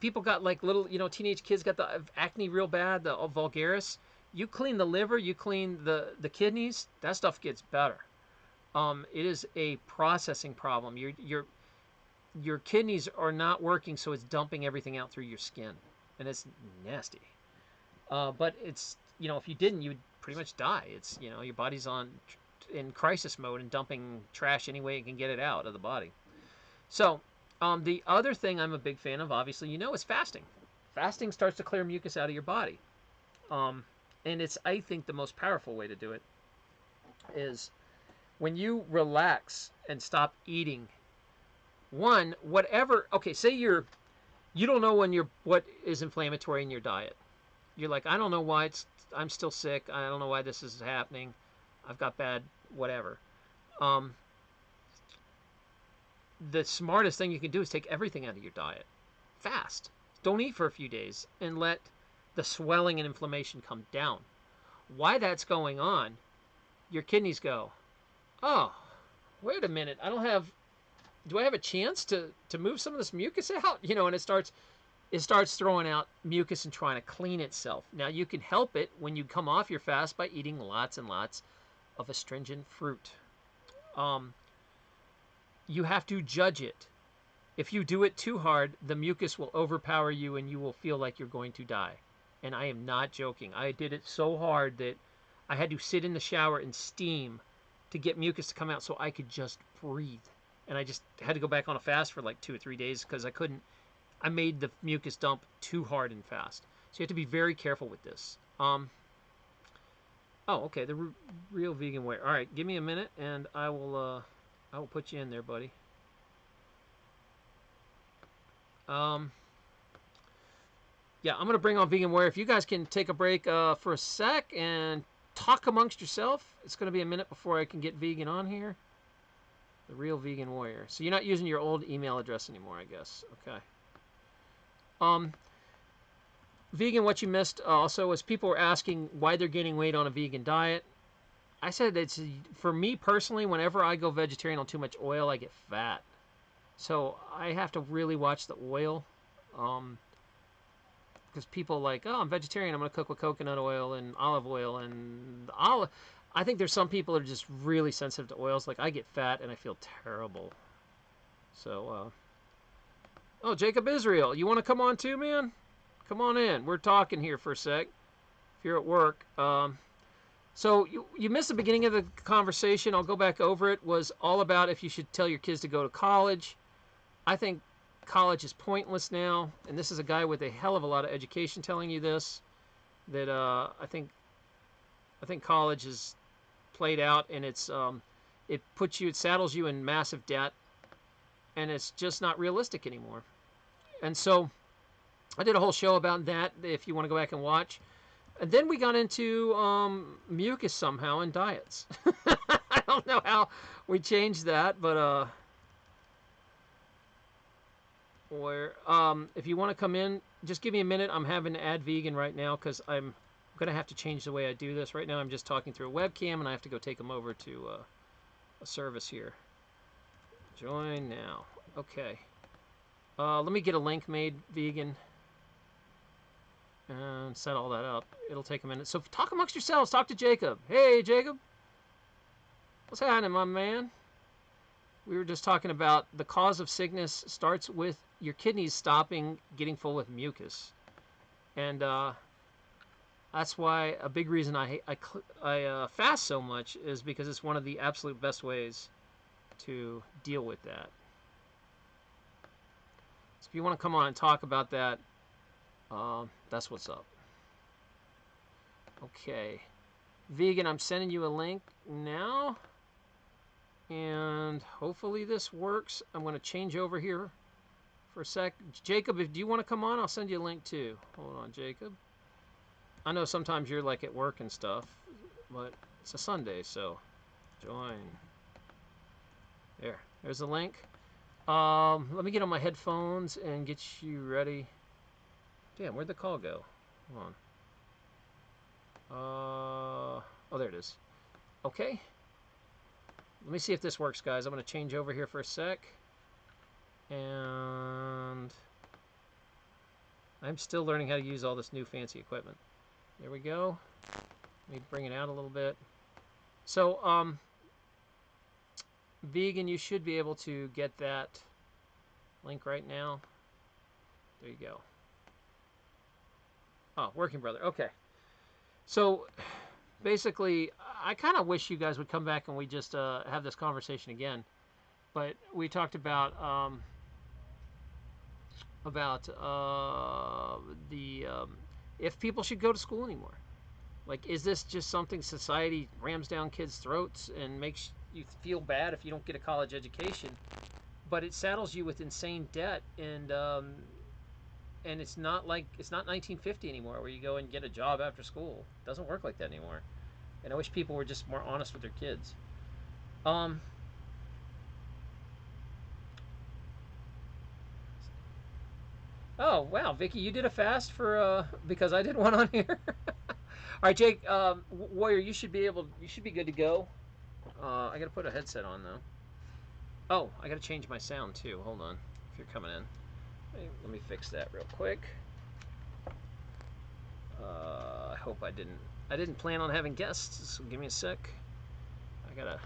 People got like little, teenage kids got the acne real bad, the vulgaris. You clean the liver, you clean the kidneys, that stuff gets better. It is a processing problem. Your kidneys are not working, so it's dumping everything out through your skin, and it's nasty. But it's, if you didn't, you'd pretty much die. It's, your body's in crisis mode and dumping trash any way it can get it out of the body. So the other thing I'm a big fan of, obviously, is fasting. Fasting starts to clear mucus out of your body. And it's, I think, the most powerful way to do it is when you relax and stop eating. One, whatever, okay, say you don't know what is inflammatory in your diet. You're like, I don't know why I'm still sick. I don't know why this is happening. I've got bad whatever. The smartest thing you can do is take everything out of your diet. Fast. Don't eat for a few days and let the swelling and inflammation come down. Why that's going on, your kidneys go, oh, wait a minute, do I have a chance to move some of this mucus out? And it starts throwing out mucus and trying to clean itself. Now, you can help it when you come off your fast by eating lots and lots of astringent fruit. You have to judge it. If you do it too hard, the mucus will overpower you and you will feel like you're going to die. And I am not joking. I did it so hard that I had to sit in the shower and steam to get mucus to come out so I could just breathe. And I just had to go back on a fast for like 2 or 3 days because I made the mucus dump too hard and fast. So you have to be very careful with this. Oh, okay, the real vegan way. All right, give me a minute and I will put you in there, buddy. Yeah, I'm going to bring on Vegan Warrior. If you guys can take a break for a sec and talk amongst yourself. It's going to be a minute before I can get Vegan on here. The real Vegan Warrior. So you're not using your old email address anymore, I guess. Okay. Vegan, what you missed also is people were asking why they're gaining weight on a vegan diet. I said it's, for me personally, whenever I go vegetarian on too much oil, I get fat. So I have to really watch the oil. Because people are like, oh, I'm vegetarian, I'm going to cook with coconut oil and olive oil. And I think there's some people that are just really sensitive to oils. Like, I get fat and I feel terrible. So, oh, Jacob Israel, you want to come on too, man? Come on in. We're talking here for a sec. If you're at work. So you missed the beginning of the conversation. I'll go back over it. Was all about if you should tell your kids to go to college. I think college is pointless now. And this is a guy with a hell of a lot of education telling you this. That I think college is played out, and it saddles you in massive debt, and it's just not realistic anymore. And so I did a whole show about that if you want to go back and watch. And then we got into mucus somehow and diets. I don't know how we changed that, but if you want to come in, just give me a minute. I'm having to add Vegan right now because I'm going to have to change the way I do this. Right now I'm just talking through a webcam, and I have to go take them over to a service here. Join now. Okay. Let me get a link made, Vegan, and set all that up. It'll take a minute. So talk amongst yourselves. Talk to Jacob. Hey, Jacob. What's happening, my man? We were just talking about the cause of sickness starts with your kidneys stopping getting full with mucus. And that's why a big reason I fast so much is because it's one of the absolute best ways to deal with that. So if you want to come on and talk about that, that's what's up. Okay. Vegan, I'm sending you a link now. And hopefully this works. I'm going to change over here for a sec. Jacob, do you want to come on? I'll send you a link too. Hold on, Jacob. I know sometimes you're like at work and stuff, but it's a Sunday, so join. There's the link. Let me get on my headphones and get you ready. Damn, where'd the call go? Hold on. Oh, there it is. Okay. Let me see if this works, guys. I'm going to change over here for a sec. And I'm still learning how to use all this new fancy equipment. There we go. Let me bring it out a little bit. So, Vegan, you should be able to get that link right now. There you go. Oh, Working Brother. Okay. So, basically, I kind of wish you guys would come back and we just have this conversation again. But we talked about if people should go to school anymore. Like, is this just something society rams down kids' throats and makes you feel bad if you don't get a college education? But it saddles you with insane debt, and it's not 1950 anymore where you go and get a job after school. It doesn't work like that anymore. And I wish people were just more honest with their kids. Oh wow, Vicky, you did a fast for because I did one on here. All right, Jake, Warrior, you should be good to go. I gotta put a headset on though. Oh, I gotta change my sound too. Hold on, if you're coming in, let me fix that real quick. I hope I didn't plan on having guests. So give me a sec. I gotta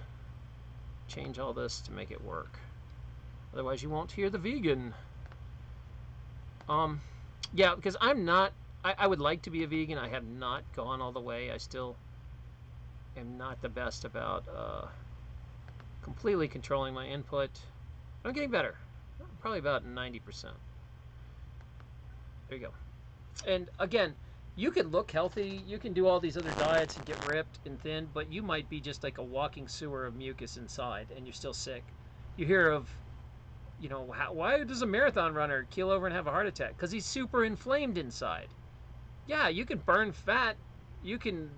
change all this to make it work. Otherwise, you won't hear the vegan. Yeah, because I'm not. I would like to be a vegan. I have not gone all the way. I still am not the best about completely controlling my input. I'm getting better. Probably about 90%. There you go. And again, you can look healthy. You can do all these other diets and get ripped and thin, but you might be just like a walking sewer of mucus inside, and you're still sick. You hear of, why does a marathon runner keel over and have a heart attack? Because he's super inflamed inside. Yeah, you can burn fat. You can,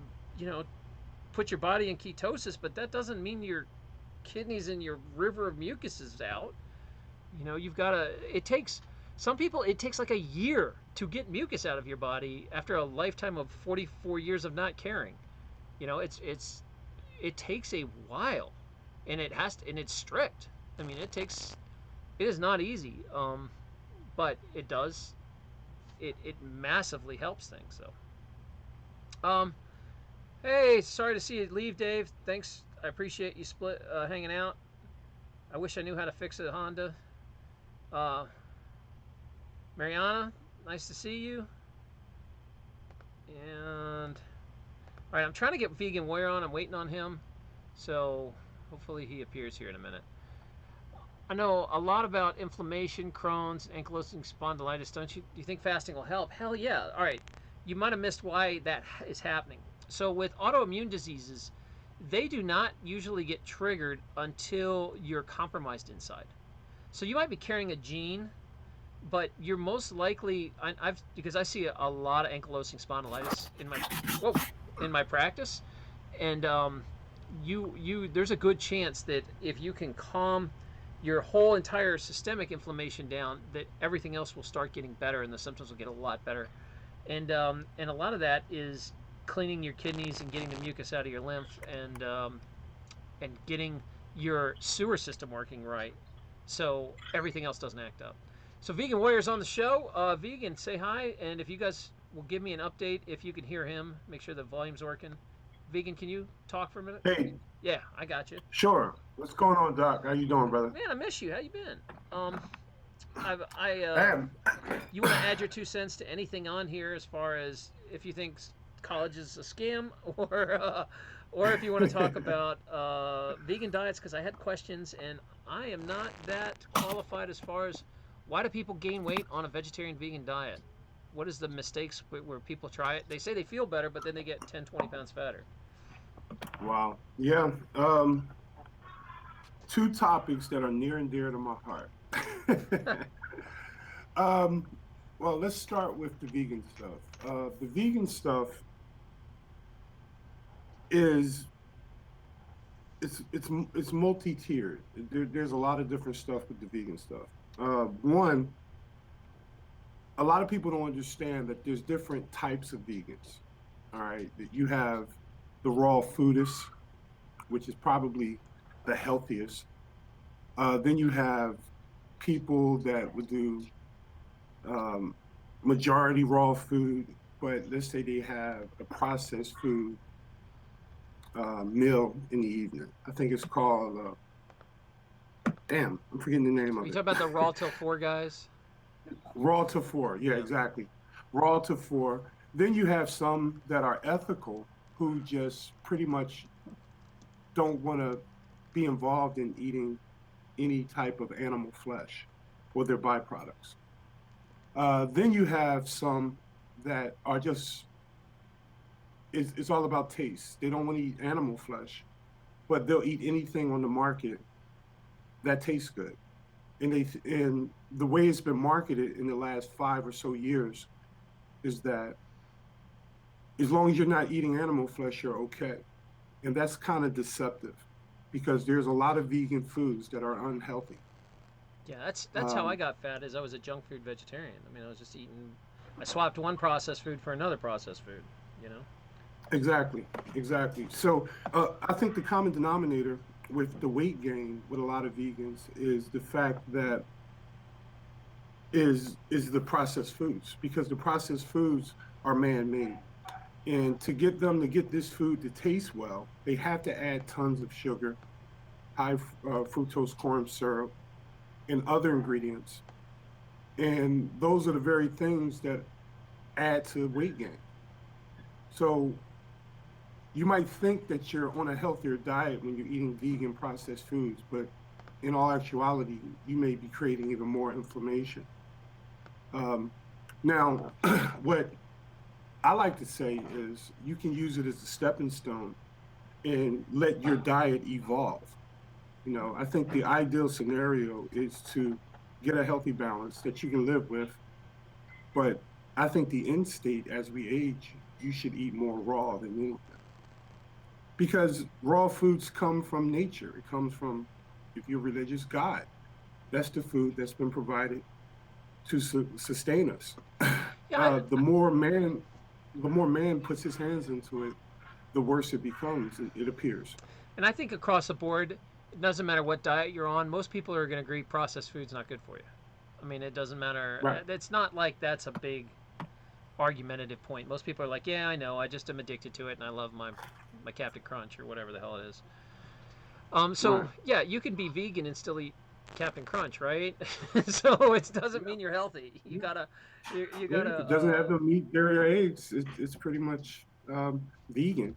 put your body in ketosis, but that doesn't mean your kidneys and your river of mucus is out. You've got to, it takes like a year to get mucus out of your body after a lifetime of 44 years of not caring. It takes a while, and it's strict. I mean, it is not easy, but it does. It massively helps things. So, hey, sorry to see you leave, Dave. Thanks, I appreciate you hanging out. I wish I knew how to fix a Honda. Mariana, nice to see you. And all right, I'm trying to get Vegan Warrior on. I'm waiting on him, so hopefully he appears here in a minute. I know a lot about inflammation, Crohn's, ankylosing spondylitis. Do you think fasting will help? Hell yeah. All right. You might have missed why that is happening. So with autoimmune diseases, they do not usually get triggered until you're compromised inside. So you might be carrying a gene, but you're most likely, because I see a lot of ankylosing spondylitis in my practice, and there's a good chance that if you can calm your whole entire systemic inflammation down, that everything else will start getting better and the symptoms will get a lot better. And a lot of that is cleaning your kidneys and getting the mucus out of your lymph and getting your sewer system working right, so everything else doesn't act up. So Vegan Warrior's on the show. Vegan, say hi, and if you guys will give me an update if you can hear him, make sure the volume's working. Vegan, can you talk for a minute? Hey. Yeah, I got you. Sure. What's going on, Doc? How you doing, brother? Man, I miss you. How you been? You want to add your 2 cents to anything on here as far as if you think college is a scam, or if you want to talk about vegan diets, because I had questions and I am not that qualified as far as why do people gain weight on a vegetarian vegan diet? What is the mistakes where people try it? They say they feel better, but then they get 10, 20 pounds fatter. Wow. Yeah. 2 topics that are near and dear to my heart. Well, let's start with the vegan stuff. The vegan stuff is it's multi-tiered. There's a lot of different stuff with the vegan stuff. One, a lot of people don't understand that there's different types of vegans. All right, that you have the raw foodists, which is probably the healthiest. Then you have people that would do um, majority raw food, but let's say they have a processed food meal in the evening. I think it's called, damn, I'm forgetting the name You of talk it. about the raw till four guys. Raw to four. Yeah, Yeah. exactly. Raw to four. Then you have some that are ethical who just pretty much don't want to be involved in eating any type of animal flesh or their byproducts. Then you have some that are just, it's all about taste. They don't want to eat animal flesh, but they'll eat anything on the market that tastes good. And the way it's been marketed in the last 5 or so years is that as long as you're not eating animal flesh, you're okay. And that's kind of deceptive because there's a lot of vegan foods that are unhealthy. Yeah, that's how I Um, got fat. Is I was a junk food vegetarian. I mean, I was just eating. I swapped one processed food for another processed food. You know. exactly, exactly. So I think the common denominator with the weight gain with a lot of vegans is the fact that is the processed foods because the processed foods are man-made. And to get them to get this food to taste well, they have to add tons of sugar, high fructose corn syrup, and other ingredients. And those are the very things that add to weight gain. So you might think that you're on a healthier diet when you're eating vegan processed foods, but in all actuality, you may be creating even more inflammation. Um, now, what I like to say is you can use it as a stepping stone and let your diet evolve. I think the ideal scenario is to get a healthy balance that you can live with. But I think the end state as we age, you should eat more raw than anything because raw foods come from nature. It comes from, if you're religious, God. That's the food that's been provided to sustain us. Yeah, The more man puts his hands into it, the worse it becomes. It appears. and I think across the board, it doesn't matter what diet you're on. Most people are going to agree processed food's not good for you. I mean, it doesn't matter. Right. It's not like that's a big argumentative point. Most people are like, yeah, I know. I just am addicted to it, and I love my Captain Crunch or whatever the hell it is. So Right. yeah, you can be vegan and still eat Captain Crunch, right? So it doesn't Yeah. mean you're healthy. You Yeah. gotta, you Yeah. gotta. If it doesn't have the meat, dairy, or eggs, it's pretty much vegan.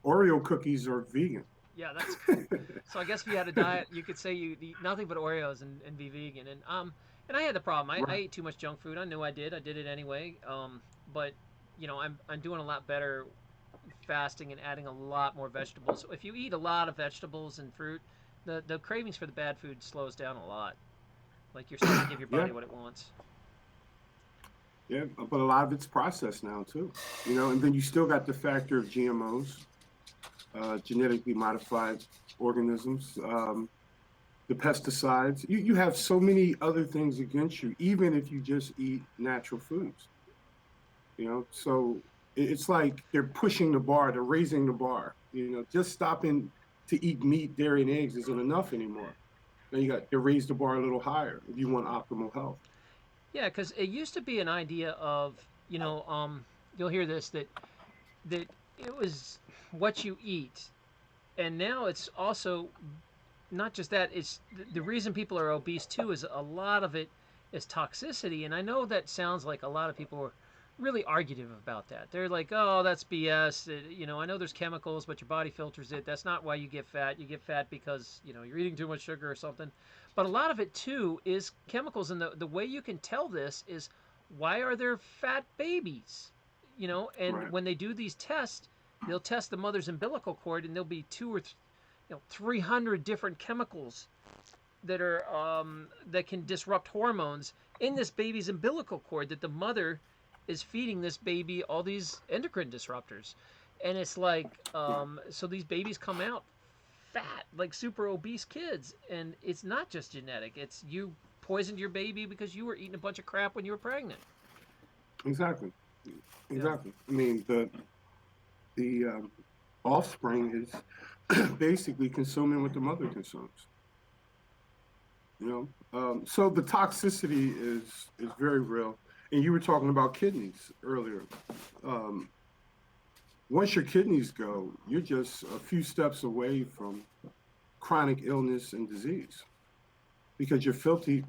Oreo cookies are vegan. Yeah, that's. So I guess if you had a diet, you could say you eat nothing but Oreos and be vegan. And I had the problem. I Right. ate too much junk food. I knew I did. I did it anyway. But I'm doing a lot better fasting and adding a lot more vegetables. So if you eat a lot of vegetables and fruit, the cravings for the bad food slows down a lot. Like you're starting to give your Yeah. body what it wants. Yeah. But a lot of it's processed now too. And then you still got the factor of GMOs, genetically modified organisms, the pesticides. You have so many other things against you, even if you just eat natural foods. So it's like they're pushing the bar, they're raising the bar. Just stopping to eat meat, dairy, and eggs isn't enough anymore. Now you got to raise the bar a little higher if you want optimal health. Yeah, because it used to be an idea of you'll hear this that it was what you eat, and now it's also not just that. It's the reason people are obese too is a lot of it is toxicity, and I know that sounds like a lot of people are really argumentative about that. They're like, "Oh, that's BS." I know there's chemicals, but your body filters it. That's not why you get fat. You get fat because you're eating too much sugar or something. But a lot of it too is chemicals, and the way you can tell this is why are there fat babies? And Right. when they do these tests, they'll test the mother's umbilical cord, and there'll be 300 different chemicals that can disrupt hormones in this baby's umbilical cord that the mother is feeding this baby all these endocrine disruptors. And it's like, Right. so these babies come out fat, like super obese kids, and it's not just genetic. It's you poisoned your baby because you were eating a bunch of crap when you were pregnant. Exactly. Yeah. Exactly. I mean, the offspring is basically consuming what the mother consumes. So the toxicity is very real. And you were talking about kidneys earlier. Um, Once your kidneys go, you're just a few steps away from chronic illness and disease because your filters.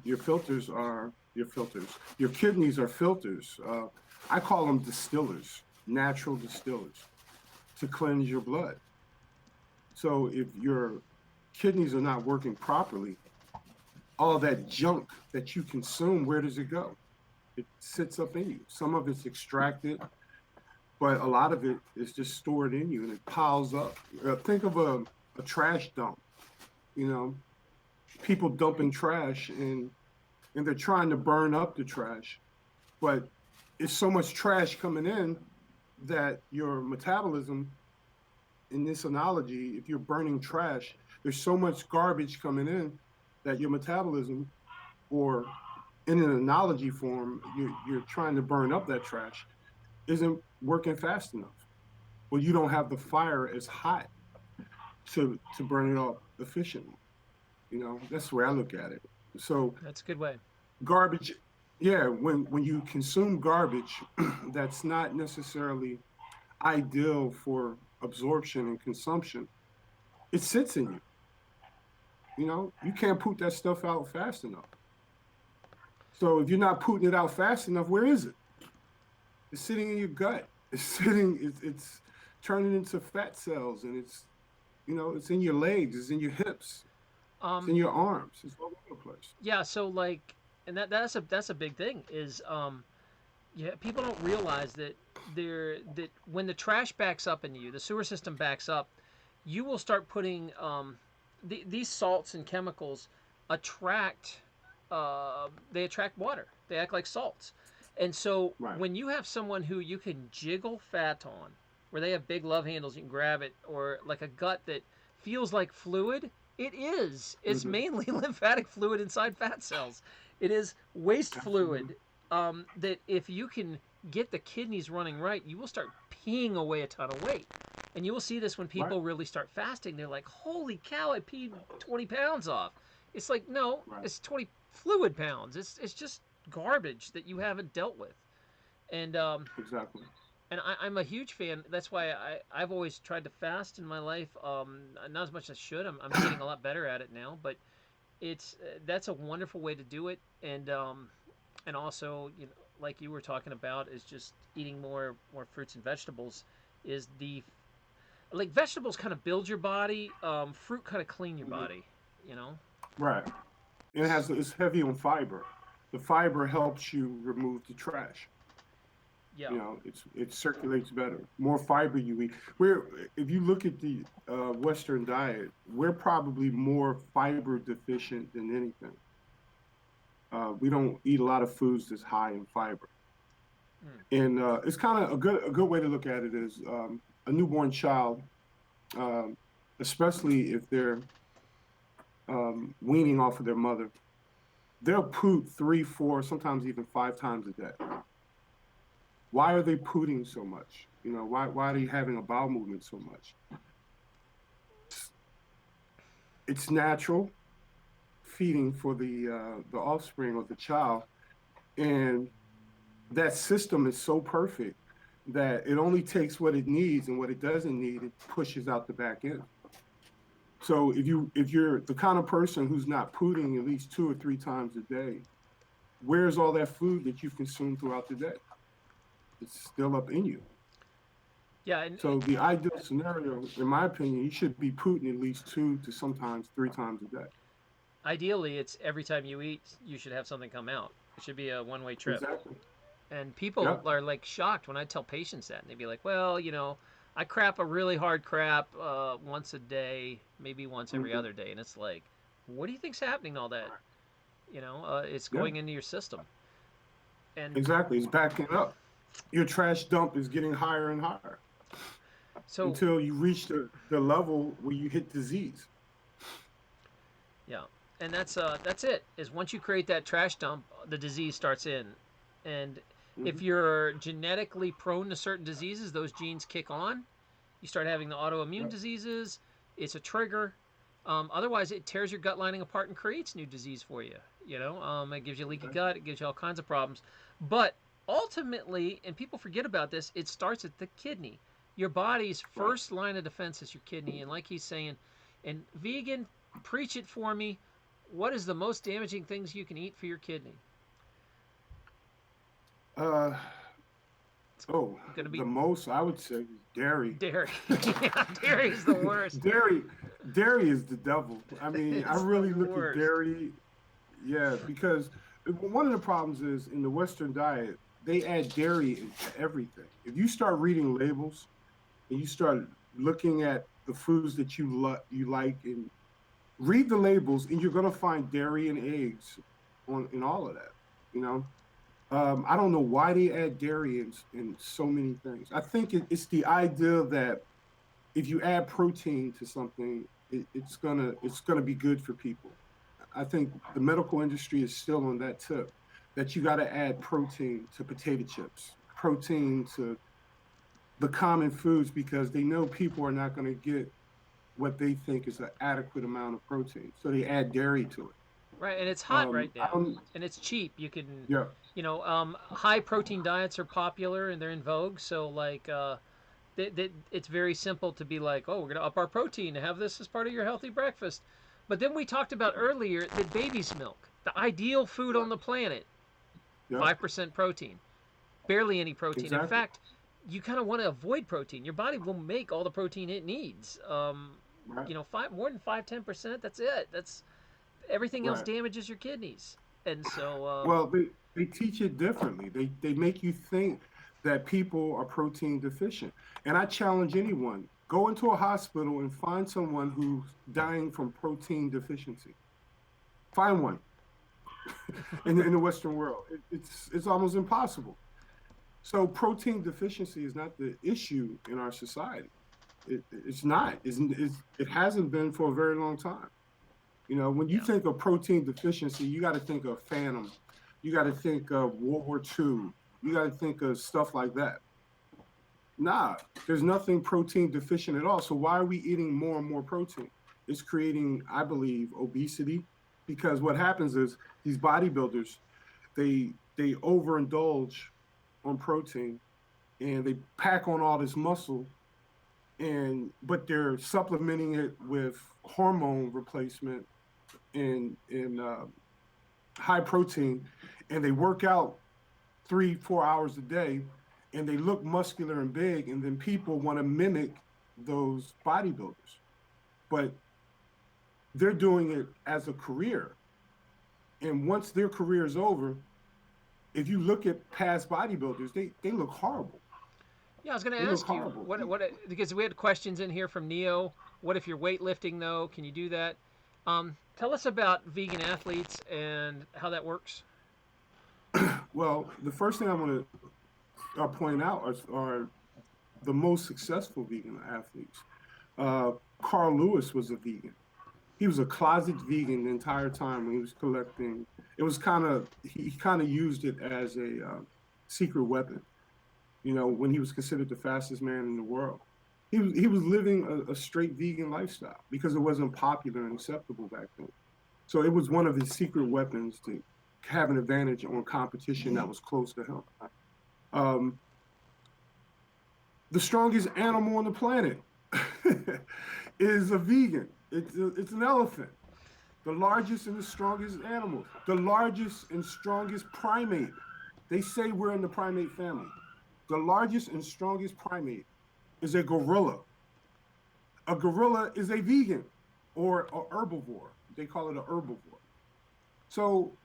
Your kidneys are filters. I call them distillers, natural distillers to cleanse your blood. So if your kidneys are not working properly, all that junk that you consume, where does it go? It sits up in you. Some of it's extracted, but a lot of it is just stored in you and it piles up. Think of a trash dump. You know, people dumping trash and they're trying to burn up the trash, but it's so much trash coming in that your metabolism, in this analogy, if you're burning trash, there's so much garbage coming in that your metabolism, or in an analogy form, you're trying to burn up that trash, isn't working fast enough. Well, you don't have the fire as hot to burn it up efficiently. That's the way I look at it. So That's a good way. garbage, yeah, when you consume garbage, that's not necessarily ideal for absorption and consumption. It sits in you. You can't put that stuff out fast enough. So if you're not putting it out fast enough, where is it? It's sitting in your gut. It's turning into fat cells, and it's in your legs, it's in your hips, it's Um, in your arms, it's all over the place. yeah. So like, and that's a big thing is yeah, people don't realize that when the trash backs up into you, the sewer system backs up, you will start putting these salts and chemicals attract they attract water. They act like salts. And so Right. when you have someone who you can jiggle fat on, where they have big love handles, you can grab it, or like a gut that feels like fluid, it is. It's Mm-hmm. mainly lymphatic fluid inside fat cells. It is waste Absolutely. fluid that if you can get the kidneys running right, you will start peeing away a ton of weight. And you will see this when Right. people really start fasting. They're like, holy cow, I peed 20 pounds off. It's like, no, Right. it's 20 fluid pounds. It's just garbage that you haven't dealt with. And Exactly. I'm a huge fan. That's why I've always tried to fast in my life. Not as much as I should. I'm getting a lot better at it now. But it's that's a wonderful way to do it. And also, like you were talking about, is just eating more fruits and vegetables. Is the like vegetables kind of build your body, fruit kind of clean your Mm-hmm. body. You know? Right. It's heavy on fiber. The fiber helps you remove the trash. Yeah. It circulates better. More fiber you eat. If you look at the Western diet, we're probably more fiber deficient than anything. We don't eat a lot of foods that's high in fiber, Mm. and it's kind of a good way to look at it is a newborn child, um, especially if they're weaning off of their mother, they'll poop three, four, sometimes even five times a day. Why are they pooting so much? Why are they having a bowel movement so much? It's natural feeding for the offspring or the child, and that system is so perfect that it only takes what it needs, and what it doesn't need, it pushes out the back end. So if you're the kind of person who's not pooting at least two or three times a day, where's all that food that you've consumed throughout the day? It's still up in you. Yeah, and So the ideal scenario, in my opinion, you should be pooting at least two to sometimes three times a day. ideally, it's every time you eat, you should have something come out. It should be a one-way trip. Exactly. And people Yep. are like shocked when I tell patients that, and they'd be like, "Well, I crap a really hard crap once a day, maybe once every Hmm. other day," and it's like, what do you think's happening? All that, it's Yeah. going into your system, and Exactly. It's backing up. Your trash dump is getting higher and higher. So until you reach the level where you hit disease. yeah, and that's it. Is once you create that trash dump, the disease starts in, and if Hmm. you're genetically prone to certain diseases, those genes kick on. You start having the autoimmune Yep. diseases. It's a trigger. Otherwise, it tears your gut lining apart and creates new disease for you. It gives you leaky Exactly. gut. It gives you all kinds of problems. But ultimately, and people forget about this, it starts at the kidney. Your body's Right. first line of defense is your kidney. And like he's saying, and vegan, preach it for me. What is the most damaging things you can eat for your kidney? Uh, It's oh, going to the be most I would say is dairy. dairy. Yeah, dairy is the worst. dairy, dairy is the devil. I mean, I It's the really look at worst. dairy, yeah, because one of the problems is in the Western diet, they add dairy into everything. If you start reading labels and you start looking at the foods that you like and read the labels, and you're going to find dairy and eggs in all of that. You know, I don't know why they add dairy in so many things. I think it's the idea that if you add protein to something, it's gonna be good for people. I think the medical industry is still on that tip that you got to add protein to potato chips, protein to the common foods because they know people are not going to get what they think is an adequate amount of protein. So they add dairy to it. Right, and it's hot right I now, don't. and it's cheap. You can, Yeah. high protein diets are popular and they're in vogue. So it's very simple to be like, oh, we're gonna up our protein to have this as part of your healthy breakfast. But then we talked about earlier that baby's milk, the ideal food on Right. the planet, Yep. 5% protein, barely any protein. In Exactly. fact, you kind of want to avoid protein. Your body will make all the protein it needs. Right. More than 5-10%. That's it. That's everything else Right. damages your kidneys. And so, Well, they teach it differently. They make you think that people are protein deficient. And I challenge anyone, go into a hospital and find someone who's dying from protein deficiency. Find one in the Western world. It's almost impossible. So protein deficiency is not the issue in our society. It's not. It hasn't been for a very long time. When you yeah, think of protein deficiency, you got to think of Phantom. You got to think of World War II. You got to think of stuff like that. Nah, there's nothing protein deficient at all. So why are we eating more and more protein? It's creating, I believe, obesity because what happens is these bodybuilders, they overindulge on protein and they pack on all this muscle but they're supplementing it with hormone replacement in high protein, and they work out 3-4 hours a day, and they look muscular and big, and then people want to mimic those bodybuilders, but they're doing it as a career. And once their career is over, if you look at past bodybuilders, they look horrible. yeah. I was going to They look ask you horrible. because we had questions in here from Neo. What if you're weightlifting though? Can you do that? Tell us about vegan athletes and how that works. Well, the first thing I want to point out are the most successful vegan athletes. Uh, Carl Lewis was a vegan. He was a closet vegan the entire time when he was collecting. It was he kind of used it as a secret weapon. When he was considered the fastest man in the world, he was living a straight vegan lifestyle because it wasn't popular and acceptable back then. So it was one of his secret weapons to have an advantage on competition that was close to him. Um, the strongest animal on the planet is a vegan. It's an elephant. The largest and the strongest animal. The largest and strongest primate. They say we're in the primate family. The largest and strongest primate is a gorilla. A gorilla is a vegan or a herbivore. They call it a herbivore. So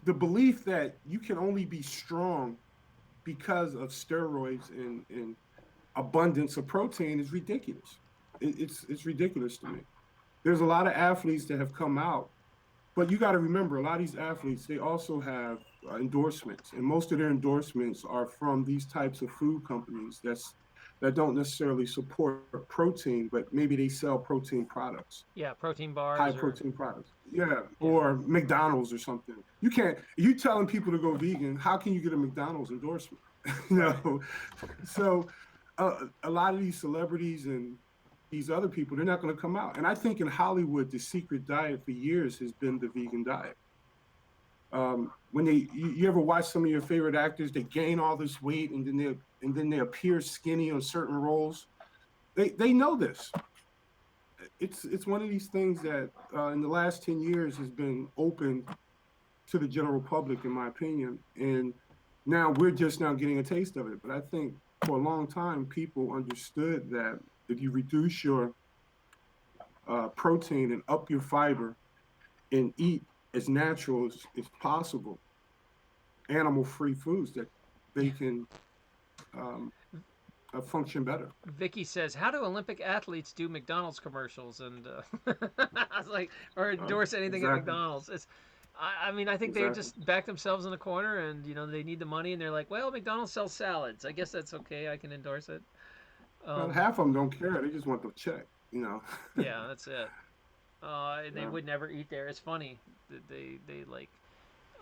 the belief that you can only be strong because of steroids and abundance of protein is ridiculous. It's ridiculous to me. There's a lot of athletes that have come out, but you got to remember a lot of these athletes they also have endorsements, and most of their endorsements are from these types of food companies that don't necessarily support protein, but maybe they sell protein products, Yeah, protein high bars or protein products. Yeah, yeah. or McDonald's or something. You can't. You telling people to go vegan? How can you get a McDonald's endorsement? you Right. know, so a lot of these celebrities and these other people, they're not going to come out. And I think in Hollywood, the secret diet for years has been the vegan diet. When you ever watch some of your favorite actors, they gain all this weight and then they appear skinny on certain roles. They know this. It's one of these things that in the last 10 years has been open to the general public, in my opinion, and now we're just now getting a taste of it. But I think for a long time, people understood that if you reduce your protein and up your fiber and eat as natural as possible, animal-free foods, that they can um, function better. Vicky says, "How do Olympic athletes do McDonald's commercials?" And I was like, or endorse anything at Exactly, McDonald's. I mean, I think they exactly. just back themselves in a corner, and they need the money, and they're like, "Well, McDonald's sells salads. I guess that's okay. I can endorse it." Well, Um, half of them don't care; they just want the check. yeah, that's it. And they Yeah, would never eat there. It's funny that they like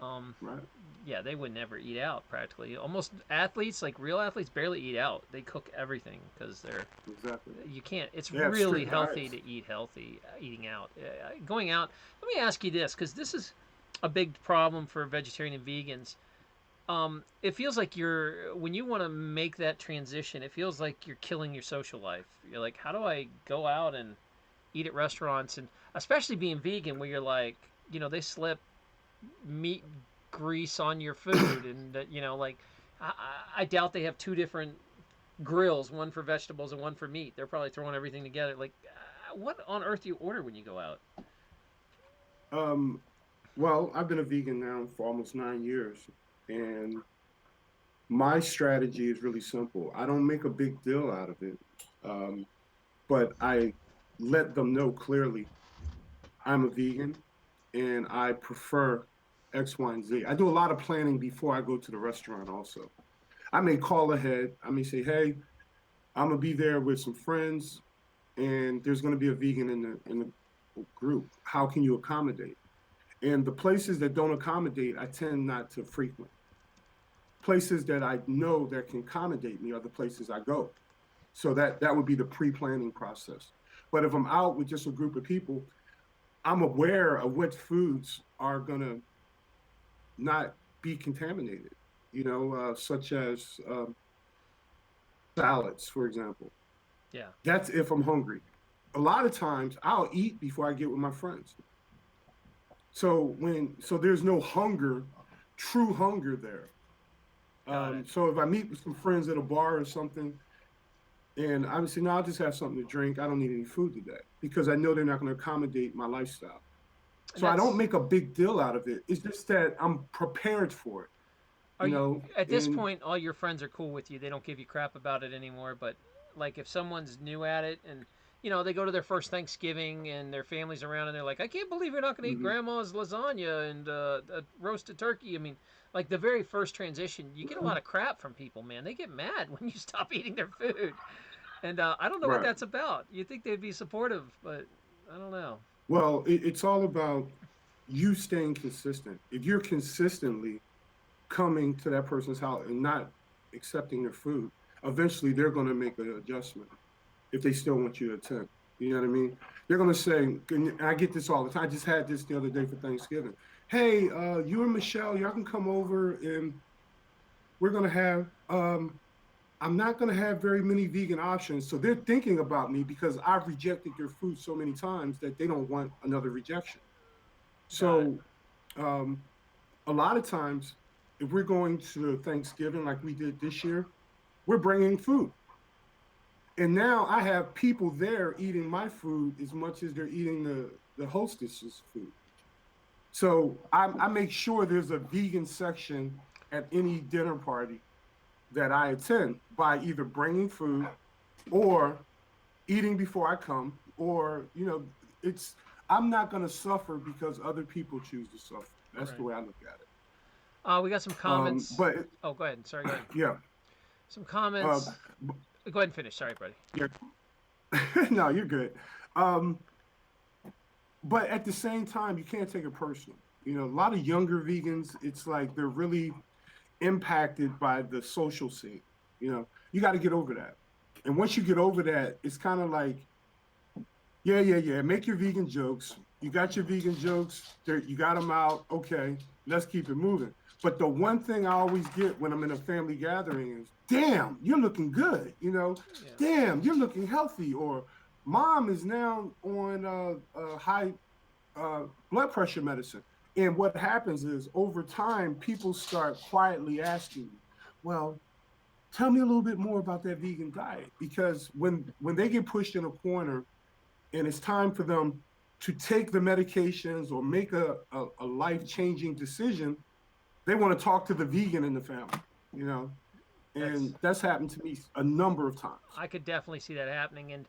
um, right. yeah, they would never eat out practically. Almost athletes, like real athletes, barely eat out. They cook everything because they're Exactly. you can't. It's They have really strict healthy diets. to eat healthy, eating out, going out. Let me ask you this, because this is a big problem for vegetarian and vegans. It feels like you're when you want to make that transition. It feels like you're killing your social life. You're like, how do I go out and eat at restaurants, and especially being vegan, where you're like, they slip meat grease on your food, and that like I doubt they have two different grills, one for vegetables and one for meat. They're probably throwing everything together. Like, what on earth do you order when you go out? Um, well, I've been a vegan now for almost 9 years, and my strategy is really simple. I don't make a big deal out of it, um, but I let them know clearly I'm a vegan and I prefer X, Y, and Z. I do a lot of planning before I go to the restaurant. Also, I may call ahead. I may say, "Hey, I'm gonna be there with some friends, and there's gonna be a vegan in the group. How can you accommodate?" And the places that don't accommodate, I tend not to frequent. Places that I know that can accommodate me are the places I go. So that would be the pre-planning process. But if I'm out with just a group of people, I'm aware of what foods are gonna not be contaminated. Such as salads, for example. Yeah, That's if I'm hungry. A lot of times I'll eat before I get with my friends. So there's no hunger, true hunger there. got it. So if I meet with some friends at a bar or something, and I would say, no, I'll just have something to drink. I don't need any food today because I know they're not going to accommodate my lifestyle. And So I don't that's make a big deal out of it. It's just that I'm prepared for it, are you at this and point? All your friends are cool with you. They don't give you crap about it anymore. But like, if someone's new at it and they go to their first Thanksgiving and their family's around and they're like, I can't believe you're not going to eat mm-hmm, grandma's lasagna and roasted turkey. I mean, like the very first transition, you get a mm-hmm, lot of crap from people, man. They get mad when you stop eating their food. And I don't know what right. that's about. You'd think they'd be supportive, but I don't know. Well, it's all about you staying consistent. If you're consistently coming to that person's house and not accepting their food, eventually they're going to make an adjustment if they still want you to attend. You know what I mean? They're going to say, and I get this all the time. I just had this the other day for Thanksgiving. Hey, you and Michelle, y'all can come over and we're going to have, I'm not going to have very many vegan options. So they're thinking about me because I've rejected their food so many times that they don't want another rejection. Got it. So um, a lot of times, if we're going to Thanksgiving like we did this year, we're bringing food. And now I have people there eating my food as much as they're eating the hostess's food. So I make sure there's a vegan section at any dinner party that I attend by either bringing food or eating before I come, or it's I'm not going to suffer because other people choose to suffer. That's the Right. way I look at it. We got some comments. But Oh, go ahead. Sorry, go ahead. yeah, Some uh, comments. Go ahead and finish. Sorry, buddy. Yeah. No, you're good. Um, but at the same time, you can't take it personal. You know, a lot of younger vegans, it's like they're really impacted by the social scene. You know, you got to get over that. And once you get over that, it's kind of like, yeah, yeah, yeah. Make your vegan jokes. You got your vegan jokes. You got them out. Okay, let's keep it moving. But the one thing I always get when I'm in a family gathering is, damn, you're looking good. You know, Yeah. damn, you're looking healthy. Or mom is now on high blood pressure medicine. And what happens is over time, people start quietly asking, well, tell me a little bit more about that vegan diet. Because when they get pushed in a corner and it's time for them to take the medications or make a life-changing decision, they want to talk to the vegan in the family, you know? That's And that's happened to me a number of times. I could definitely see that happening. And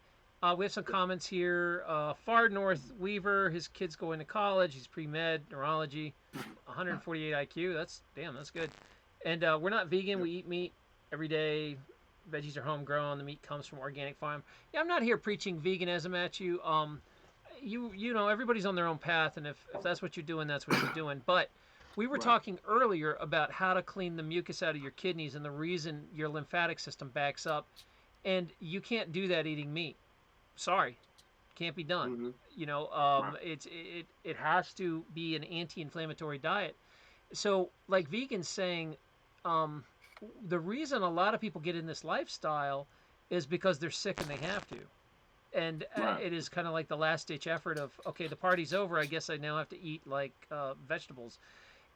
we have some comments here. Far North Weaver, his kid's going to college. He's pre med, neurology, 148 IQ. That's good. And we're not vegan. Yep. We eat meat every day. Veggies are homegrown. The meat comes from organic farm. Yeah, I'm not here preaching veganism at you. You know, everybody's on their own path, and if that's what you're doing, that's what you're doing. But we were Right. talking earlier about how to clean the mucus out of your kidneys and the reason your lymphatic system backs up, and you can't do that eating meat. Sorry, can't be done. Mm-hmm. You know, Right. it has to be an anti-inflammatory diet. So, like vegans saying, um, the reason a lot of people get in this lifestyle is because they're sick and they have to. And Right. it is kind of like the last ditch effort of, okay, the party's over. I guess I now have to eat like vegetables.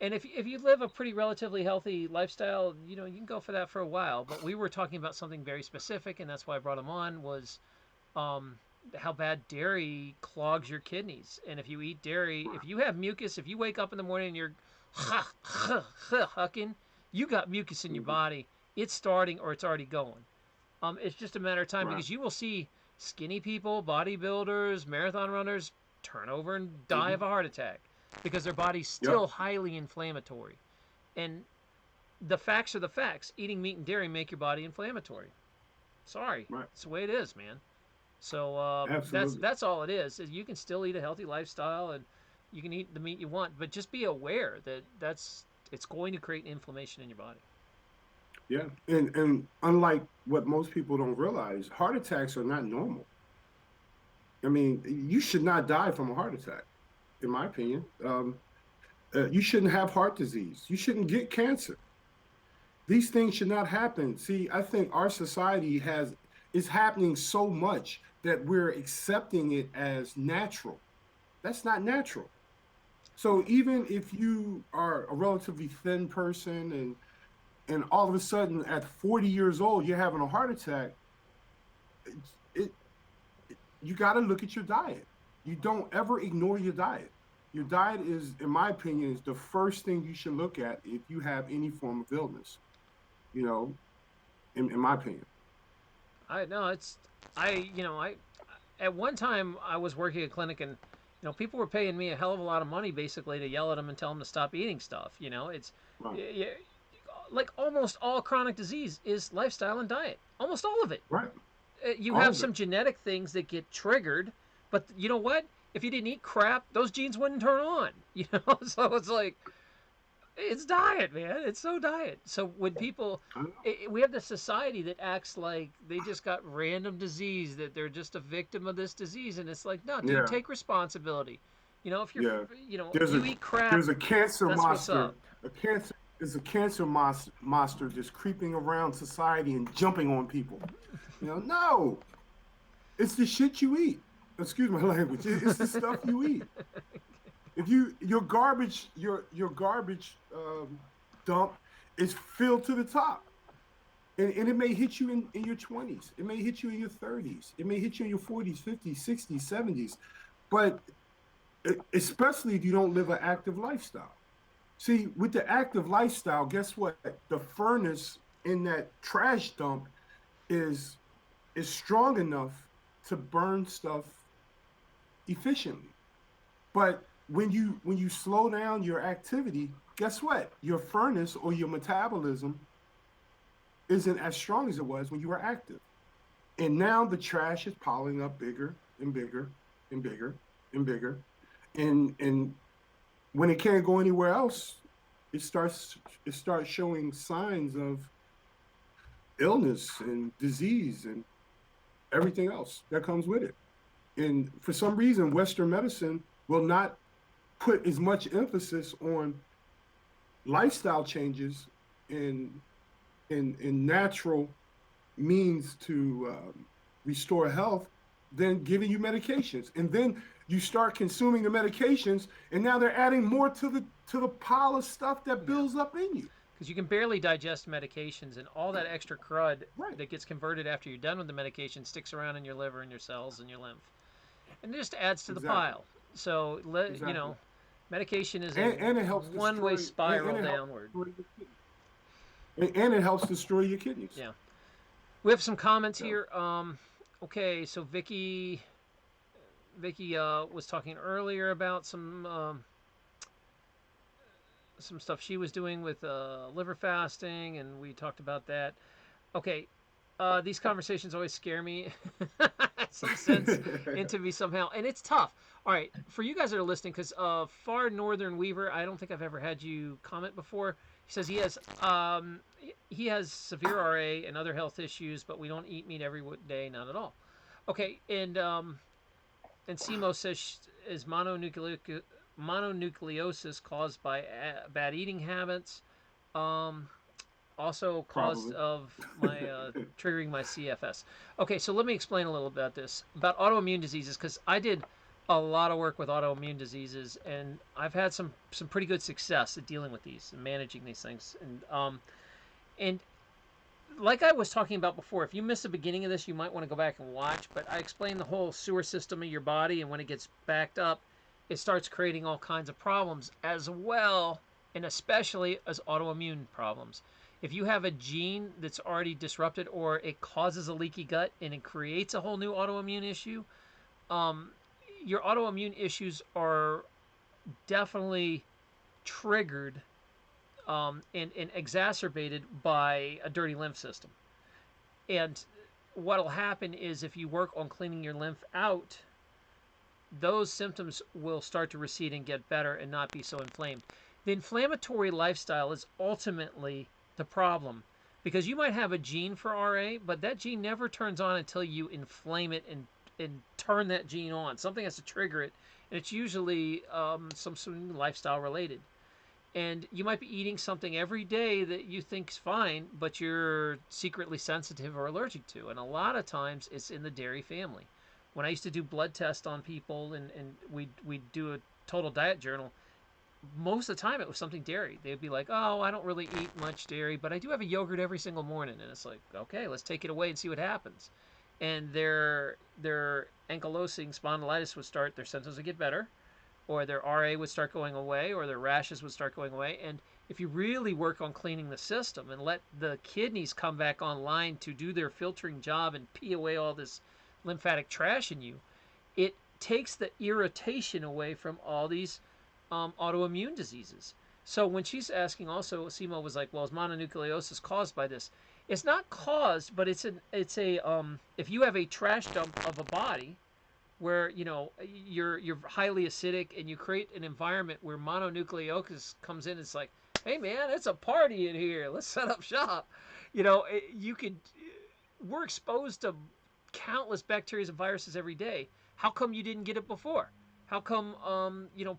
And if you live a pretty relatively healthy lifestyle, you know, you can go for that for a while. But we were talking about something very specific, and that's why I brought him on, was um, how bad dairy clogs your kidneys. And if you eat dairy, if Right. you have mucus, if you wake up in the morning and you're hucking, you got mucus in your Mm-hmm. body. It's starting or it's already going. It's just a matter of time Right. because you will see skinny people, bodybuilders, marathon runners turn over and die Mm-hmm. of a heart attack because their body's Yep. still highly inflammatory. And the facts are the facts. Eating meat and dairy make your body inflammatory. Sorry, Right. it's the way it is, man. So Absolutely. that's all it is you can still eat a healthy lifestyle and you can eat the meat you want, but just be aware that it's going to create inflammation in your body. Yeah. And unlike what most people don't realize, heart attacks are not normal. I mean, you should not die from a heart attack, in my opinion. You shouldn't have heart disease. You shouldn't get cancer. These things should not happen. See, I think our society has is happening so much that we're accepting it as natural. That's not natural. So even if you are a relatively thin person and all of a sudden at 40 years old you're having a heart attack, it, you got to look at your diet. You don't ever ignore your diet. Your diet is, in my opinion, is the first thing you should look at if you have any form of illness. You know, in my opinion. I know it's I at one time I was working at a clinic and people were paying me a hell of a lot of money basically to yell at them and tell them to stop eating stuff. It's Right. y- like almost all chronic disease is lifestyle and diet. Almost all of it. Right. You All have of it. some genetic things that get triggered, but you know what? If you didn't eat crap, those genes wouldn't turn on. So it's like it's diet, man. It's so diet. So when people, I know. we have this society that acts like they just got random disease, that they're just a victim of this disease, and it's like, no, dude, Yeah. take responsibility. If you're, Yeah. if There's you a eat crap, there's a cancer that's what's monster. up. A cancer is a cancer monster just creeping around society and jumping on people. No, it's the shit you eat. Excuse my language. It's the stuff you eat. If your garbage your garbage dump is filled to the top, and it may hit you in your 20s, it may hit you in your 30s, it may hit you in your 40s, 50s, 60s, 70s, but especially if you don't live an active lifestyle. See, with the active lifestyle, guess what? The furnace in that trash dump is is strong enough to burn stuff efficiently. But when you slow down your activity, guess what? Your furnace or your metabolism isn't as strong as it was when you were active. And now the trash is piling up bigger and bigger and bigger and bigger. And when it can't go anywhere else, it starts it starts showing signs of illness and disease and everything else that comes with it. And for some reason, Western medicine will not put as much emphasis on lifestyle changes and in natural means to restore health than giving you medications. And then you start consuming the medications, and now they're adding more to the pile of stuff that Yeah. builds up in you. Because you can barely digest medications, and all that extra crud Right. that gets converted after you're done with the medication sticks around in your liver and your cells and your lymph, and it just adds to the Exactly. pile. So Exactly. medication is a And it helps one-way destroy and spiral it helps downward. destroy your kidneys. And it helps destroy your kidneys. Yeah, we have some comments Yeah. here. Okay, so Vicky was talking earlier about some stuff she was doing with liver fasting, and we talked about that. Okay, these conversations always scare me, in some sense, into me somehow, and it's tough. All right, for you guys that are listening, because Far Northern Weaver, I don't think I've ever had you comment before. He says he has severe RA and other health issues, but we don't eat meat every day, not at all. Okay, and Simo says is mononucleosis caused by bad eating habits. Um, Also cause Probably. of my triggering my CFS. Okay, so let me explain a little about this about autoimmune diseases because I did a lot of work with autoimmune diseases and I've had some pretty good success at dealing with these and managing these things. And like I was talking about before, if you missed the beginning of this, you might want to go back and watch. But I explained the whole sewer system of your body, and when it gets backed up, it starts creating all kinds of problems as well, and especially as autoimmune problems. If you have a gene that's already disrupted, or it causes a leaky gut and it creates a whole new autoimmune issue, um, your autoimmune issues are definitely triggered and exacerbated by a dirty lymph system. And what'll happen is if you work on cleaning your lymph out, those symptoms will start to recede and get better and not be so inflamed. The inflammatory lifestyle is ultimately the problem because you might have a gene for RA, but that gene never turns on until you inflame it and turn that gene on. Something has to trigger it, and it's usually some lifestyle related. And you might be eating something every day that you think's fine, but you're secretly sensitive or allergic to. And a lot of times it's in the dairy family. When I used to do blood tests on people and we'd do a total diet journal, most of the time it was something dairy. They'd be like, oh, I don't really eat much dairy, but I do have a yogurt every single morning. And it's like, okay, let's take it away and see what happens. And their ankylosing spondylitis would start, their symptoms would get better, or their RA would start going away, or their rashes would start going away. And if you really work on cleaning the system and let the kidneys come back online to do their filtering job and pee away all this lymphatic trash in you, it takes the irritation away from all these autoimmune diseases. So when she's asking, also, Simo was like, "Well, is mononucleosis caused by this?" It's not caused, but it's a if you have a trash dump of a body where you're highly acidic and you create an environment where mononucleosis comes in. It's like, hey man, it's a party in here, let's set up shop. You could We're exposed to countless bacteria and viruses every day. How come you didn't get it before? How come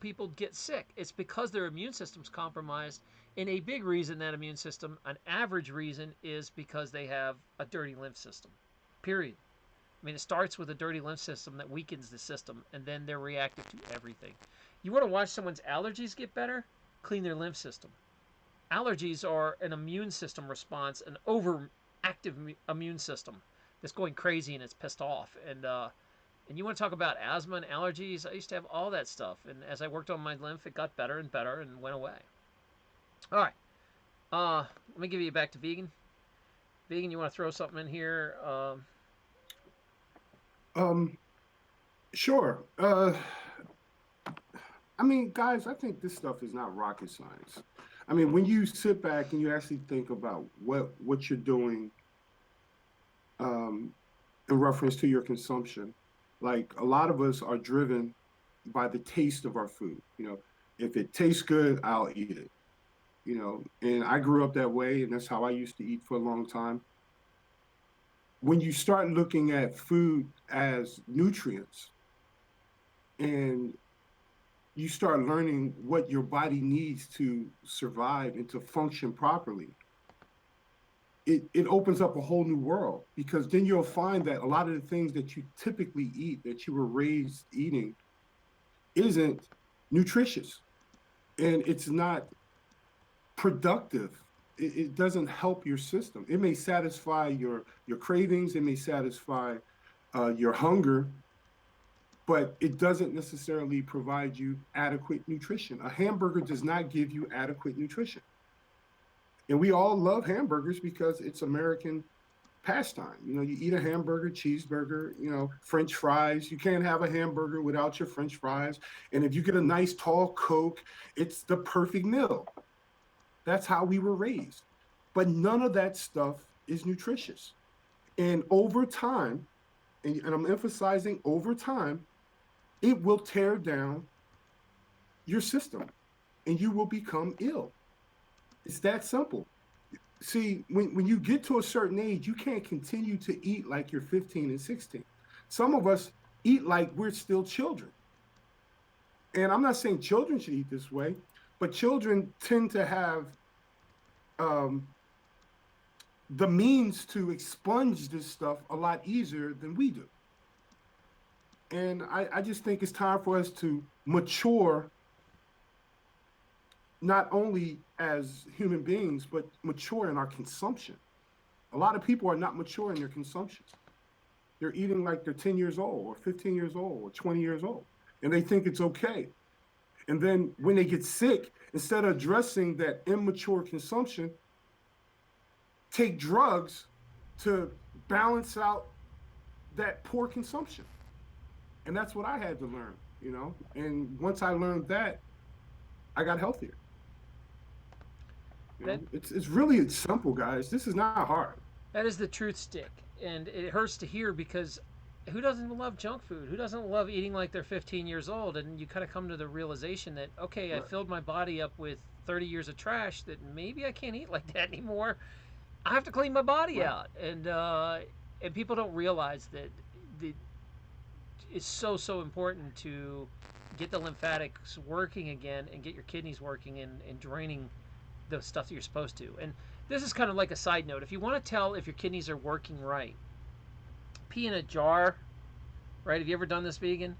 people get sick? It's because their immune system's compromised, and a big reason that immune system, an average reason, is because they have a dirty lymph system, period. I mean, it starts with a dirty lymph system that weakens the system, and then they're reactive to everything. You want to watch someone's allergies get better? Clean their lymph system. Allergies are an immune system response, an overactive immune system that's going crazy and it's pissed off. And you want to talk about asthma and allergies? I used to have all that stuff, and as I worked on my lymph, it got better and better and went away. All right, let me give you back to vegan. Vegan, you want to throw something in here? Um, sure. I mean, guys, I think this stuff is not rocket science. I mean, when you sit back and you actually think about what you're doing, um, in reference to your consumption. Like a lot of us are driven by the taste of our food. If it tastes good, I'll eat it. And I grew up that way, and that's how I used to eat for a long time. When you start looking at food as nutrients and you start learning what your body needs to survive and to function properly, it opens up a whole new world, because then you'll find that a lot of the things that you typically eat, that you were raised eating, isn't nutritious, and it's not productive. It doesn't help your system. It may satisfy your cravings, it may satisfy your hunger, but it doesn't necessarily provide you adequate nutrition. A hamburger does not give you adequate nutrition. And we all love hamburgers because it's American pastime. You eat a hamburger, cheeseburger, French fries. You can't have a hamburger without your French fries. And if you get a nice tall Coke, it's the perfect meal. That's how we were raised. But none of that stuff is nutritious. And over time, and I'm emphasizing over time, it will tear down your system and you will become ill. It's that simple. See, when you get to a certain age, you can't continue to eat like you're 15 and 16. Some of us eat like we're still children. And I'm not saying children should eat this way, but children tend to have the means to expunge this stuff a lot easier than we do. And I just think it's time for us to mature, not only as human beings, but mature in our consumption. A lot of people are not mature in their consumptions. They're eating like they're 10 years old or 15 years old or 20 years old, and they think it's okay. And then when they get sick, instead of addressing that immature consumption, take drugs to balance out that poor consumption. And that's what I had to learn. And once I learned that, I got healthier. That It's really simple, guys. This is not hard. that is the truth stick, and it hurts to hear because who doesn't love junk food? Who doesn't love eating like they're 15 years old? And you kind of come to the realization that okay, I Right. filled my body up with 30 years of trash that maybe I can't eat like that anymore. I have to clean my body Right. out, and people don't realize that the it's so important to get the lymphatics working again and get your kidneys working and draining the stuff that you're supposed to. And this is kind of like a side note. If you want to tell if your kidneys are working right, pee in a jar, right? Have you ever done this, vegan?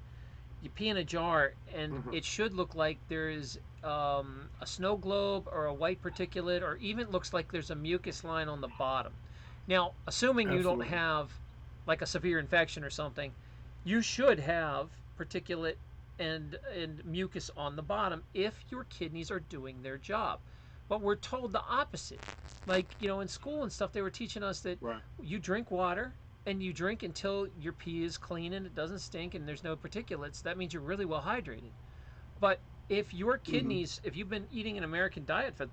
You pee in a jar, and Mm-hmm. it should look like there's a snow globe or a white particulate, or even looks like there's a mucus line on the bottom. Now, assuming you don't Absolutely. have like a severe infection or something, you should have particulate and mucus on the bottom if your kidneys are doing their job. But we're told the opposite. Like, in school and stuff, they were teaching us that Right. you drink water and you drink until your pee is clean and it doesn't stink and there's no particulates. That means you're really well hydrated. But if your Mm-hmm. kidneys, if you've been eating an American diet for,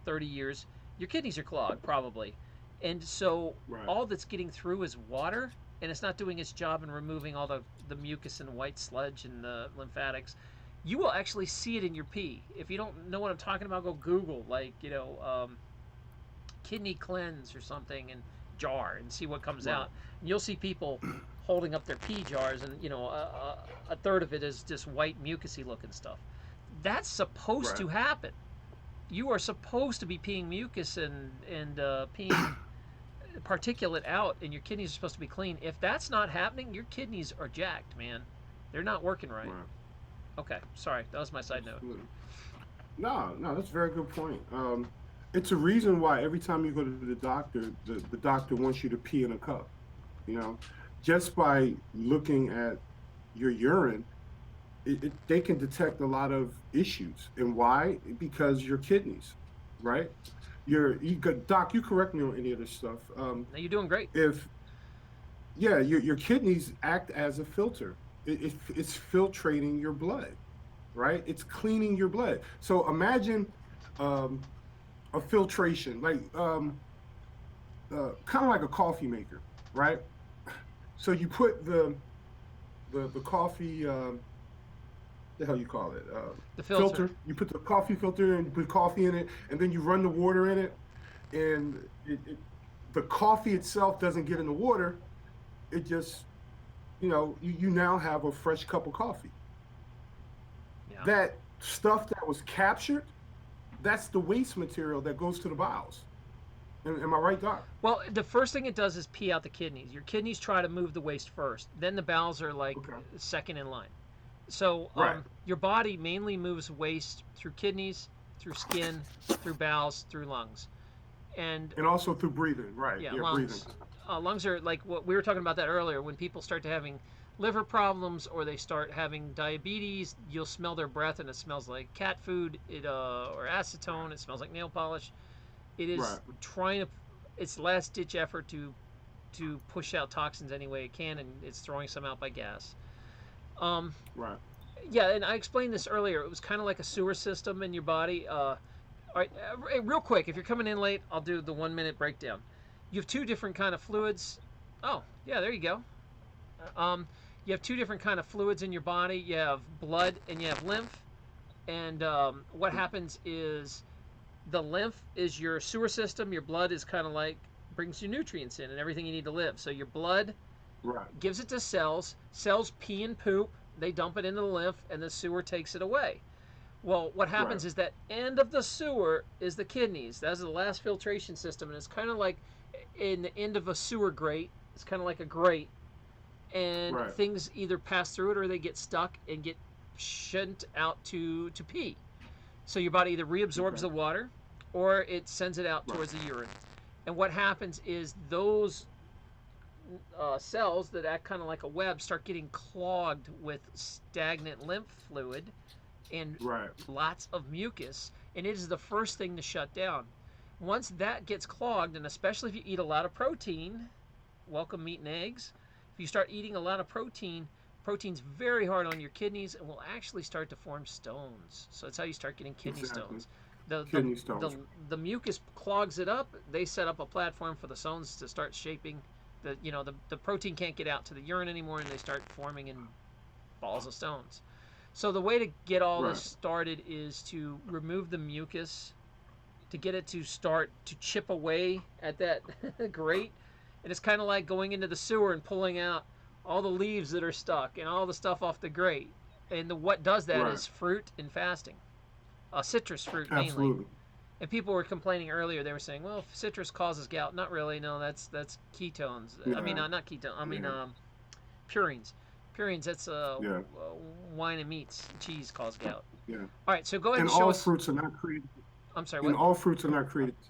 30 years, your kidneys are clogged probably. And so Right. all that's getting through is water, and it's not doing its job in removing all the mucus and white sludge and the lymphatics. You will actually see it in your pee. If you don't know what I'm talking about, go Google, like, kidney cleanse or something and jar and see what comes Right. out. And you'll see people holding up their pee jars, and a third of it is just white mucusy looking stuff. That's supposed Right. to happen. You are supposed to be peeing mucus and peeing particulate out, and your kidneys are supposed to be clean. If that's not happening, your kidneys are jacked, man. They're not working right. Right. Okay, sorry, that was my side note. Absolutely. No, no, that's a very good point. It's a reason why every time you go to the doctor, the doctor wants you to pee in a cup. You know, just by looking at your urine, they can detect a lot of issues. And why? Because your kidneys, right? Doc, you correct me on any of this stuff. Now you're doing great. If Yeah, your kidneys act as a filter. It's filtrating your blood, right? It's cleaning your blood. So imagine um, a filtration, like kind of like a coffee maker, right? So you put the coffee, the hell you call it, The filter. filter. You put the coffee filter and you put coffee in it, and then you run the water in it, and the coffee itself doesn't get in the water. It just, you now have a fresh cup of coffee. Yeah. That stuff that was captured, that's the waste material that goes to the bowels. Am I right, Doc? Well, the first thing it does is pee out the kidneys. Your kidneys try to move the waste first. Then the bowels are like Okay. second in line. So Right. your body mainly moves waste through kidneys, through skin, through bowels, through lungs. And And also through breathing. Right. yeah, Yeah, breathing. lungs are like what we were talking about that earlier. When people start to having liver problems or they start having diabetes, you'll smell their breath and it smells like cat food, or acetone. It smells like nail polish. It is Right. trying to, its last ditch effort to push out toxins any way it can, and it's throwing some out by gas. Um, Right. yeah, and I explained this earlier. It was kind of like a sewer system in your body. All right, real quick, if you're coming in late, I'll do the 1 minute breakdown. You have two different kind of fluids. Oh, yeah, there you go. Um, you have two different kind of fluids in your body. You have blood and you have lymph. And what happens is the lymph is your sewer system. Your blood is kind of like brings your nutrients in and everything you need to live. So your blood Right. gives it to cells. Cells pee and poop. They dump it into the lymph, and the sewer takes it away. Well, what Right. happens is that end of the sewer is the kidneys. That's the last filtration system, and it's kind of like in the end of a sewer grate. It's kind of like a grate, and Right. things either pass through it or they get stuck and get sent out to pee. So your body either reabsorbs Okay. the water or it sends it out Right. towards the urine. And what happens is those cells that act kind of like a web start getting clogged with stagnant lymph fluid and Right. lots of mucus, and it is the first thing to shut down. Once that gets clogged, and especially if you eat a lot of protein, welcome meat and eggs, if you start eating a lot of protein, protein's very hard on your kidneys and will actually start to form stones. So that's how you start getting kidney Exactly. stones. The, the, Kidney stones. the mucus clogs it up. They set up a platform for the stones to start shaping. The protein can't get out to the urine anymore, and they start forming in balls of stones. So the way to get all Right. this started is to remove the mucus, to get it to start to chip away at that grate. And it's kind of like going into the sewer and pulling out all the leaves that are stuck and all the stuff off the grate. And what does that Right. is fruit and fasting, citrus fruit mainly. Absolutely. And people were complaining earlier. They were saying, "Well, if citrus causes gout." Not really. No, that's ketones. I mean, Yeah. not ketones. I mean, Yeah. purines. Purines. That's Yeah. wine and meats. Cheese cause gout. Yeah. All right. So go ahead And and show all us. fruits are not created. I'm sorry. And What? all fruits are not created the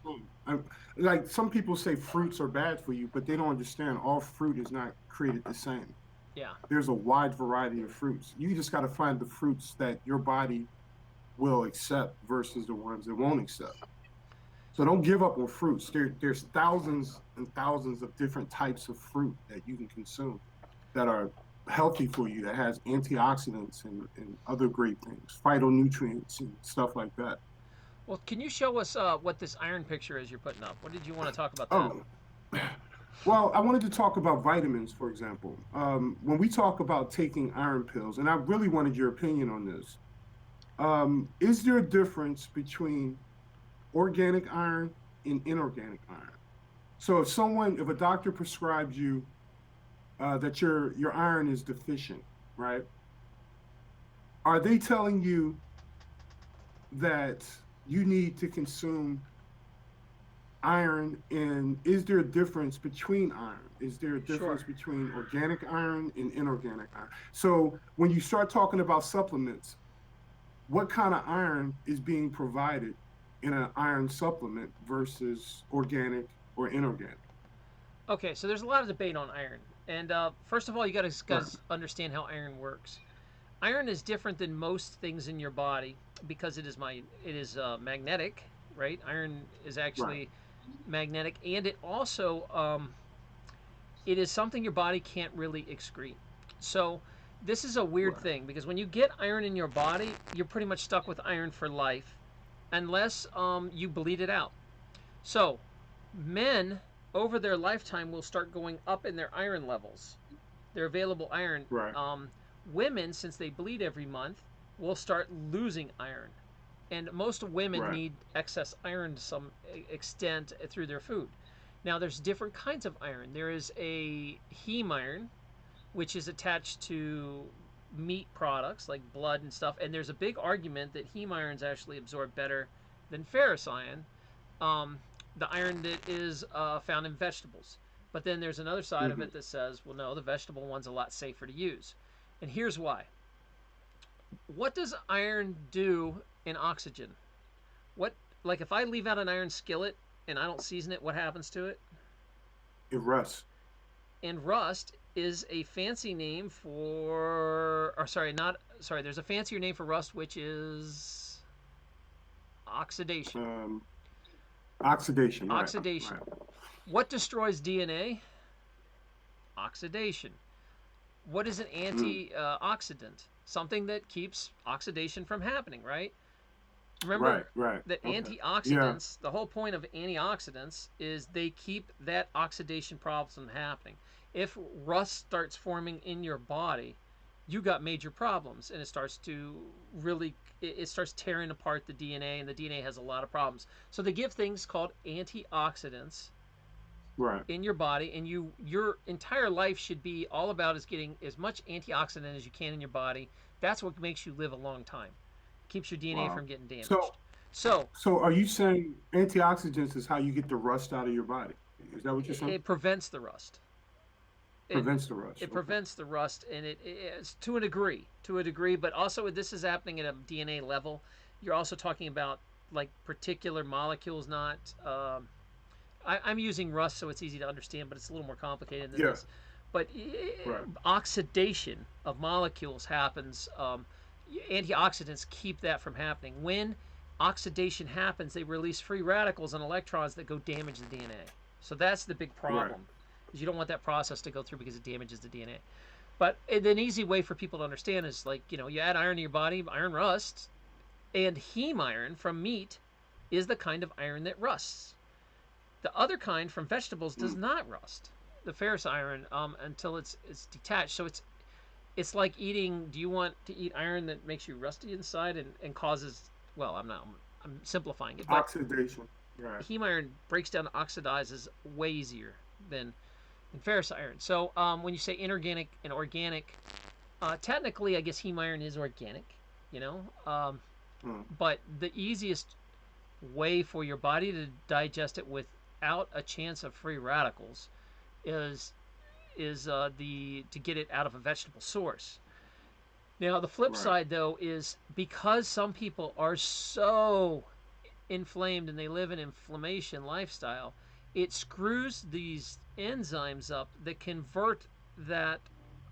same. Like some people say fruits are bad for you, but they don't understand all fruit is not created the same. Yeah. There's a wide variety of fruits. You just got to find the fruits that your body will accept versus the ones it won't accept. So don't give up on fruits. There's thousands and thousands of different types of fruit that you can consume that are healthy for you, that has antioxidants and other great things, phytonutrients and stuff like that. Well, can you show us what this iron picture is you're putting up? What did you want to talk about that? Oh, well, I wanted to talk about vitamins, for example. When we talk about taking iron pills, and I really wanted your opinion on this, is there a difference between organic iron and inorganic iron? So if a doctor prescribes you that your iron is deficient, right? Are they telling you that you need to consume iron, and is there a difference between iron? Is there a difference Sure. between organic iron and inorganic iron? So when you start talking about supplements, what kind of iron is being provided in an iron supplement versus organic or inorganic? Okay, so there's a lot of debate on iron. And first of all, you got Right. to understand how iron works. Iron is different than most things in your body because it is magnetic, right? Iron is Right. actually magnetic, and it is something your body can't really excrete. So this is a weird Right. thing because when you get iron in your body, you're pretty much stuck with iron for life, unless you bleed it out. So men over their lifetime will start going up in their iron levels. Their available iron. Right. Women, since they bleed every month, will start losing iron, and most women Right. need excess iron to some extent through their food. Now, there's different kinds of iron. There is a heme iron, which is attached to meat products like blood and stuff. And there's a big argument that heme irons actually absorb better than ferrous iron, um, the iron that is found in vegetables. But then there's another side of Hmm. it that says, well, no, the vegetable one's a lot safer to use. And here's why. What does iron do in oxygen? What, like, if I leave out an iron skillet and I don't season it, what happens to it? It rusts. And rust is a fancy name for, or sorry, not sorry. There's a fancier name for rust, which is oxidation. Um, Oxidation. Right. Oxidation. Right. What destroys DNA? Oxidation. What is an Mm. antioxidant? Something that keeps oxidation from happening, right? Right. Remember Right. that Okay. Yeah. antioxidants, the whole point of antioxidants is they keep that oxidation problem from happening. If rust starts forming in your body, you got major problems, and it starts to really, it starts tearing apart the DNA, and the DNA has a lot of problems. So they give things called antioxidants Right. in your body, and your entire life should be all about is getting as much antioxidant as you can in your body. That's what makes you live a long time. Keeps your DNA Wow. from getting So, damaged. So so are you saying antioxidants is how you get the rust out of your body? Is that what you're saying? it prevents the rust. It Prevents the rust. it Okay. prevents the rust, and it's to a degree, but also this is happening at a DNA level. You're also talking about like particular molecules, not. I'm using rust so it's easy to understand, but it's a little more complicated than Yeah. this. But Right. oxidation of molecules happens. Antioxidants keep that from happening. When oxidation happens, they release free radicals and electrons that go damage the DNA. So that's the big Right. problem, is you don't want that process to go through because it damages the DNA. But an easy way for people to understand is like, you add iron to your body, iron rusts, and heme iron from meat is the kind of iron that rusts. The other kind from vegetables does Mm. not rust. The ferrous iron, until it's detached. So it's like eating. Do you want to eat iron that makes you rusty inside and causes? Well, I'm not. I'm simplifying it, but Oxidation. Right. heme iron breaks down and oxidizes way easier than ferrous iron. So when you say inorganic and organic, technically, I guess heme iron is organic. You know, Mm. but the easiest way for your body to digest it without a chance of free radicals is the to get it out of a vegetable source. Now the flip Right. side though is because some people are so inflamed and they live an inflammation lifestyle, it screws these enzymes up that convert that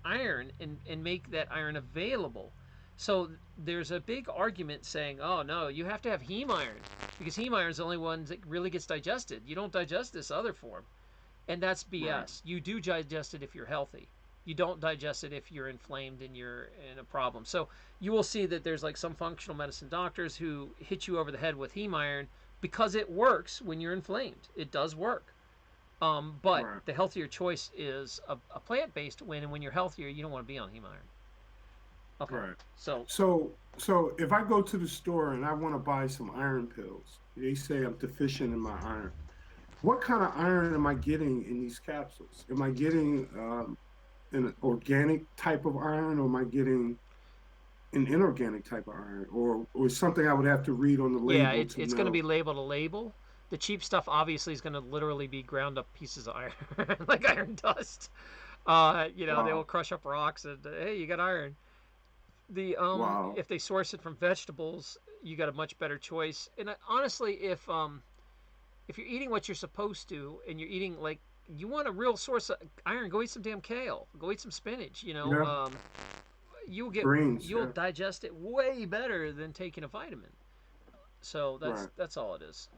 iron and make that iron available. So there's a big argument saying, oh no, you have to have heme iron because heme iron is the only one that really gets digested. You don't digest this other form. And that's Right. BS. You do digest it if you're healthy. You don't digest it if you're inflamed and you're in a problem. So you will see that there's like some functional medicine doctors who hit you over the head with heme iron because it works when you're inflamed. It does work. But Right. the healthier choice is a plant-based one, and when you're healthier, you don't want to be on heme iron. Okay, Right. so So if I go to the store and I want to buy some iron pills, they say I'm deficient in my iron. What kind of iron am I getting in these capsules? Am I getting an organic type of iron, or am I getting an inorganic type of iron, or something I would have to read on the yeah, label to it's going to be know? labeled a label. The cheap stuff obviously is going to literally be ground up pieces of iron, like iron dust. They will Wow. crush up rocks and hey, you got iron. The Wow. If they source it from vegetables, you got a much better choice. And honestly, if you're eating what you're supposed to and you're eating like you want a real source of iron, go eat some damn kale. Go eat some spinach. Yeah. You'll get Greens. you'll Yeah. digest it way better than taking a vitamin. So Right. that's all it is.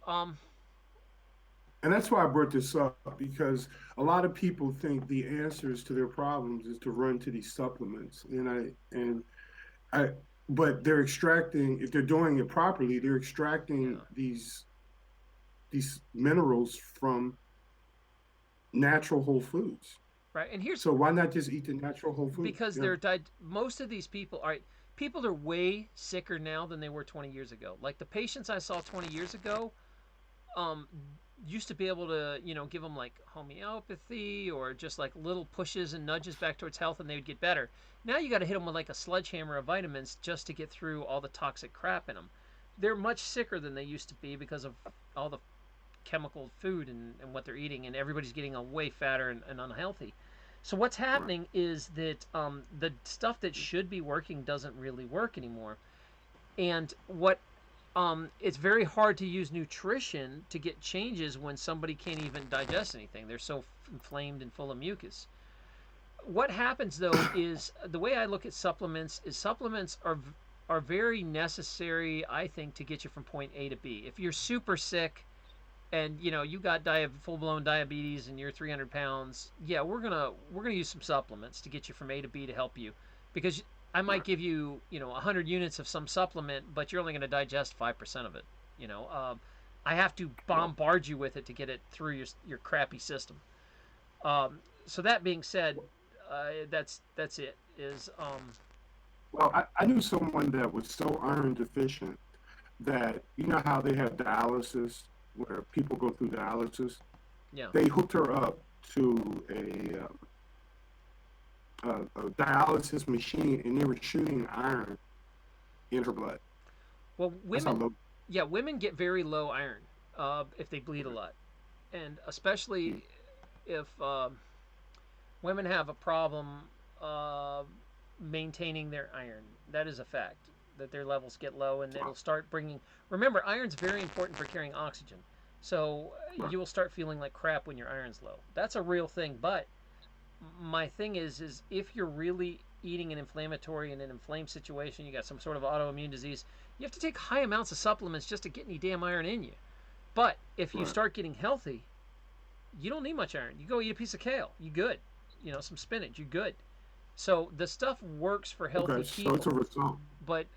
And that's why I brought this up, because a lot of people think the answers to their problems is to run to these supplements. I but they're extracting, if they're doing it properly, they're extracting Yeah. these minerals from natural whole foods. right. And here's So why not just eat the natural whole foods? because Yeah. most of these people are people are way sicker now than they were 20 years ago. Like the patients I saw 20 years ago, um, used to be able to, give them like homeopathy or just like little pushes and nudges back towards health and they would get better. Now you got to hit them with like a sledgehammer of vitamins just to get through all the toxic crap in them. They're much sicker than they used to be because of all the chemical food and what they're eating, and everybody's getting way fatter and unhealthy. So what's Right. happening is that the stuff that should be working doesn't really work anymore. And what it's very hard to use nutrition to get changes when somebody can't even digest anything. They're so inflamed and full of mucus. What happens though is the way I look at supplements is supplements are very necessary, I think, to get you from point A to B. If you're super sick and you got full blown diabetes and you're 300 pounds, yeah, we're gonna use some supplements to get you from A to B to help you, because I might Right. give you 100 units of some supplement, but you're only gonna digest 5% of it. You know, I have to Well, bombard you with it to get it through your crappy system. So that being said, that's it. Is I knew someone that was so iron deficient that you know how they have dialysis where people go through dialysis. Yeah. They hooked her up to a dialysis machine, and they were shooting iron in her blood. Well, That's how women, low. yeah, women get very low iron if they bleed a lot, and especially if women have a problem uh, maintaining their iron. That is a fact, that their levels get low and it'll Wow. start bringing. Remember, iron's very important for carrying oxygen. So Right. you will start feeling like crap when your iron's low. That's a real thing. But my thing is if you're really eating an inflammatory and an inflamed situation, you got some sort of autoimmune disease, you have to take high amounts of supplements just to get any damn iron in you. But if you Right. start getting healthy, you don't need much iron. You go eat a piece of kale, you good. Some spinach, you good. So the stuff works for healthy Okay. So it's a people, result. but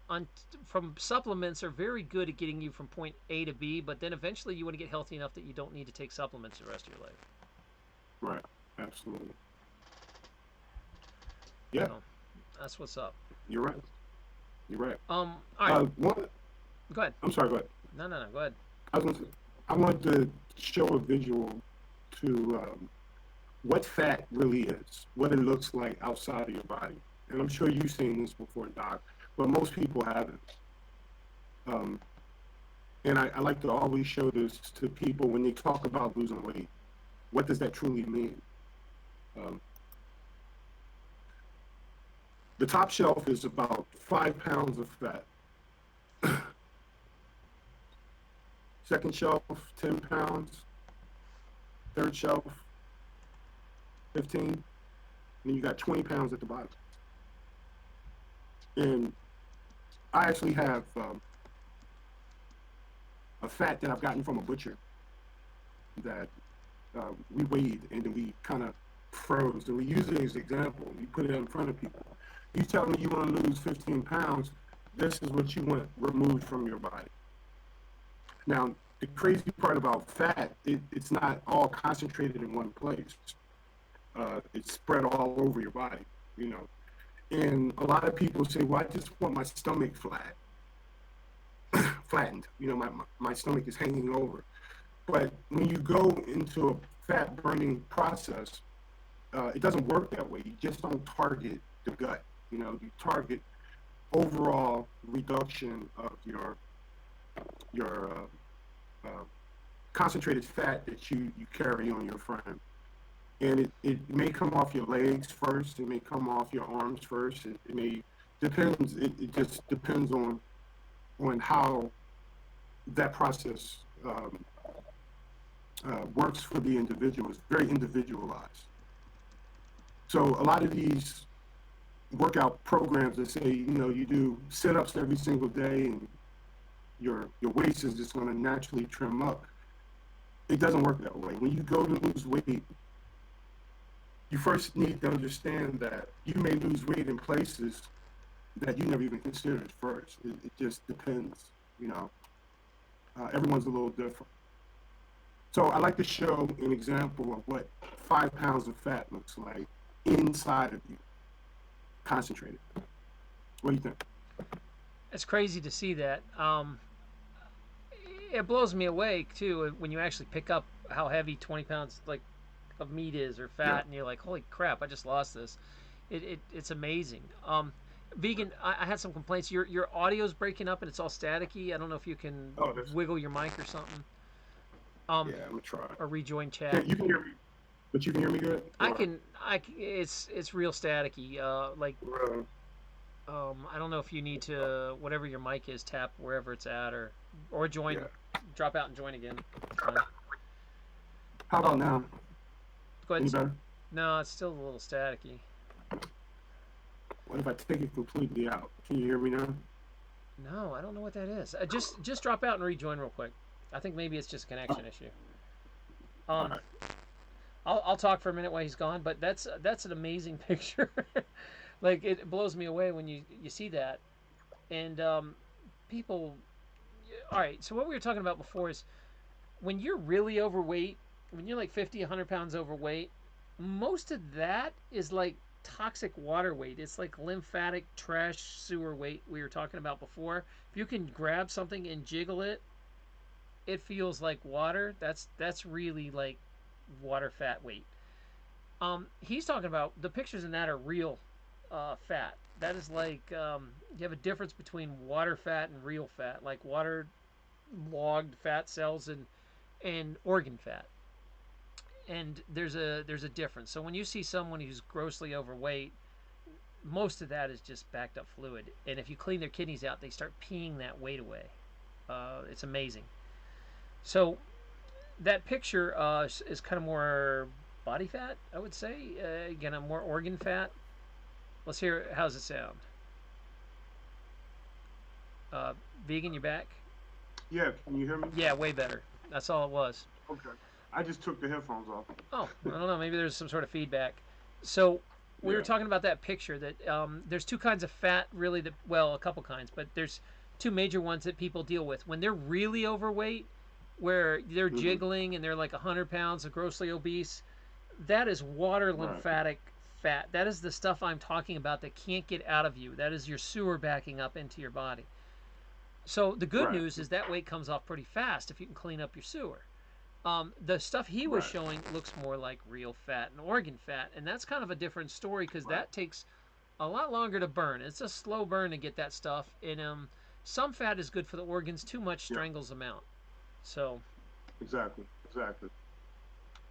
from supplements are very good at getting you from point A to B. But then eventually you want to get healthy enough that you don't need to take supplements the rest of your life. Right. Absolutely. Yeah. So that's what's up. You're right. You're right. All right, One. go ahead. I'm sorry. Go ahead. No, no, no. Go ahead. I was. Gonna say, I wanted to show a visual to what fat really is, what it looks like outside of your body. And I'm sure you've seen this before, Doc, but most people haven't. Um, and I like to always show this to people when they talk about losing weight. What does that truly mean? Um, the top shelf is about 5 pounds of fat. Second shelf, 10 pounds. Third shelf, 15. And then you got 20 pounds at the bottom. And I actually have a fat that I've gotten from a butcher that we weighed and then we kind of froze. And we use it as an example. You put it in front of people. You tell me you want to lose 15 pounds, this is what you want removed from your body. Now, the crazy part about fat, it's not all concentrated in one place. It's spread all over your body, you know. And a lot of people say, well, I just want my stomach flattened. You know, my stomach is hanging over. But when you go into a fat burning process, it doesn't work that way. You just don't target the gut. You know, you target overall reduction of your concentrated fat that you carry on your frame. And it may come off your legs first. It may come off your arms first. It may depends. It just depends on how that process works for the individual. It's very individualized. So a lot of these workout programs that say, you know, you do sit-ups every single day and your waist is just going to naturally trim up. It doesn't work that way. When you go to lose weight, you first need to understand that you may lose weight in places that you never even considered first. It just depends, you know. Everyone's a little different. So I like to show an example of what 5 pounds of fat looks like inside of you, concentrated. What do you think? It's crazy to see that. It blows me away too when you actually pick up how heavy 20 pounds like of meat is or Yeah. fat, and you're like, holy crap, I just lost this. It's amazing. Vegan, I had some complaints. Your audio's breaking up and it's all staticky. I don't know if you can Oh, that's wiggle your mic or something. yeah. I'm gonna try. Or rejoin Yeah, chat. you can hear me, but you can hear me good, or It's real staticky. uh, I don't know if you need to whatever your mic is, tap wherever it's at, or join, yeah. drop out and join again. It's fine. How about now? Go ahead. Any better? No, it's still a little staticky. What if I take it completely out? Can you hear me now? No, I don't know what that is. Just drop out and rejoin real quick. I think maybe it's just a Oh, connection issue. all Um, right. I'll talk for a minute while he's gone, but that's an amazing picture. Like it blows me away when you see that, and people. All right, so what we were talking about before is when you're really overweight, when you're like 50, 100 pounds overweight, most of that is like toxic water weight. It's like lymphatic trash sewer weight we were talking about before. If you can grab something and jiggle it, it feels like water. That's really like water fat weight. He's talking about the pictures in that are real fat. That is like you have a difference between water fat and real fat, like water logged fat cells and organ fat. And there's a difference. So when you see someone who's grossly overweight, most of that is just backed up fluid. And if you clean their kidneys out, they start peeing that weight away. It's amazing. So that picture is kind of more body fat, I would say. Again, a more organ fat. Let's hear how's it sound. Uh, Vegan, you back? Yeah, can you hear me? Yeah, way better. That's all it was. Okay. I just took the headphones off. Oh, I don't know. Maybe there's some sort of feedback. So we were Yeah. talking about that picture that there's two kinds of fat, really. That well, a couple kinds, but there's two major ones that people deal with when they're really overweight, where they're Hmm. jiggling and they're like 100 pounds of grossly obese. That is water Right. lymphatic fat. That is the stuff I'm talking about that can't get out of you. That is your sewer backing up into your body. So the good Right. news is that weight comes off pretty fast if you can clean up your sewer. The stuff he was Right. showing looks more like real fat and organ fat, and that's kind of a different story because Right. that takes a lot longer to burn. It's a slow burn to get that stuff. And some fat is good for the organs. Too much Yeah. strangles them out. So Exactly. Exactly.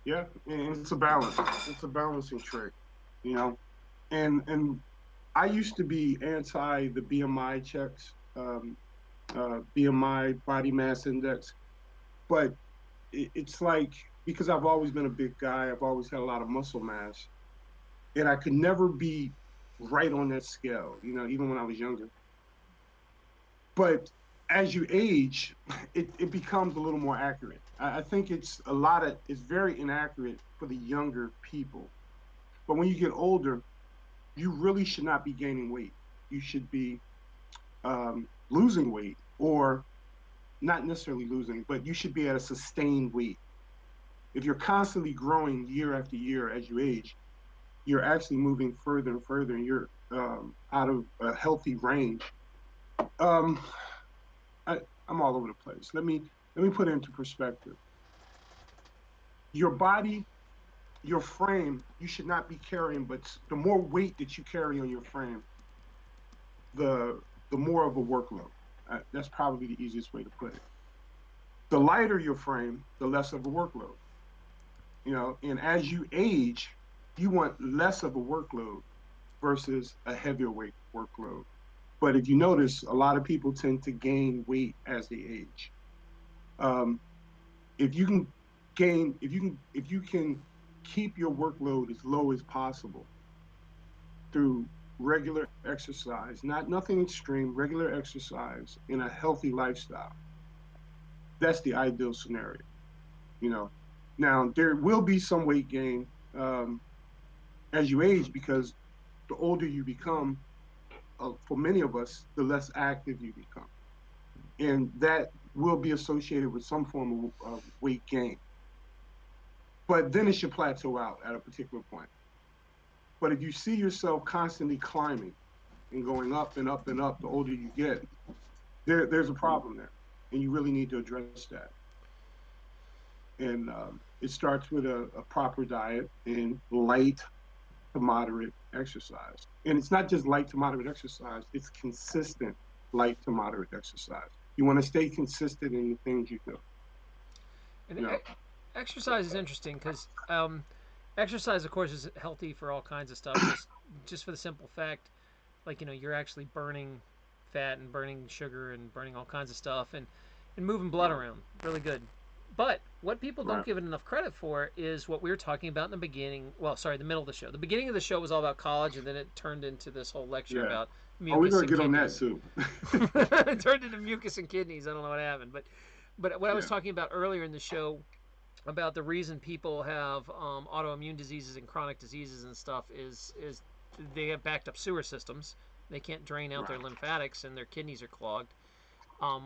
Yeah. And it's a balance. It's a balancing trick. You know. And I used to be anti the BMI checks, BMI body mass index, but it's like because I've always been a big guy, I've always had a lot of muscle mass, and I could never be right on that scale. You know, even when I was younger. But as you age, it becomes a little more accurate. I think it's very inaccurate for the younger people. But when you get older, you really should not be gaining weight. You should be losing weight, or not necessarily losing, but you should be at a sustained weight. If you're constantly growing year after year as you age, you're actually moving further and further, and you're out of a healthy range. Um, I'm all over the place. Let me put it into perspective. Your body, your frame, you should not be carrying, but the more weight that you carry on your frame, the more of a workload. That's probably the easiest way to put it. The lighter your frame, the less of a workload. You know, and as you age, you want less of a workload versus a heavier weight workload. But if you notice, a lot of people tend to gain weight as they age. Um, if you can if you can keep your workload as low as possible through regular exercise, not nothing extreme, regular exercise in a healthy lifestyle, that's the ideal scenario. You know, now there will be some weight gain as you age because the older you become, for many of us, the less active you become, and that will be associated with some form of weight gain. but then it should plateau out at a particular point. But if you see yourself constantly climbing and going up and up and up, the older you get, there's a problem there, and you really need to address that. And it starts with a proper diet and light to moderate exercise. And it's not just light to moderate exercise, it's consistent light to moderate exercise. You want to stay consistent in the things you do. And You know, exercise is interesting because exercise, of course, is healthy for all kinds of stuff. Just for the simple fact, like you're actually burning fat and burning sugar and burning all kinds of stuff and moving blood right, around. Really good. But what people don't right, give it enough credit for is what we were talking about in the beginning. Well, sorry, the middle of the show. The beginning of the show was all about college, and then it turned into this whole lecture yeah. about Oh, we're mucus gonna and get on that kidneys. too. It turned into mucus and kidneys. I don't know what happened, but what I was Yeah, talking about earlier in the show about the reason people have autoimmune diseases and chronic diseases and stuff is they have backed up sewer systems. They can't drain out their right, lymphatics, and their kidneys are clogged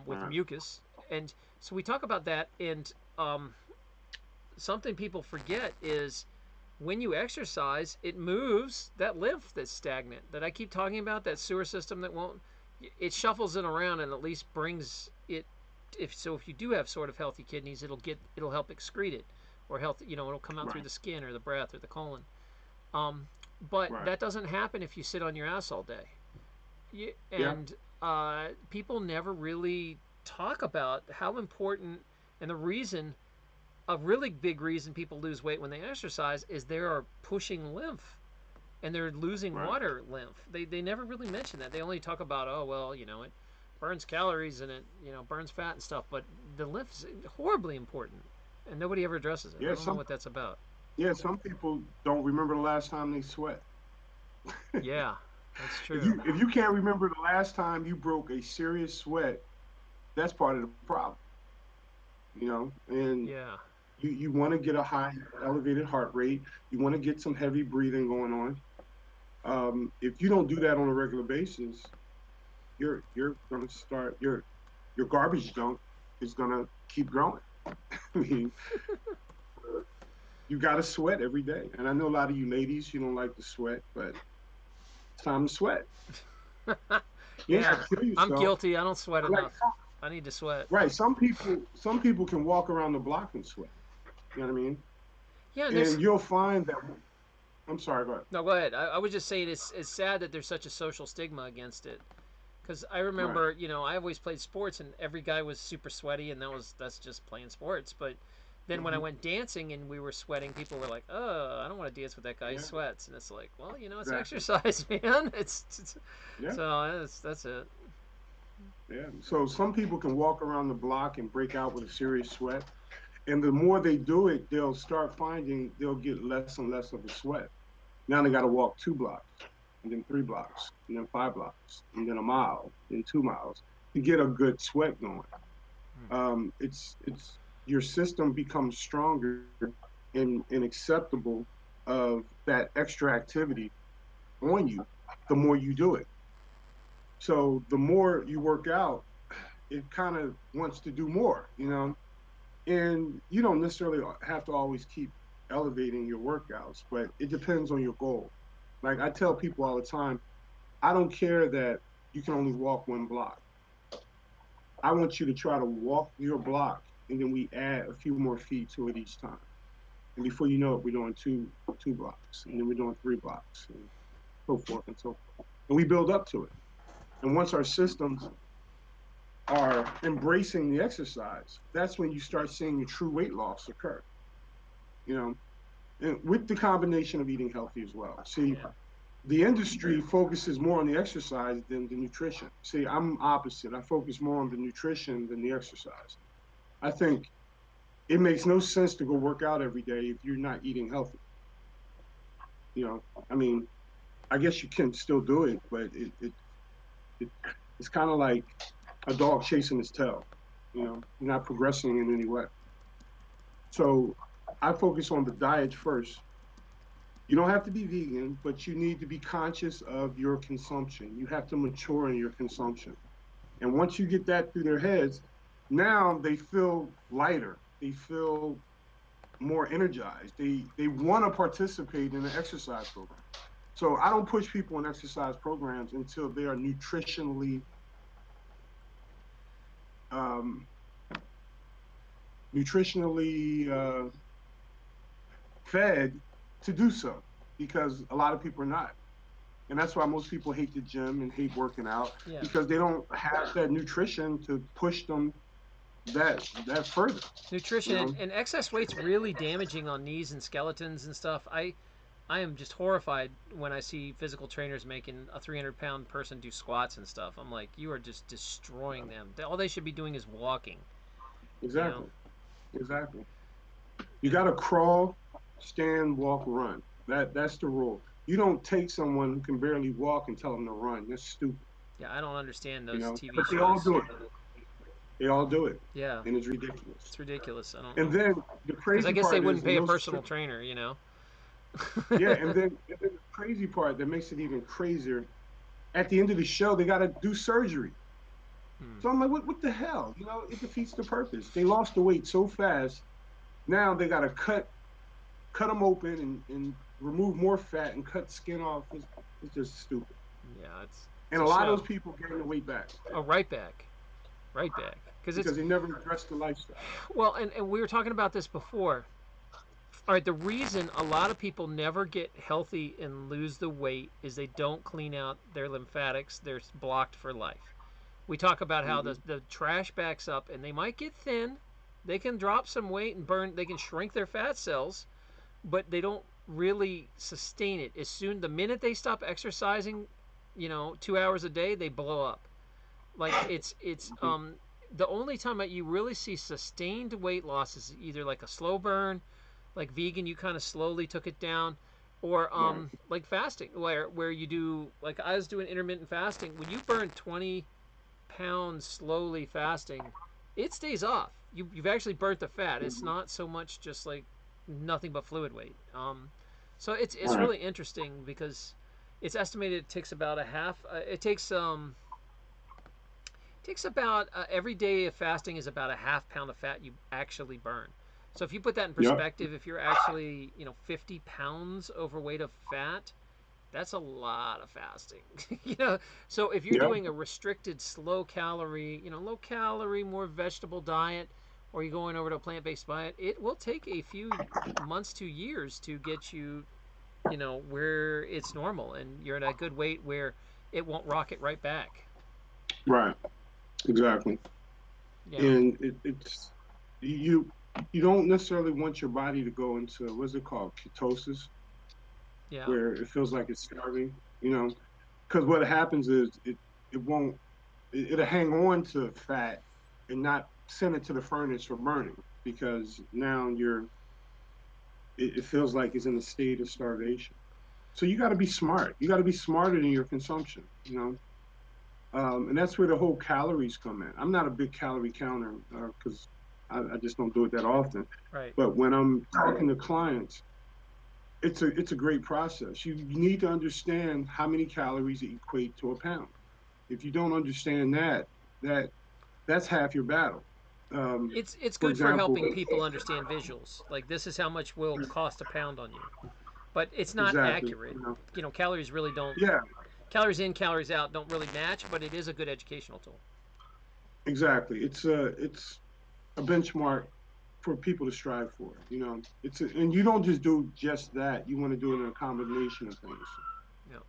with right, mucus. And so we talk about that, and something people forget is when you exercise, it moves that lymph that's stagnant that I keep talking about, that sewer system that won't. It shuffles it around and at least brings it. If you do have sort of healthy kidneys, it'll help excrete it, or it'll come out through right, the skin or the breath or the colon. Um, but right. that doesn't happen if you sit on your ass all day. Yeah, And people never really talk about how important and the reason a really big reason people lose weight when they exercise is they are pushing lymph and they're losing right. water lymph. They never really mention that. They only talk about, oh, well, it burns calories and it, burns fat and stuff. But the lymph is horribly important and nobody ever addresses it. I Yeah, don't know some what that's about. yeah, some people don't remember the last time they sweat. Yeah, that's If true. you can't remember the last time you broke a serious sweat, that's part of the problem. And Yeah. you want to get a high elevated heart rate. You want to get some heavy breathing going on. If you don't do that on a regular basis, you're going to start your garbage dump is going to keep growing. I mean, you got to sweat every day. And I know a lot of you ladies, you don't like to sweat, but it's time to sweat. You ain't got Yeah. to kill I'm yourself. guilty. I don't sweat Like, enough. I need to sweat. right? Some people can walk around the block and sweat. You know what I mean? Yeah, and there's And you'll find that. I'm sorry, go ahead. no, go ahead. I was just saying it's sad that there's such a social stigma against it. Because I Right. remember, I always played sports, and every guy was super sweaty, and that's just playing sports. But then when I Hmm. went dancing and we were sweating, people were like, "Oh, I don't want to dance with that guy. He Yeah. sweats." And it's like, well, it's Exactly. exercise, man. It's Yeah. so that's it. Yeah. So some people can walk around the block and break out with a serious sweat, and the more they do it, they'll start finding they'll get less and less of a sweat. Now they got to walk 2 blocks, and then 3 blocks, and then 5 blocks, and then a mile, then 2 miles to get a good sweat going. It's your system becomes stronger and acceptable of that extra activity on you the more you do it. So the more you work out, it kind of wants to do more, and you don't necessarily have to always keep elevating your workouts, but it depends on your goal. Like I tell people all the time, I don't care that you can only walk 1 block. I want you to try to walk your block, and then we add a few more feet to it each time. And before you know it, we're doing two blocks, and then we're doing 3 blocks, and so forth and so forth. And we build up to it. And once our systems are embracing the exercise, that's when you start seeing your true weight loss occur. You know, and with the combination of eating healthy as well. See, Yeah. the industry focuses more on the exercise than the nutrition. See, I'm opposite. I focus more on the nutrition than the exercise. I think it makes no sense to go work out every day if you're not eating healthy. I mean, I guess you can still do it, but it it's kind of like a dog chasing his tail. You're not progressing in any way. So I focus on the diet first. You don't have to be vegan, but you need to be conscious of your consumption. You have to mature in your consumption. And once you get that through their heads, now they feel lighter. They feel more energized. They want to participate in an exercise program. So I don't push people in exercise programs until they are um, nutritionally fed to do so, because a lot of people are not. And that's why most people hate the gym and hate working out, Yeah. because they don't have that nutrition to push them that further. You Nutrition know, and excess weight's really damaging on knees and skeletons and stuff. I am just horrified when I see physical trainers making a 300-pound person do squats and stuff. I'm like, you are just destroying them. All they should be doing is walking. You know. exactly, exactly. You got to crawl, stand, walk, run. That's the rule. You don't take someone who can barely walk and tell them to run. That's stupid. Yeah, I don't understand You those know, TV but they all shows. do it. They all do it, Yeah, and it's ridiculous. it's ridiculous. I don't And know. then the Because I crazy guess they part wouldn't is, pay in a those personal trainer, you know. yeah, and then the crazy part that makes it even crazier, at the end of the show, they got to do surgery. Hmm. So I'm like, what the hell? You know, it defeats the purpose. They lost the weight so fast. Now they got to cut them open and remove more fat and cut skin off. It's just stupid. Yeah, it's And a a lot of show. those people gain the weight back Oh, right back, right back. Because it's because they never addressed the lifestyle. well, and we were talking about this before. All right, the reason a lot of people never get healthy and lose the weight is they don't clean out their lymphatics. They're blocked for life. We talk about how Mm-hmm. the trash backs up and they might get thin. They can drop some weight and burn, they can shrink their fat cells, but they don't really sustain it. The minute they stop exercising, 2 hours a day, they blow up. Like it's Mm-hmm. the only time that you really see sustained weight loss is either like a slow burn, like vegan, you kind of slowly took it down, or Right. like fasting, where you do, like I was doing intermittent fasting. When you burn 20 pounds slowly fasting, it stays off. You've actually burnt the fat. It's Mm-hmm. not so much just like nothing but fluid weight. So it's Right. really interesting because it's estimated it takes about a half. It takes about every day of fasting is about a half pound of fat you actually burn. So if you put that in Yep. perspective, if you're actually 50 pounds overweight of fat, that's a lot of fasting. So if you're Yep. doing a restricted, low calorie, more vegetable diet, or you're going over to a plant-based diet, it will take a few months to years to get you, where it's normal and you're at a good weight where it won't rocket right back. Right. Exactly. Yeah, And it's you you don't necessarily want your body to go into, what's it called, ketosis, yeah. where it feels like it's starving. You know, because what happens is it won't it'll hang on to fat and not send it to the furnace for burning, because now it feels like it's in a state of starvation. So you got to be smart. You got to be smarter in your consumption. You know, and that's where the whole calories come in. I'm not a big calorie counter because I just don't do it that often. Right. But when I'm talking to clients, it's a great process. You need to understand how many calories equate to a pound. If you don't understand that that's half your battle. Um, It's for good for example, helping people understand visuals. Like this is how much will cost a pound on you. But it's not exactly. accurate. You know, Calories really don't yeah, calories in, calories out don't really match, but it is a good educational tool. exactly. It's a benchmark for people to strive for. You know, and you don't just do just that. You want to do it in a combination of things. Yeah.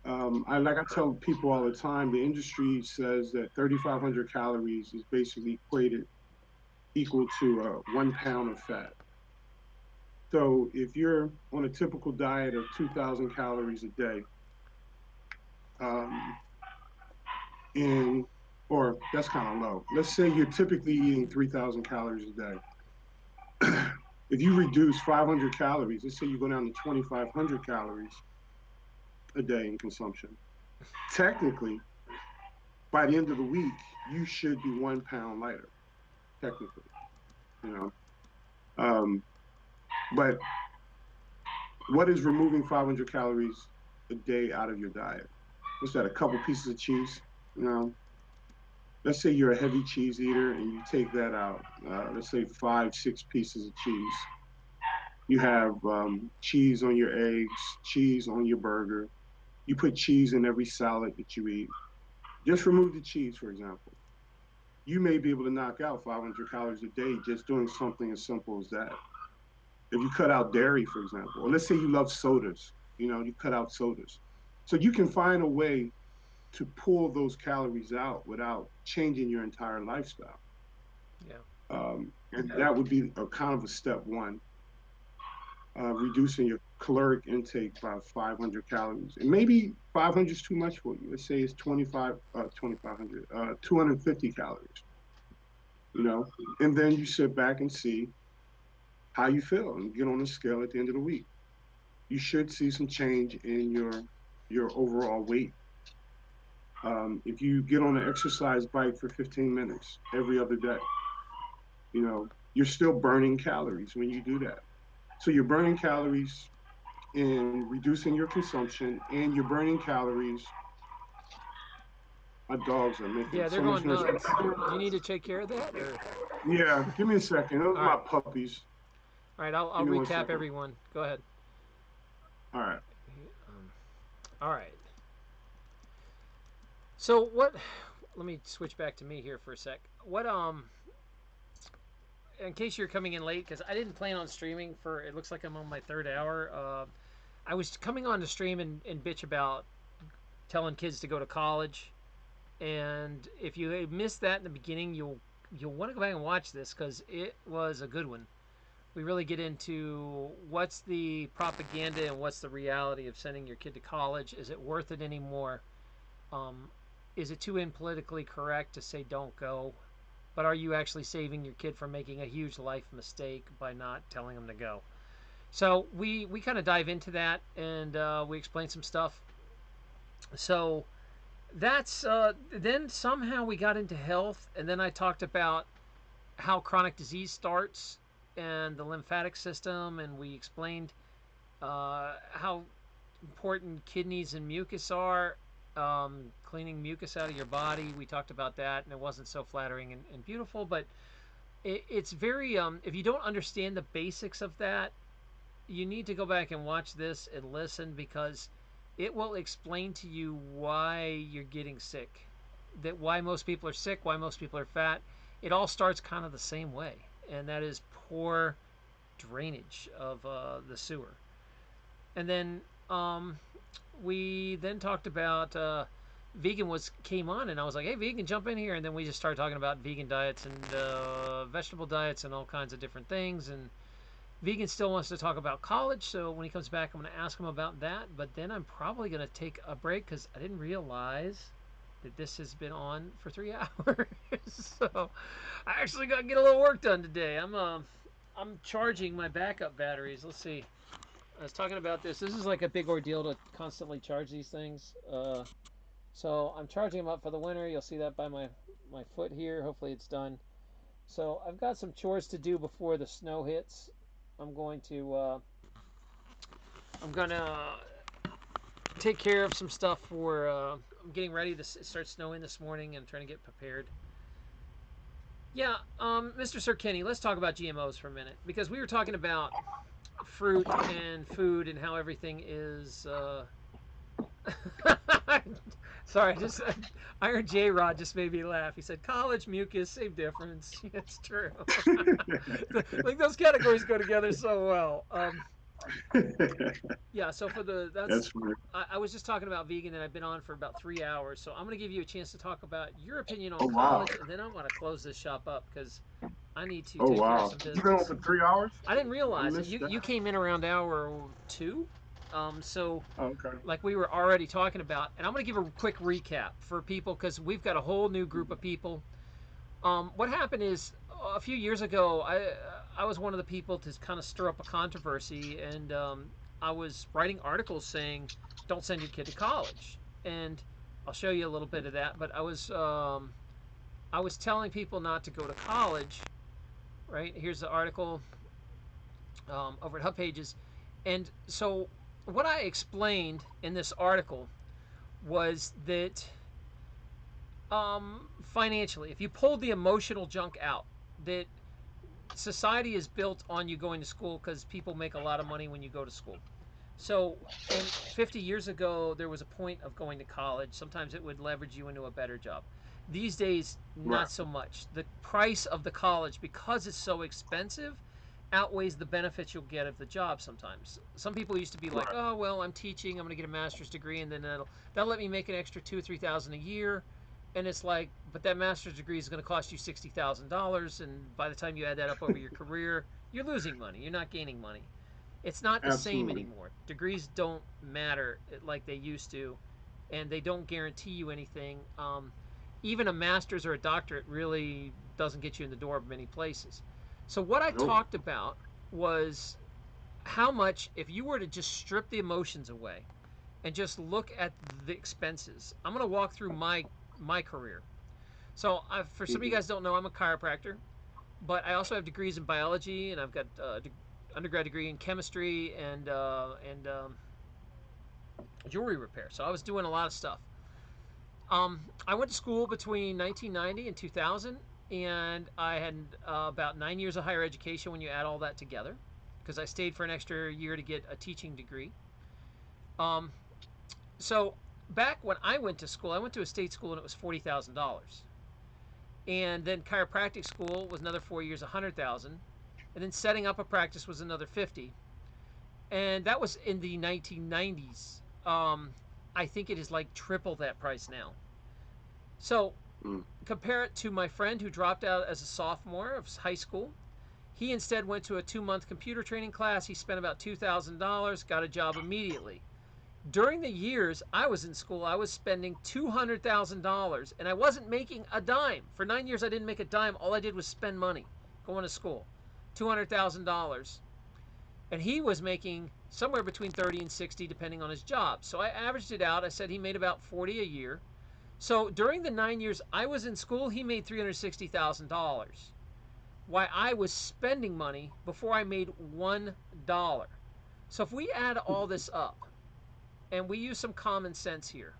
I tell people all the time, the industry says that 3,500 calories is basically equal to 1 pound of fat. So if you're on a typical diet of 2,000 calories a day, um, in or that's kind of low. Let's say you're typically eating 3,000 calories a day. If you reduce 500 calories, let's say you go down to 2,500 calories a day in consumption, technically, by the end of the week, you should be 1 pound lighter, technically, you know. Um, but what is removing 500 calories a day out of your diet? What's that? A couple pieces of cheese? You know, let's say you're a heavy cheese eater and you take that out. Let's say 5, 6 pieces of cheese. You have cheese on your eggs, cheese on your burger. You put cheese in every salad that you eat. Just remove the cheese, for example. You may be able to knock out 500 calories a day just doing something as simple as that. If you cut out dairy, for example, or let's say you love sodas, you cut out sodas. So you can find a way to pull those calories out without changing your entire lifestyle. Yeah. And that would be a kind of a step one, reducing your caloric intake by 500 calories. And maybe 500 is too much for you. Let's say it's 2,500, 250 calories, you know, and then you sit back and see how you feel and get on the scale at the end of the week. You should see some change in your overall weight. If you get on an exercise bike for 15 minutes every other day, you're still burning calories when you do that. So you're burning calories in reducing your consumption, and you're burning calories. My dogs are making Yeah, they're so much going noise. nuts. Do you need to take care of that, or? Yeah, give me a second. Those All are my right. puppies. All right. I'll Give me one recap second. everyone. Go ahead. All right. Um, all right. So what? Let me switch back to me here for a sec. What in case you're coming in late, because I didn't plan on streaming for. It looks like I'm on my third hour. I was coming on to stream and bitch about telling kids to go to college. And if you missed that in the beginning, you'll want to go back and watch this because it was a good one. We really get into what's the propaganda and what's the reality of sending your kid to college. Is it worth it anymore? Um, is it too politically correct to say don't go? But are you actually saving your kid from making a huge life mistake by not telling them to go? So we kind of dive into that and we explain some stuff. So that's then somehow we got into health, and then I talked about how chronic disease starts and the lymphatic system, and we explained how important kidneys and mucus are, cleaning mucus out of your body. We talked about that, and it wasn't so flattering and beautiful, but it's very if you don't understand the basics of that, you need to go back and watch this and listen because it will explain to you why you're getting sick, that why most people are sick, why most people are fat. It all starts kind of the same way, and that is poor drainage of the sewer. And then we then talked about vegan was came on, and I was like, hey, vegan, jump in here. And then we just started talking about vegan diets and vegetable diets and all kinds of different things. And vegan still wants to talk about college, so when he comes back, I'm going to ask him about that. But then I'm probably going to take a break because I didn't realize that this has been on for 3 hours. So I actually got to get a little work done today. I'm charging my backup batteries. Let's see. I was talking about this. This is like a big ordeal to constantly charge these things. So I'm charging them up for the winter. You'll see that by my foot here. Hopefully it's done. So I've got some chores to do before the snow hits. I'm going to take care of some stuff for. I'm getting ready to start snowing this morning and trying to get prepared. Yeah, Mr. Sir Kenny, let's talk about GMOs for a minute because we were talking about fruit and food and how everything is. Sorry, just Iron J Rod just made me laugh. He said, "College mucus, same difference." It's true. Like those categories go together so well. Yeah. So for the That's funny. I was just talking about vegan, and I've been on for about 3 hours. So I'm going to give you a chance to talk about your opinion on Oh wow. college, and then I want to close this shop up because I need to Oh take care of wow. some You've been on business. for 3 hours? I didn't I realize it. missed You that. came in around hour two. So Oh, okay. like we were already talking about, and I'm going to give a quick recap for people because we've got a whole new group of people. What happened is a few years ago, I was one of the people to kind of stir up a controversy, and I was writing articles saying, "Don't send your kid to college," and I'll show you a little bit of that. But I was telling people not to go to college. Right here's the article over at Hub Pages, and so what I explained in this article was that financially, if you pulled the emotional junk out, that society is built on you going to school because people make a lot of money when you go to school. So, and 50 years ago, there was a point of going to college. Sometimes it would leverage you into a better job. These days, Right. not so much. The price of the college, because it's so expensive, outweighs the benefits you'll get of the job sometimes. Some people used to be like, Right. oh, well, I'm teaching, I'm going to get a master's degree, and then that'll let me make an extra 2 or 3,000 a year. And it's like, but that master's degree is going to cost you $60,000, and by the time you add that up over your career, you're losing money. You're not gaining money. It's not the same Absolutely. anymore. Degrees don't matter like they used to, and they don't guarantee you anything. Even a master's or a doctorate really doesn't get you in the door of many places. So what I Nope. talked about was how much, if you were to just strip the emotions away and just look at the expenses. I'm going to walk through my career. So for some of you Hmm. guys don't know, I'm a chiropractor, but I also have degrees in biology, and I've got undergrad degree in chemistry and jewelry repair. So I was doing a lot of stuff. I went to school between 1990 and 2000, and I had about 9 years of higher education when you add all that together, because I stayed for an extra year to get a teaching degree. Um, so back when I went to school, I went to a state school and it was $40,000, and then chiropractic school was another 4 years, 100,000, and then setting up a practice was another 50, and that was in the 1990s. I think it is like triple that price now. So Mm. compare it to my friend who dropped out as a sophomore of high school. He instead went to a 2 month computer training class. He spent about $2,000, got a job immediately. During the years I was in school, I was spending $200,000 and I wasn't making a dime. For 9 years, I didn't make a dime. All I did was spend money going to school. $200,000. And he was making somewhere between 30 and 60 depending on his job. So I averaged it out. I said he made about 40 a year. So during the 9 years I was in school, he made $360,000. Why I was spending money before I made $1. So if we add all this up and we use some common sense here,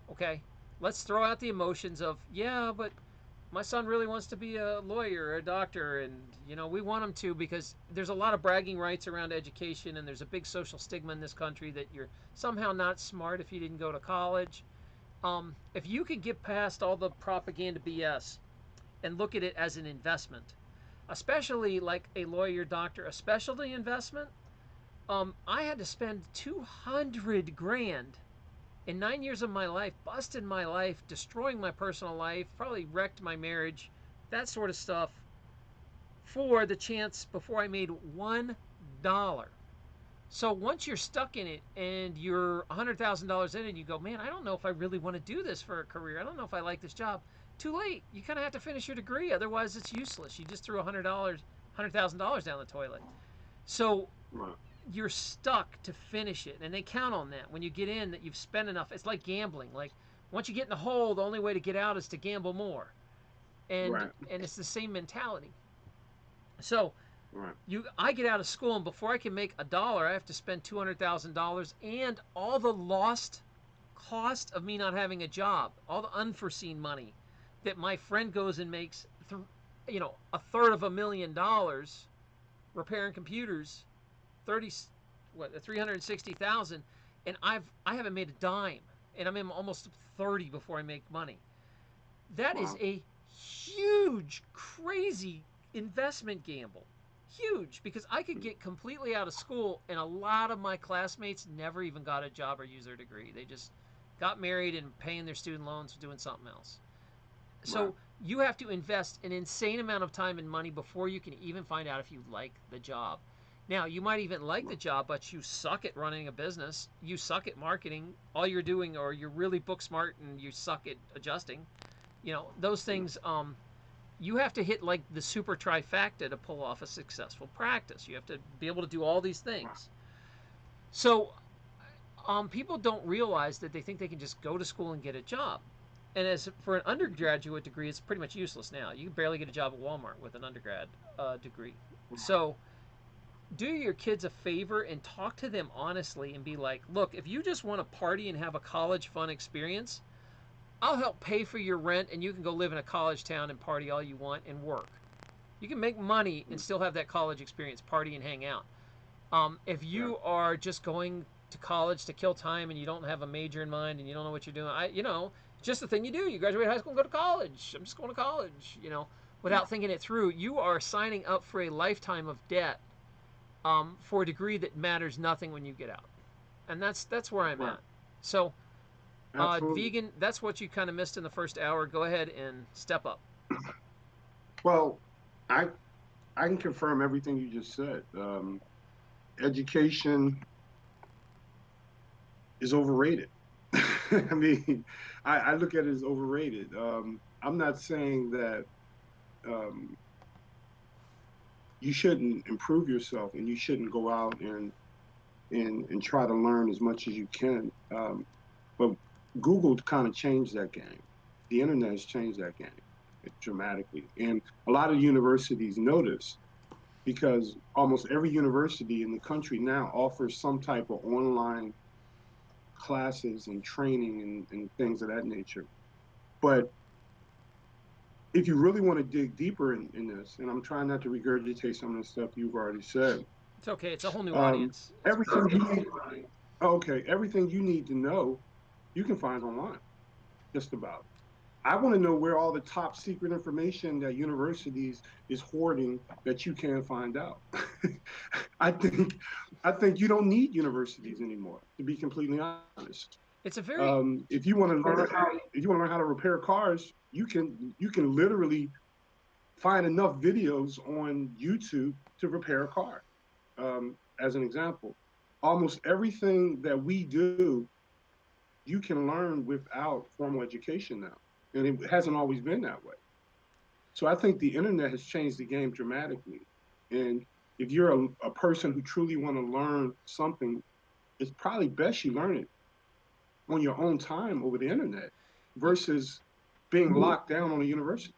okay? Let's throw out the emotions of, yeah, but my son really wants to be a lawyer or a doctor, and we want him to, because there's a lot of bragging rights around education, and there's a big social stigma in this country that you're somehow not smart if you didn't go to college. If you could get past all the propaganda BS and look at it as an investment, especially like a lawyer, doctor, a specialty investment, I had to spend 200 grand in 9 years of my life, busted my life, destroying my personal life, probably wrecked my marriage, that sort of stuff, for the chance before I made $1. So once you're stuck in it and you're $100,000 in it, and you go, man, I don't know if I really want to do this for a career. I don't know if I like this job. Too late. You kind of have to finish your degree, otherwise it's useless. You just threw $100,000 down the toilet. So Right. you're stuck to finish it, and they count on that when you get in, that you've spent enough. It's like gambling. Like, once you get in the hole, the only way to get out is to gamble more, and Right. and it's the same mentality. So Right. I get out of school, and before I can make a dollar, I have to spend $200,000, and all the lost cost of me not having a job, all the unforeseen money that my friend goes and makes, a third of $1 million repairing computers, 30 360,000, and I haven't made a dime, and I'm in almost 30 before I make money. That is Wow. a huge, crazy investment gamble. Huge, because I could get completely out of school, and a lot of my classmates never even got a job or used their degree. They just got married and paying their student loans or doing something else. Right. So you have to invest an insane amount of time and money before you can even find out if you like the job. Now, you might even like the Right. job, but you suck at running a business. You suck at marketing. All you're doing, or you're really book smart and you suck at adjusting. Those Yeah. things, you have to hit like the super trifecta to pull off a successful practice. You have to be able to do all these Right. things. So people don't realize that they think they can just go to school and get a job. And as for an undergraduate degree, it's pretty much useless now. You can barely get a job at Walmart with an undergrad degree. So do your kids a favor and talk to them honestly and be like, look, if you just want to party and have a college fun experience, I'll help pay for your rent, and you can go live in a college town and party all you want and work. You can make money and still have that college experience, party and hang out. If Yeah. you are just going to college to kill time and you don't have a major in mind and you don't know what you're doing, just the thing you do. You graduate high school and go to college. I'm just going to college, without thinking it through. You are signing up for a lifetime of debt for a degree that matters nothing when you get out. And that's where I'm Right. at. So, Absolutely. vegan, that's what you kind of missed in the first hour. Go ahead and step up. Well, I I can confirm everything you just said. Education is overrated. I mean, I look at it as overrated. I'm not saying that um, you shouldn't improve yourself and you shouldn't go out and try to learn as much as you can. But Google kind of changed that game. The internet has changed that game dramatically, and a lot of universities notice because almost every university in the country now offers some type of online classes and training and things of that nature. But if you really want to dig deeper in this, and I'm trying not to regurgitate some of the stuff you've already said, It's okay. It's a whole new um, audience. It's everything perfect. you need, okay, everything you need to know, you can find online, just about. I want to know where all the top secret information that universities is hoarding that you can't find out. I think I think you don't need universities anymore, to be completely honest. It's a very If you want to learn how if you want to learn how to repair cars, you can literally find enough videos on YouTube to repair a car. As an example, almost everything that we do, you can learn without formal education now, and it hasn't always been that way. So I think the internet has changed the game dramatically. And if you're a person who truly want to learn something, it's probably best you learn it on your own time over the internet versus being locked down on a university.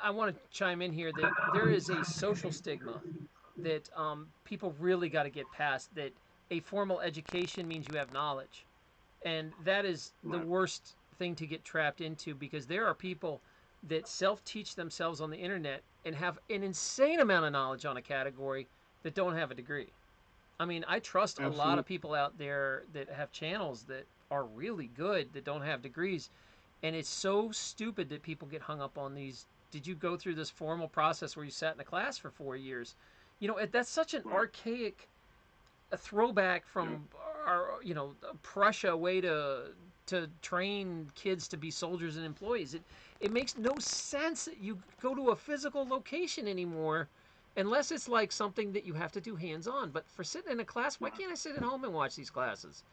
I want to chime in here that there is a social stigma that people really got to get past, that a formal education means you have knowledge. And that is the Right. worst thing to get trapped into, because there are people that self teach themselves on the internet and have an insane amount of knowledge on a category that don't have a degree. I mean, I trust a lot of Absolutely. people out there that have channels that are really good that don't have degrees. And it's so stupid that people get hung up on these. Did you go through this formal process where you sat in a class for 4 years? That's such an Right. archaic a throwback Yeah. from our, Prussia way to train kids to be soldiers and employees. It makes no sense that you go to a physical location anymore, unless it's like something that you have to do hands on. But for sitting in a class, why Right. can't I sit at home and watch these classes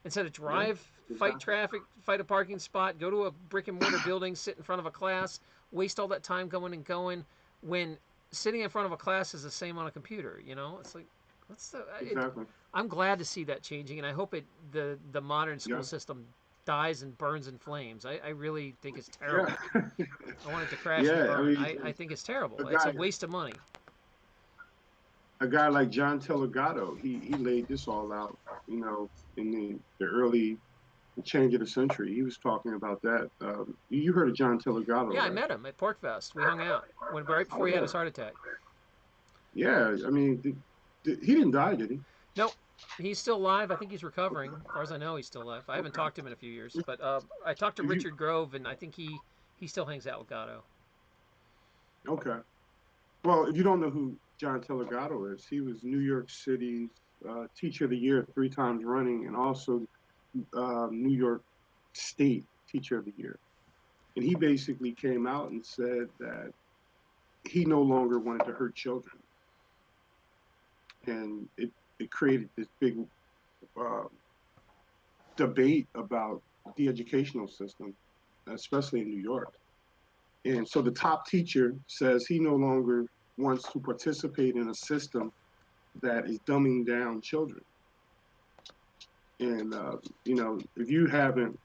instead of Yeah. drive, fight Exactly. traffic, fight a parking spot, go to a brick and mortar building, sit in front of a class, waste all that time going and going, when sitting in front of a class is the same on a computer. It's like, what's the it, Exactly. I'm glad to see that changing, and I hope the modern school Yeah. system dies and burns in flames. I really think it's terrible. Yeah. I want it to crash and Yeah. I burn. mean, I think it's a terrible. It's guy, a waste of money. a guy like John Telagato, he laid this all out. In the early change of the century, he was talking about that. You heard of John Telagato, Yeah, I right? met him at Porkfest. We hung out when right Oh before he had yeah. his heart attack. Yeah. I mean, he didn't die, did he? Nope. He's still alive. I think he's recovering. As far as I know, he's still alive. I haven't Okay. talked to him in a few years, but I talked to If you Richard Grove, and I think he still hangs out with Gatto. okay. Well, if you don't know who John Telagato is, he was New York City's Teacher of the Year 3 times running, and also New York State Teacher of the Year. And he basically came out and said that he no longer wanted to hurt children, and it created this big uh, debate about the educational system, especially in New York. And so the top teacher says he no longer wants to participate in a system that is dumbing down children. And if you haven't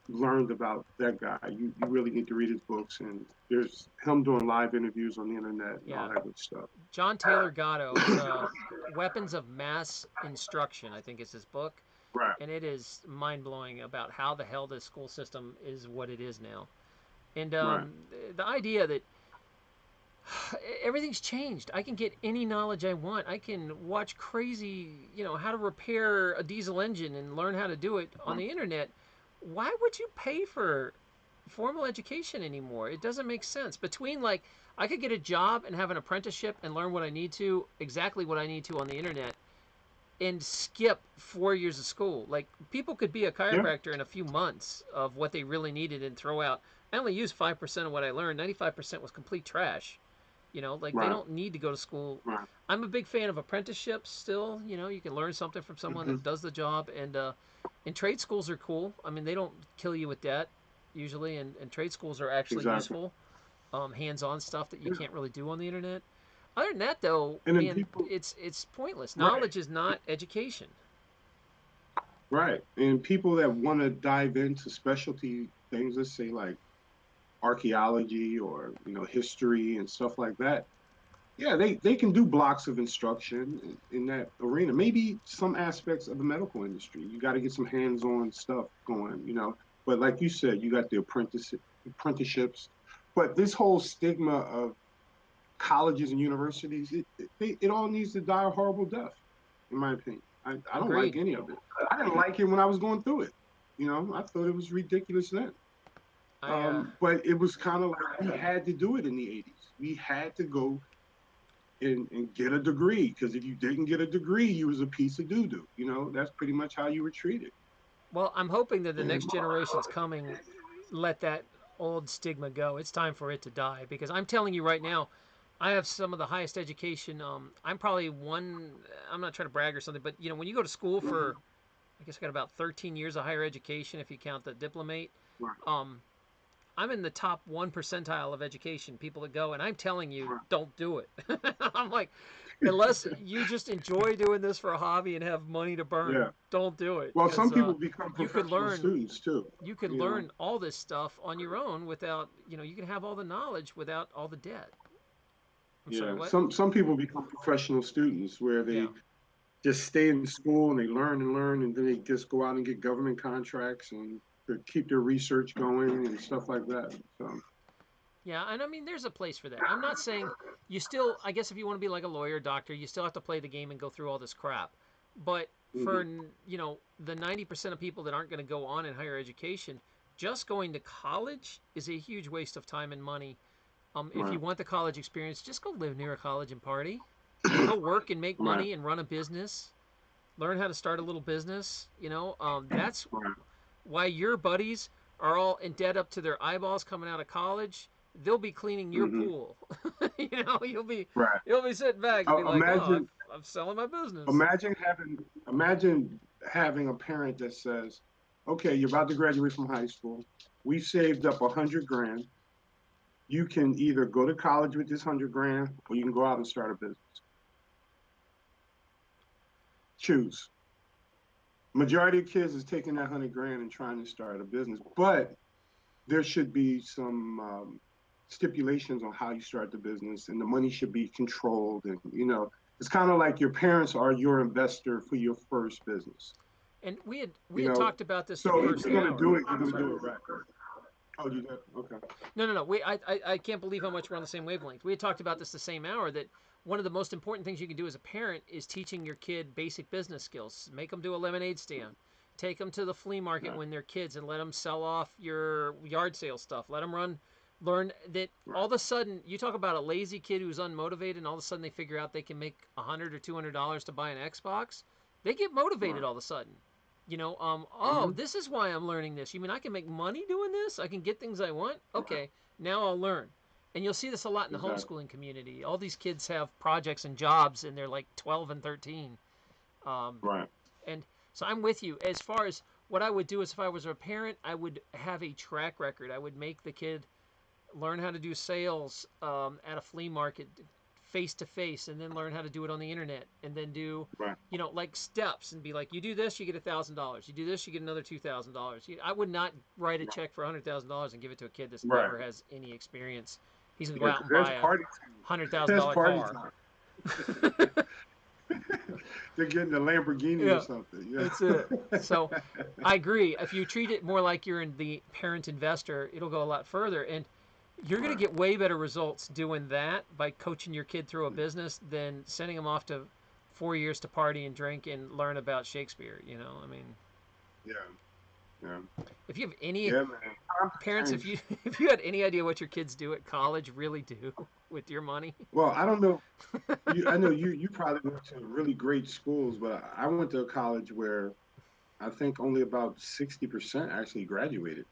learned about that guy, you really need to read his books. And there's him doing live interviews on the internet and all Yeah, that good stuff. John Taylor Gatto. It's Weapons of Mass Instruction, I think is his book, Right, and it is mind blowing about how the hell this school system is what it is now. And right, the idea that Everything's changed. I can get any knowledge I want. I can watch crazy, how to repair a diesel engine and learn how to do it on the internet. Why would you pay for formal education anymore? It doesn't make sense. Between like I could get a job and have an apprenticeship and learn what I need to, exactly what I need to on the internet and skip 4 years of school. Like people could be a Yeah, chiropractor in a few months of what they really needed and throw out. I only used 5% of what I learned. 95% was complete trash. Like they right, don't need to go to school. right. I'm a big fan of apprenticeships still. You can learn something from someone Hmm. that does the job. And trade schools are cool. I mean, they don't kill you with debt usually. And trade schools are actually Exactly. useful, hands-on stuff that you Yeah. can't really do on the internet. Other than that, though, And then man, people, it's pointless. right, Knowledge is not education. right. And people that want to dive into specialty things, let's say like archaeology or, history and stuff like that. Yeah, they can do blocks of instruction in that arena. Maybe some aspects of the medical industry. You got to get some hands-on stuff going. But like you said, you got the apprenticeships. But this whole stigma of colleges and universities, it all needs to die a horrible death, in my opinion. I don't like Agreed. any of it. I didn't like it when I was going through it. I thought it was ridiculous then. I But it was kind of like we had to do it in the 80s. We had to go and get a degree because if you didn't get a degree, you was a piece of doo doo. That's pretty much how you were treated. Well, I'm hoping that the And next generations coming let that old stigma go. It's time for it to die because I'm telling you right now, I have some of the highest education. I'm probably one. I'm not trying to brag or something, but when you go to school for, Mhm. I guess I got about 13 years of higher education if you count the diplomate. Right, Um, I'm in the top 1 percentile of education people that go, and I'm telling you, right. don't do it. I'm like, unless you just enjoy doing this for a hobby and have money to burn, Yeah. don't do it Well, because some people become you could professional learn students too. you could You know, learn all this stuff on your own without you can have all the knowledge without all the debt. I'm sorry, yeah. what? Some people become professional students where Yeah. they just stay in school and they learn and learn, and then they just go out and get government contracts and to keep their research going and stuff like that. So, Yeah, and I mean there's a place for that. I'm not saying you still, I guess if you want to be like a lawyer, doctor, you still have to play the game and go through all this crap. But for mhm, the 90% of people that aren't going to go on in higher education, just going to college is a huge waste of time and money. If you right, want the college experience, just go live near a college and party. Go work and make right, money and run a business. Learn how to start a little business. That's right. why your buddies are all in debt up to their eyeballs coming out of college. They'll be cleaning your Hmm. pool. You'll be Right. sitting back and be like, "Oh, Imagine, I'm selling my business." imagine having a parent that says, "Okay, you're about to graduate from high school. We saved up 100 grand. You can either go to college with this 100 grand, or you can go out and start a business. Choose." Majority of kids is taking that 100 grand and trying to start a business, but there should be some stipulations on how you start the business, and the money should be controlled. And it's kind of like your parents are your investor for your first business. And we You had know, talked about this the so if first you're gonna hour. do it, you're gonna Sorry. do it right. Oh, you did? Okay. No, no, no. I can't believe how much we're on the same wavelength. We had talked about this the same hour that one of the most important things you can do as a parent is teaching your kid basic business skills. Make them do a lemonade stand. Take them to the flea market Right. when they're kids and let them sell off your yard sale stuff. Let them learn that all Right. of a sudden you talk about a lazy kid who's unmotivated and all of a sudden they figure out they can make $100 or $200 to buy an Xbox. They get motivated Right. all of a sudden. Oh, Hmm. this is why I'm learning this. You mean I can make money doing this? I can get things I want? Right. Okay, now I'll learn. And you'll see this a lot in the Exactly. homeschooling community. All these kids have projects and jobs, and they're like 12 and 13. Um, Right. and so I'm with you. As far as what I would do is if I was a parent, I would have a track record. I would make the kid learn how to do sales at a flea market face to face, and then learn how to do it on the internet, and then do Right. like steps, and be like, you do this, you get $1,000. You do this, you get another $2,000. I would not write a check for $100,000 and give it to a kid that's Right. never has any experience. He's gonna go Yeah, out because and there's buy a party time. hundred thousand There's dollar party car. time. They're getting a Lamborghini or Yeah, something. Yeah. that's it. So I agree. If you treat it more like you're in the parent investor, it'll go a lot further. And You're going to Right. get way better results doing that by coaching your kid through a business than sending them off to 4 years to party and drink and learn about Shakespeare. I mean, Yeah. Yeah. if you have any Yeah, man. Times have parents, if you changed. if you had any idea what your kids do at college, really do with your money. Well, I don't know. I know you probably went to really great schools, but I went to a college where I think only about 60% actually graduated.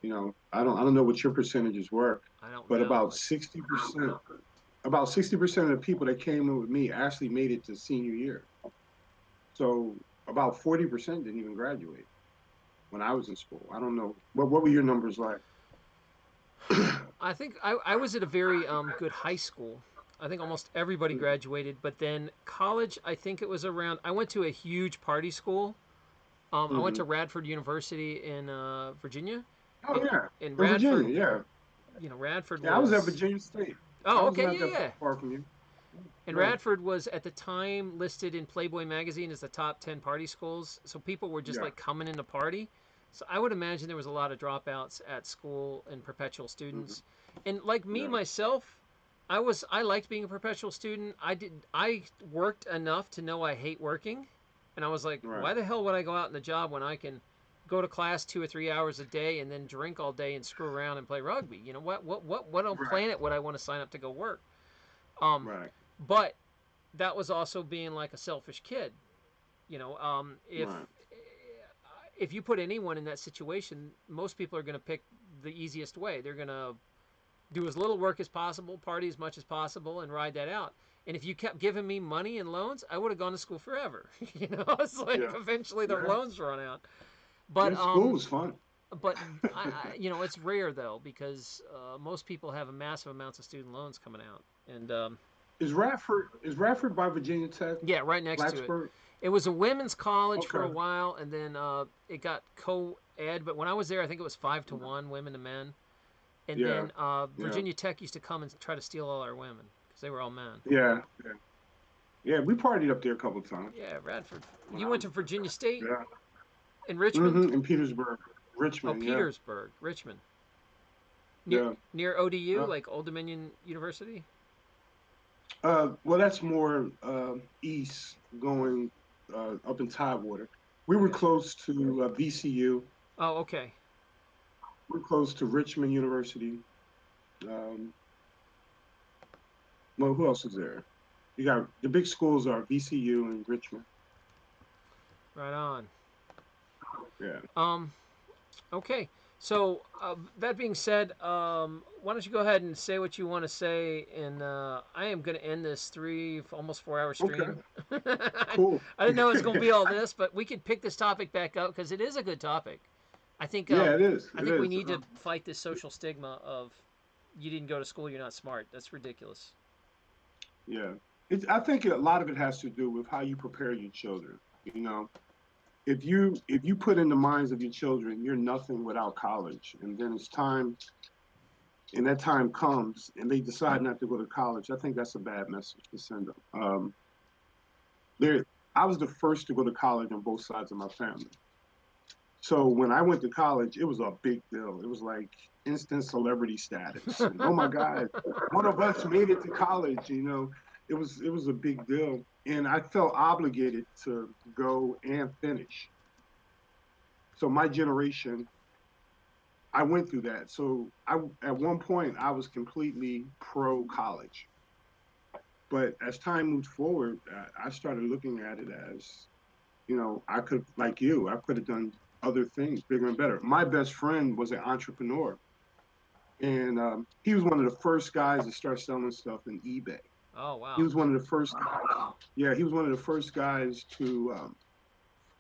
I don't know what your percentages were, I don't but know. It's about 60% of the people that came in with me actually made it to senior year. So about 40% didn't even graduate when I was in school. I don't know. What were your numbers like? I think I was at a very good high school. I think almost everybody graduated, but then college, I think it was around. I went to a huge party school. I went Hmm. to Radford University in Virginia. Oh In, yeah, in in Radford, Virginia, yeah. Radford Yeah, I was at was. Virginia State. I Oh, was okay, not yeah, that yeah. far from you. And Yeah, Radford was at the time listed in Playboy magazine as the top 10 party schools. So people were just yeah. like coming in to party. So I would imagine there was a lot of dropouts at school and perpetual Hmm. students. And like me Yeah, myself, I liked being a perpetual student. I worked enough to know I hate working. And I was like, right, why the hell would I go out in the job when I can go to class 2 or 3 hours a day and then drink all day and screw around and play rugby? What on right, planet would I want to sign up to go work? Um, right, but that was also being like a selfish kid. right, If you put anyone in that situation, most people are going to pick the easiest way. They're going to do as little work as possible, party as much as possible, and ride that out. And if you kept giving me money and loans, I would have gone to school forever. It's like yeah, eventually the yeah. loans run out. Yeah, But school was fun. but it's rare though because most people have a massive amounts of student loans coming out, and Is Radford by Virginia Tech? yeah, right next to it. Blacksburg? It was a women's college for a Okay. while, and then it got co-ed. But when I was there, I think it was 5-1, women to men. And Yeah, then yeah, Virginia Tech used to come and try to steal all our women because they were all men. yeah, yeah. Yeah, we partied up there a couple of times Yeah, Radford. when You I went was to Virginia State there. in Yeah. Richmond? In Petersburg, Oh, Richmond. Yeah, Petersburg, Richmond, near yeah. near ODU, Uh, like Old Dominion University. well, that's more east, going up in Tidewater. We I were got you. close to VCU. Oh, okay. We're close to Richmond University. Um, well, who else is there? You got the big schools are VCU and Richmond. Right on. Yeah. Um, Okay, so that being said, why don't you go ahead and say what you want to say? And I am going to end this almost 4 hour Okay. stream. I Cool. didn't know it was going to be all this, but we could pick this topic back up because it is a good topic. I think Yeah, it is. I It think we is. need to fight this social stigma of you didn't go to school, you're not smart. That's ridiculous. Yeah. I think a lot of it has to do with how you prepare your children. If you put in the minds of your children, you're nothing without college, and then it's time, and that time comes, and they decide not to go to college. I think that's a bad message to send them. There, I was the first to go to college on both sides of my family. So when I went to college, it was a big deal. It was like instant celebrity status. And oh my God, one of us made it to college. It was a big deal. And I felt obligated to go and finish. So my generation, I went through that. So at one point I was completely pro college. But as time moved forward, I started looking at it as, I could, like you, I could have done other things bigger and better. My best friend was an entrepreneur, and he was one of the first guys to start selling stuff in eBay. Oh He wow. was one of the first guys. Yeah, he was one of the first guys to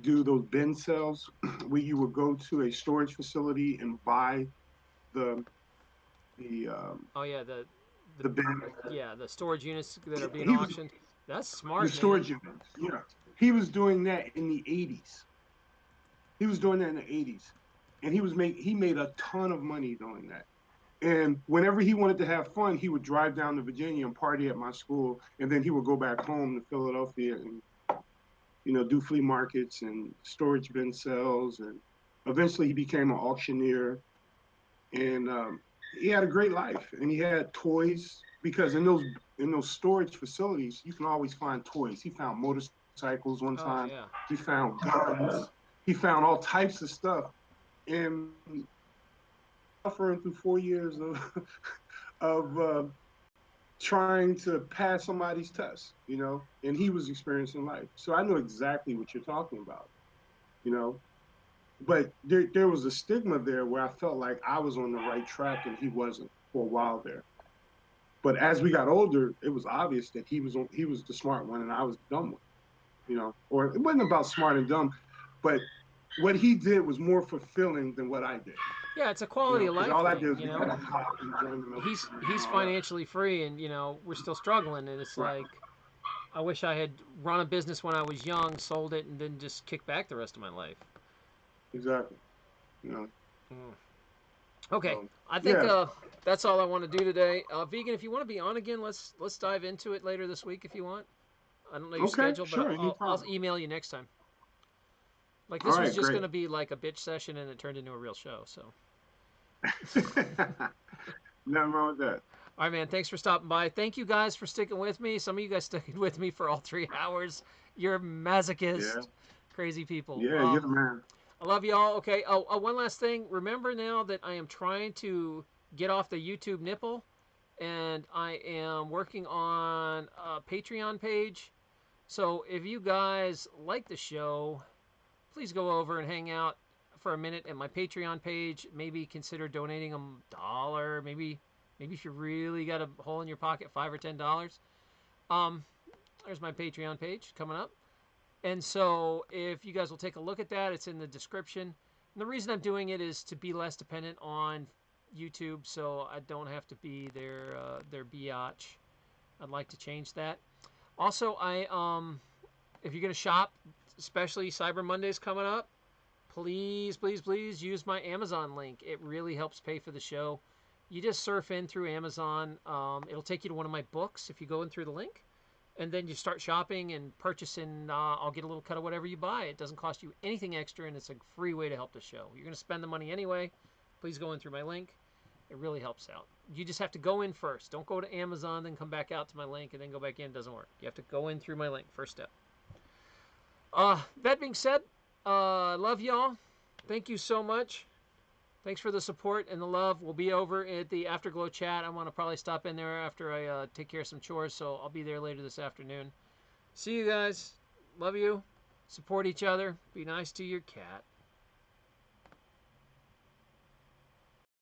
do those bin sales, where you would go to a storage facility and buy the the um, Oh yeah, the the bin. yeah the storage units that are being He was auctioned. That's the smart, man. storage units. Yeah, he was doing that in the '80s. He was doing that in the '80s, and he made a ton of money doing that. And whenever he wanted to have fun, he would drive down to Virginia and party at my school, and then he would go back home to Philadelphia and do flea markets and storage bin sales, and eventually he became an auctioneer. And he had a great life, and he had toys because in those storage facilities you can always find toys. He found motorcycles one Oh time. yeah. He found guns. He found all types of stuff, and suffering through 4 years of of trying to pass somebody's test, and he was experiencing life. So I know exactly what you're talking about, you know. But there was a stigma there where I felt like I was on the right track and he wasn't for a while there. But as we got older, it was obvious that he was the smart one and I was the dumb one, Or it wasn't about smart and dumb, but what he did was more fulfilling than what I did, Yeah, it's a quality of because life all I thing, did was you get know. out of college and join the military and He's all that. financially free, and we're still struggling, and it's Right. like I wish I had run a business when I was young, sold it, and then just kicked back the rest of my life. Exactly. You know. Mm. Okay, So I think yeah. that's all I want to do today. Vegan, if you want to be on again, let's dive into it later this week if you want. I don't know your Okay. schedule, but Sure. I'll Anytime. ell you next time. Like All this was right. just Great. going to be like a bitch session, and it turned into a real show. So, Nothing wrong with that. all right, man. Thanks for stopping by. Thank you guys for sticking with me. Some of you guys sticking with me for all 3 hours. You're Yeah. masochist, crazy people. Yeah. You're the man. I love y'all. Okay. Oh, one last thing. Remember now that I am trying to get off the YouTube nipple, and I am working on a Patreon page. So if you guys like the show, please go over and hang out for a minute at my Patreon page. Maybe consider donating $1. Maybe if you really got a hole in your pocket, $5 or $10. Um, there's my Patreon page coming up. And so if you guys will take a look at that, it's in the description. And the reason I'm doing it is to be less dependent on YouTube, so I don't have to be their biatch. I'd like to change that. Also, if you're gonna shop, especially Cyber Monday's coming up, please, please, please use my Amazon link. It really helps pay for the show. You just surf in through Amazon. It'll take you to one of my books if you go in through the link, and then you start shopping and purchasing. I'll get a little cut of whatever you buy. It doesn't cost you anything extra, and it's a free way to help the show. You're gonna spend the money anyway. Please go in through my link. It really helps out. You just have to go in first. Don't go to Amazon, then come back out to my link, and then go back in. It doesn't work. You have to go in through my link. First step. That being said, love y'all. Thank you so much. Thanks for the support and the love. We'll be over at the Afterglow chat. I want to probably stop in there after I take care of some chores, so I'll be there later this afternoon. See you guys. Love you. Support each other. Be nice to your cat.